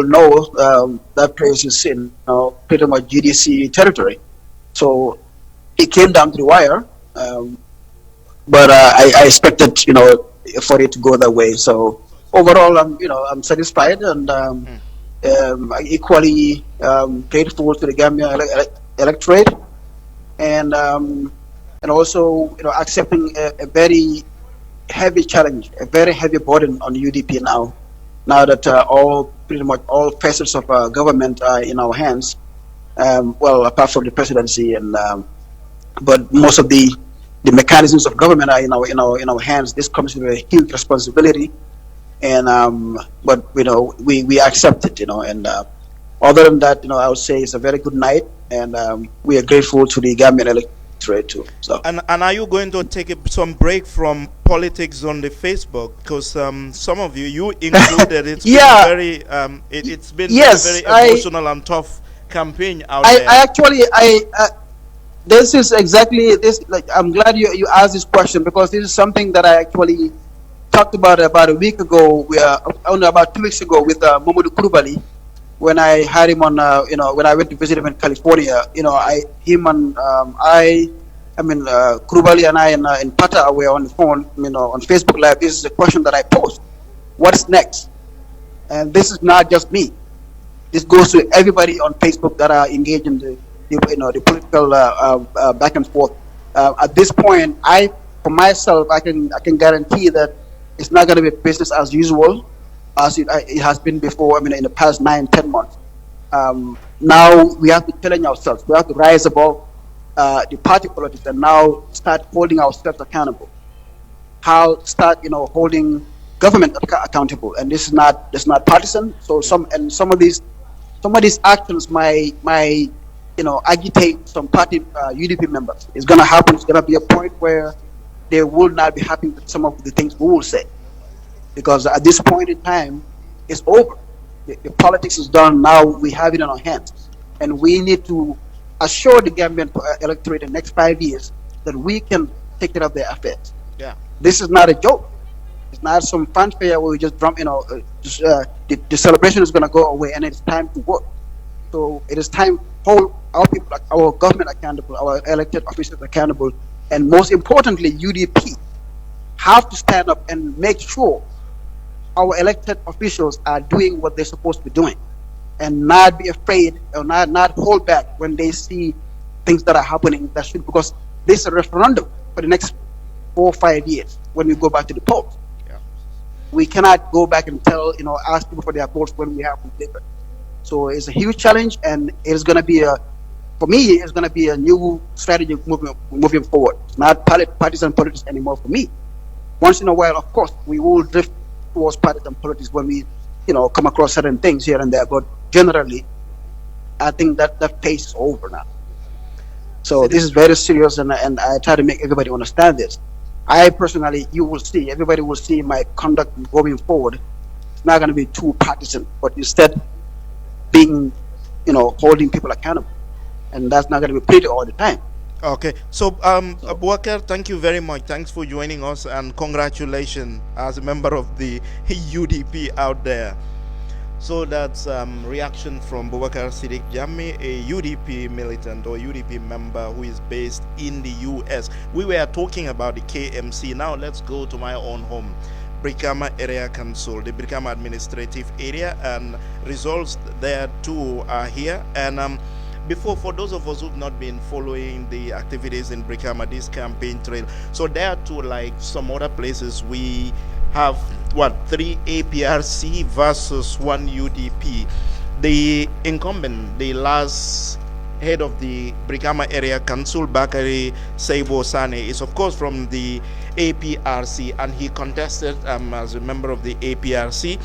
know that place is in pretty much GDC territory. So it came down to the wire, but I expected for it to go that way. So overall, I'm satisfied, and equally grateful to the Gambia electorate, and also accepting a very heavy challenge, a very heavy burden on UDP now that pretty much all facets of government are in our hands. Well, apart from the presidency, and but most of the mechanisms of government are in our hands. This comes with a huge responsibility, and but we accept it, and other than that, I would say it's a very good night, and we are grateful to the Gambian electorate too. So. And are you going to take some break from politics on the Facebook? Because some of you included, it's been very it's been very emotional and tough campaign out there. I actually this is exactly this. Like, I'm glad you asked this question, because this is something that I actually talked about a week ago. Only about 2 weeks ago with Mamadou Koulibaly, when I had him on. When I went to visit him in California. Koulibaly and I in Pata were on the phone. On Facebook Live. This is the question that I posed: what's next? And this is not just me. This goes to everybody on Facebook that are engaged in the political back and forth. At this point, for myself, I can guarantee that it's not going to be business as usual as it has been before. In the past 9-10 months. Now we have to challenge ourselves. We have to rise above the party politics and now start holding ourselves accountable. How start, holding government accountable, and this is not partisan. So some of these actions might agitate some party UDP members. It's going to happen. It's going to be a point where they will not be happy with some of the things we will say, because at this point in time, it's over. The politics is done. Now we have it in our hands, and we need to assure the Gambian electorate in the next 5 years that we can take care of their affairs. Yeah. This is not a joke. It's not some fanfare where we just drum. The celebration is going to go away, and it's time to work. So it is time to hold our people, our government accountable, our elected officials accountable, and most importantly, UDP have to stand up and make sure our elected officials are doing what they're supposed to be doing, and not be afraid or not hold back when they see things that are happening that should, because this is a referendum for the next 4 or 5 years when we go back to the polls. Yeah. We cannot go back and ask people for their votes when we have to deliver. So it's a huge challenge, and it's going to be for me, it's going to be a new strategy moving forward. It's not partisan politics anymore for me. Once in a while, of course, we will drift towards partisan politics when we, come across certain things here and there. But generally, I think that phase is over now. So this is very serious, and I try to make everybody understand this. I personally, everybody will see my conduct going forward. It's not going to be too partisan, but instead being, holding people accountable. And that's not going to be pretty all the time. Okay, so Abubakar, thank you very much. Thanks for joining us, and congratulations as a member of the UDP out there. So that's reaction from Boubacar Siddiq Jammeh, a UDP militant or UDP member who is based in the US. We were talking about the KMC. Now let's go to my own home, Briama Area Council, the Briama Administrative Area, and results there too are here. And before, for those of us who've not been following the activities in Briama, this campaign trail, so there too, like some other places, we have 3 APRC versus 1 UDP. The incumbent, the last head of the Briama Area Council, Bakari Saibo Sane, is of course from the APRC, and he contested as a member of the APRC.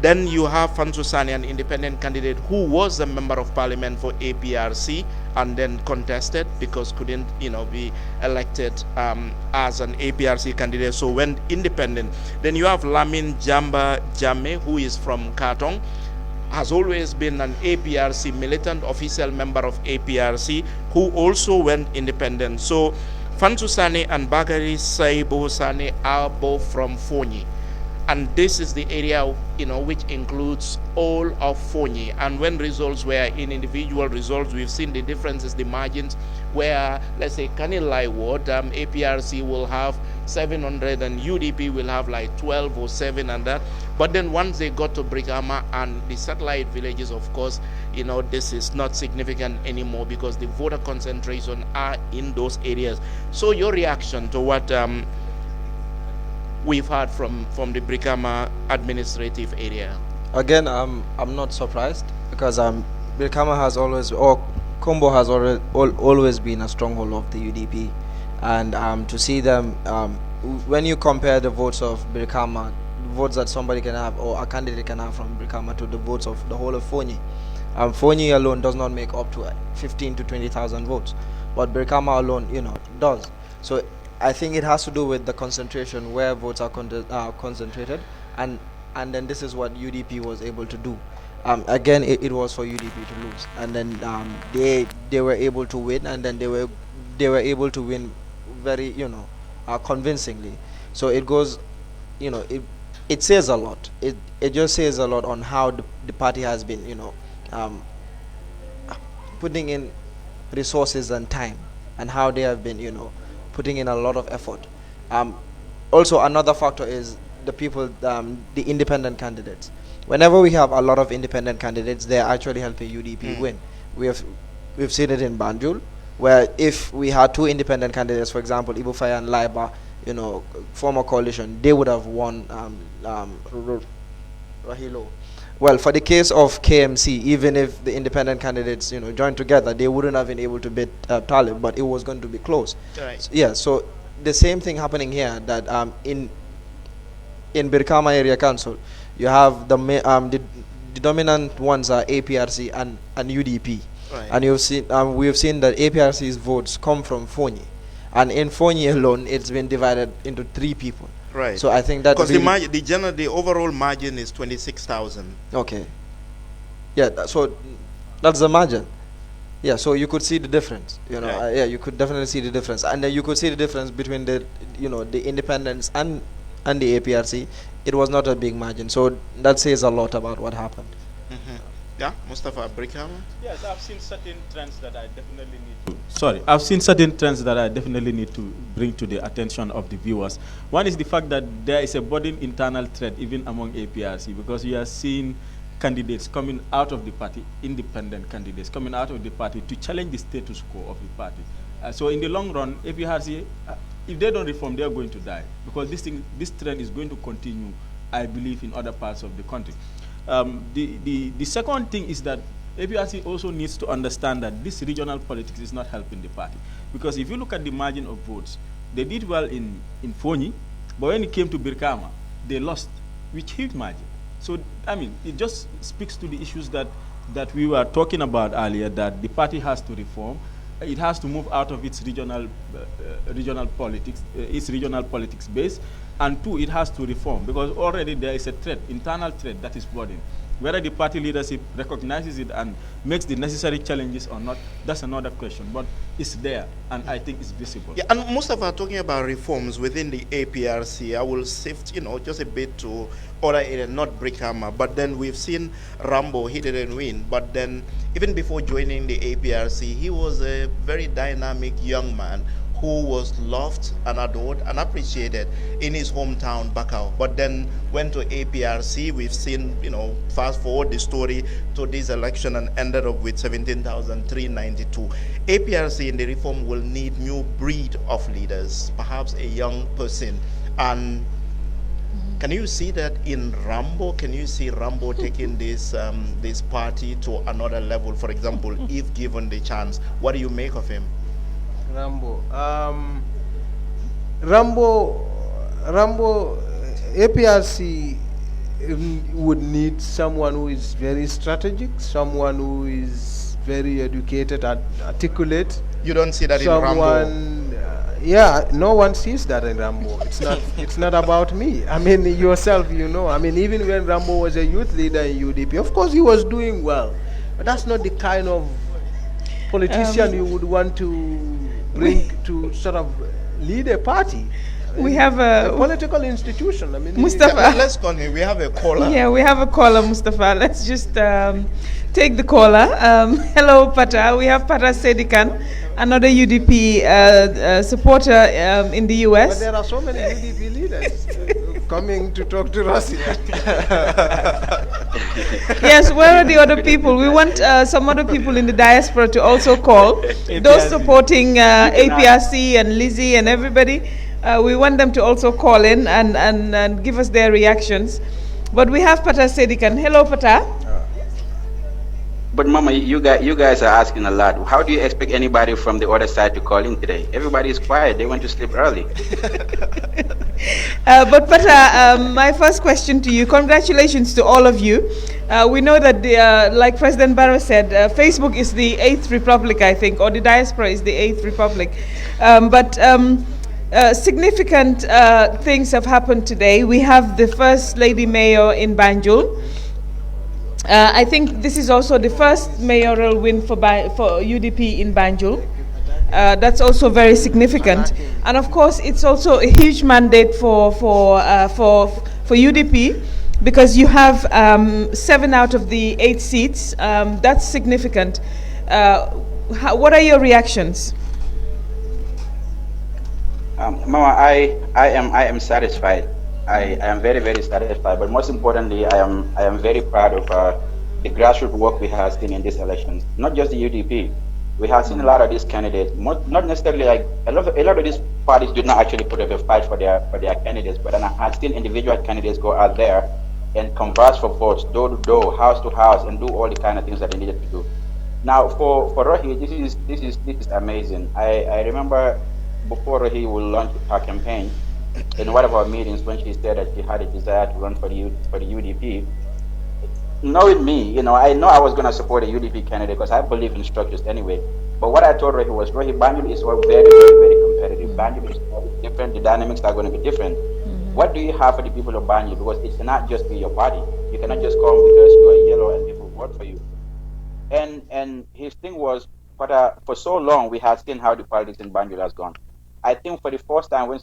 Then you have Fansu Sane, an independent candidate who was a member of parliament for APRC and then contested because couldn't, be elected as an APRC candidate, so went independent. Then you have Lamin Jamba Jammeh, who is from Katong, has always been an APRC militant, official member of APRC, who also went independent. So Fansu Sane and Bakari Saibo Sane are both from Fonyi. And this is the area, which includes all of Fonyi. And when results were in individual results, we've seen the differences, the margins, where, let's say, Kanilai Ward, APRC will have 700 and UDP will have like 12 or 7 and that. But then once they got to Briama and the satellite villages, of course, this is not significant anymore because the voter concentration are in those areas. So your reaction to what we've heard from the Briama administrative area? Again, I'm not surprised because Briama has always, or Combo has always been a stronghold of the UDP, and to see them, when you compare the votes of Briama, votes that somebody can have or a candidate can have from Briama to the votes of the whole of Fonyi, Fonyi alone does not make up to 15 to 20,000 votes, but Briama alone, does. So I think it has to do with the concentration where votes are concentrated, and then this is what UDP was able to do. Again, it was for UDP to lose, and then they were able to win, and then they were able to win very convincingly. So it goes, it says a lot. It just says a lot on how the party has been putting in resources and time, and how they have been putting in a lot of effort. Also, another factor is the people, the independent candidates. Whenever we have a lot of independent candidates, they are actually helping UDP win. We've seen it in Banjul, where if we had 2 independent candidates, for example, Ibufaya and Laiba, former coalition, they would have won Rahilo. well, for the case of KMC, even if the independent candidates, joined together, they wouldn't have been able to beat Talib, but it was going to be close. Right. So, yeah, so the same thing happening here, that in Brikama Area Council, you have the dominant ones are APRC and UDP. Right. And we've seen that APRC's votes come from Fonyi. And in Fonyi alone, it's been divided into 3 people. Right. So I think that because really the overall margin is 26,000. Okay. Yeah. So that's the margin. Yeah. So you could see the difference. Right. Yeah. You could definitely see the difference, and then you could see the difference between the the independents and the APRC. It was not a big margin. So that says a lot about what happened. Yeah, Mustafa Briama. Yes, I've seen certain trends that I definitely need to. Sorry, I've seen certain trends that I definitely need to bring to the attention of the viewers. One is the fact that there is a budding internal threat even among APRC, because you are seeing candidates coming out of the party, independent candidates coming out of the party to challenge the status quo of the party. So in the long run, APRC, if they don't reform, they are going to die, because this trend is going to continue, I believe, in other parts of the country. The second thing is that APRC also needs to understand that this regional politics is not helping the party. Because if you look at the margin of votes, they did well in Fonyi, but when it came to Brikama, they lost with huge margin. So, I mean, it just speaks to the issues that we were talking about earlier, that the party has to reform. It has to move out of its regional politics base. And 2, it has to reform, because already there is a threat, internal threat, that is burden. Whether the party leadership recognizes it and makes the necessary challenges or not, that's another question. But it's there, and I think it's visible. Yeah, and Mustafa, talking about reforms within the APRC, I will shift, just a bit to other areas, not Brikama, but then we've seen Rambo, he didn't win. But then, even before joining the APRC, he was a very dynamic young man who was loved and adored and appreciated in his hometown, Bakau. But then went to APRC. We've seen, fast forward the story to this election and ended up with 17,392. APRC in the reform will need new breed of leaders, perhaps a young person. And can you see that in Rambo? Can you see Rambo taking this party to another level, for example, if given the chance? What do you make of him? Rambo, APRC would need someone who is very strategic, someone who is very educated and articulate. You don't see that in Rambo? Yeah, no one sees that in Rambo. It's not about me. I mean, yourself, I mean, even when Rambo was a youth leader in UDP, of course he was doing well. But that's not the kind of politician you would want to bring to sort of lead a party. We have a political institution. I mean, Mustafa. Let's continue. We have a caller. Yeah, we have a caller, Mustafa. Let's just take the caller. Hello, Pata. We have Pata Sedikan, another UDP supporter in the US. But there are so many UDP leaders coming to talk to us here. Yes, where are the other people? We want some other people in the diaspora to also call. Those supporting APRC and Lizzie and everybody. We want them to also call in and give us their reactions. But we have Pata Sedikan. Hello, Pata. But Mama, you guys are asking a lot. How do you expect anybody from the other side to call in today? Everybody is quiet. They went to sleep early. But Pata, my first question to you, congratulations to all of you. We know that, like President Barrow said, Facebook is the 8th republic, I think, or the diaspora is the 8th republic. Significant things have happened today. We have the first lady mayor in Banjul. I think this is also the first mayoral win for UDP in Banjul. That's also very significant, and of course, it's also a huge mandate for UDP, because you have 7 out of the 8 seats. That's significant. What are your reactions? Mama, I am satisfied. I am very, very satisfied. But most importantly, I am very proud of the grassroots work we have seen in these elections. Not just the UDP. We have seen a lot of these candidates. Not necessarily like a lot of these parties do not actually put up a fight for their candidates. But then I have seen individual candidates go out there and converse for votes, door to door, house to house, and do all the kind of things that they needed to do. Now, for Rohi, this is amazing. I remember before Rohi will launch her campaign, in one of our meetings when she said that she had a desire to run for the UDP. Knowing me, I know I was going to support a UDP candidate because I believe in structures anyway. But what I told Rohi was, Rohi, Banjul is all very, very, very competitive. Banjul is different. The dynamics are going to be different. What do you have for the people of Banjul? Because it cannot just be your party. You cannot just come because you are yellow and people vote for you. And his thing was, for so long we had seen how the politics in Banjul has gone. I think for the first time when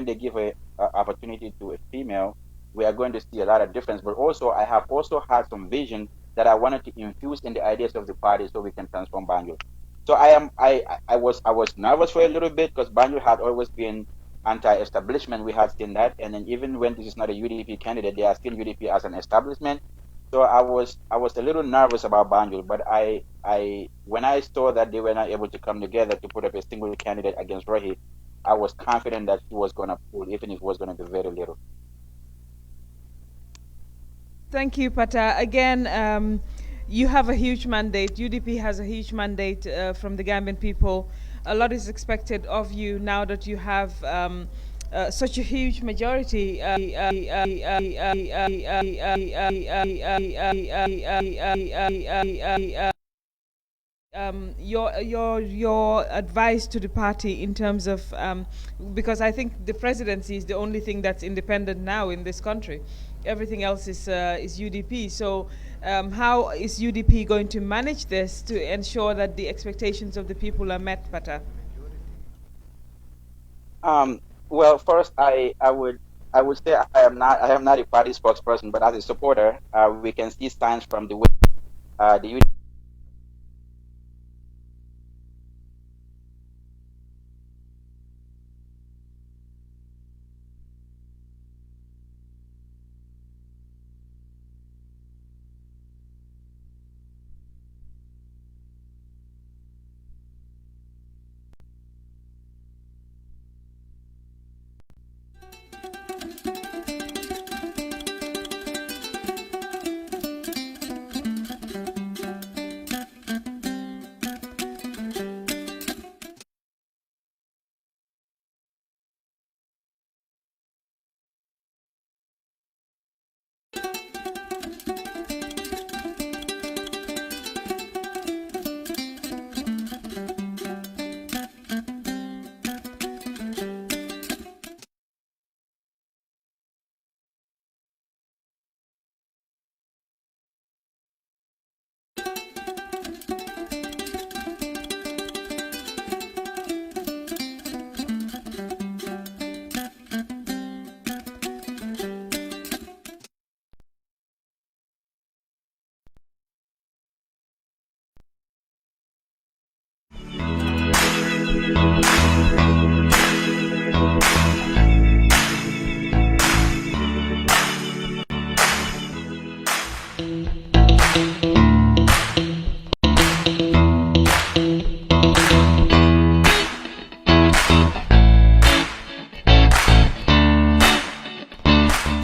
they give a opportunity to a female, we are going to see a lot of difference. But also, I have also had some vision that I wanted to infuse in the ideas of the party so we can transform Banjul. So I was nervous for a little bit because Banjul had always been anti-establishment. We had seen that, and then even when this is not a UDP candidate, they are still UDP as an establishment. So I was a little nervous about Banjul, but when I saw that they were not able to come together to put up a single candidate against Rohi, I was confident that he was going to pull, even if it was going to be very little. Thank you, Pata. Again, you have a huge mandate. UDP has a huge mandate from the Gambian people. A lot is expected of you now that you have such a huge majority. Your advice to the party in terms of because I think the presidency is the only thing that's independent now in this country. Everything else is UDP. So how is UDP going to manage this to ensure that the expectations of the people are met, Pata? Well, first, I would say I am not a party spokesperson, but as a supporter, we can see signs from the way the UDP.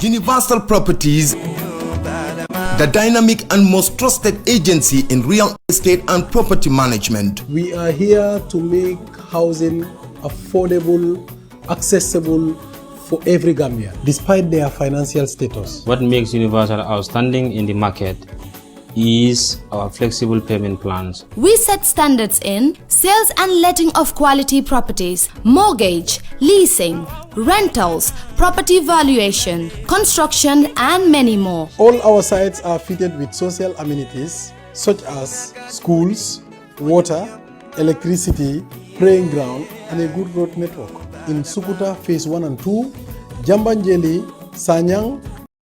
Universal Properties, the dynamic and most trusted agency in real estate and property management. We are here to make housing affordable, accessible for every Gambian, despite their financial status. What makes Universal outstanding in the market is our flexible payment plans. We set standards in sales and letting of quality properties, mortgage, leasing, rentals, property valuation, construction, and many more. All our sites are fitted with social amenities such as schools, water, electricity, praying ground, and a good road network. In Sukuta Phase 1 and 2, Jambanjeli, Sanyang,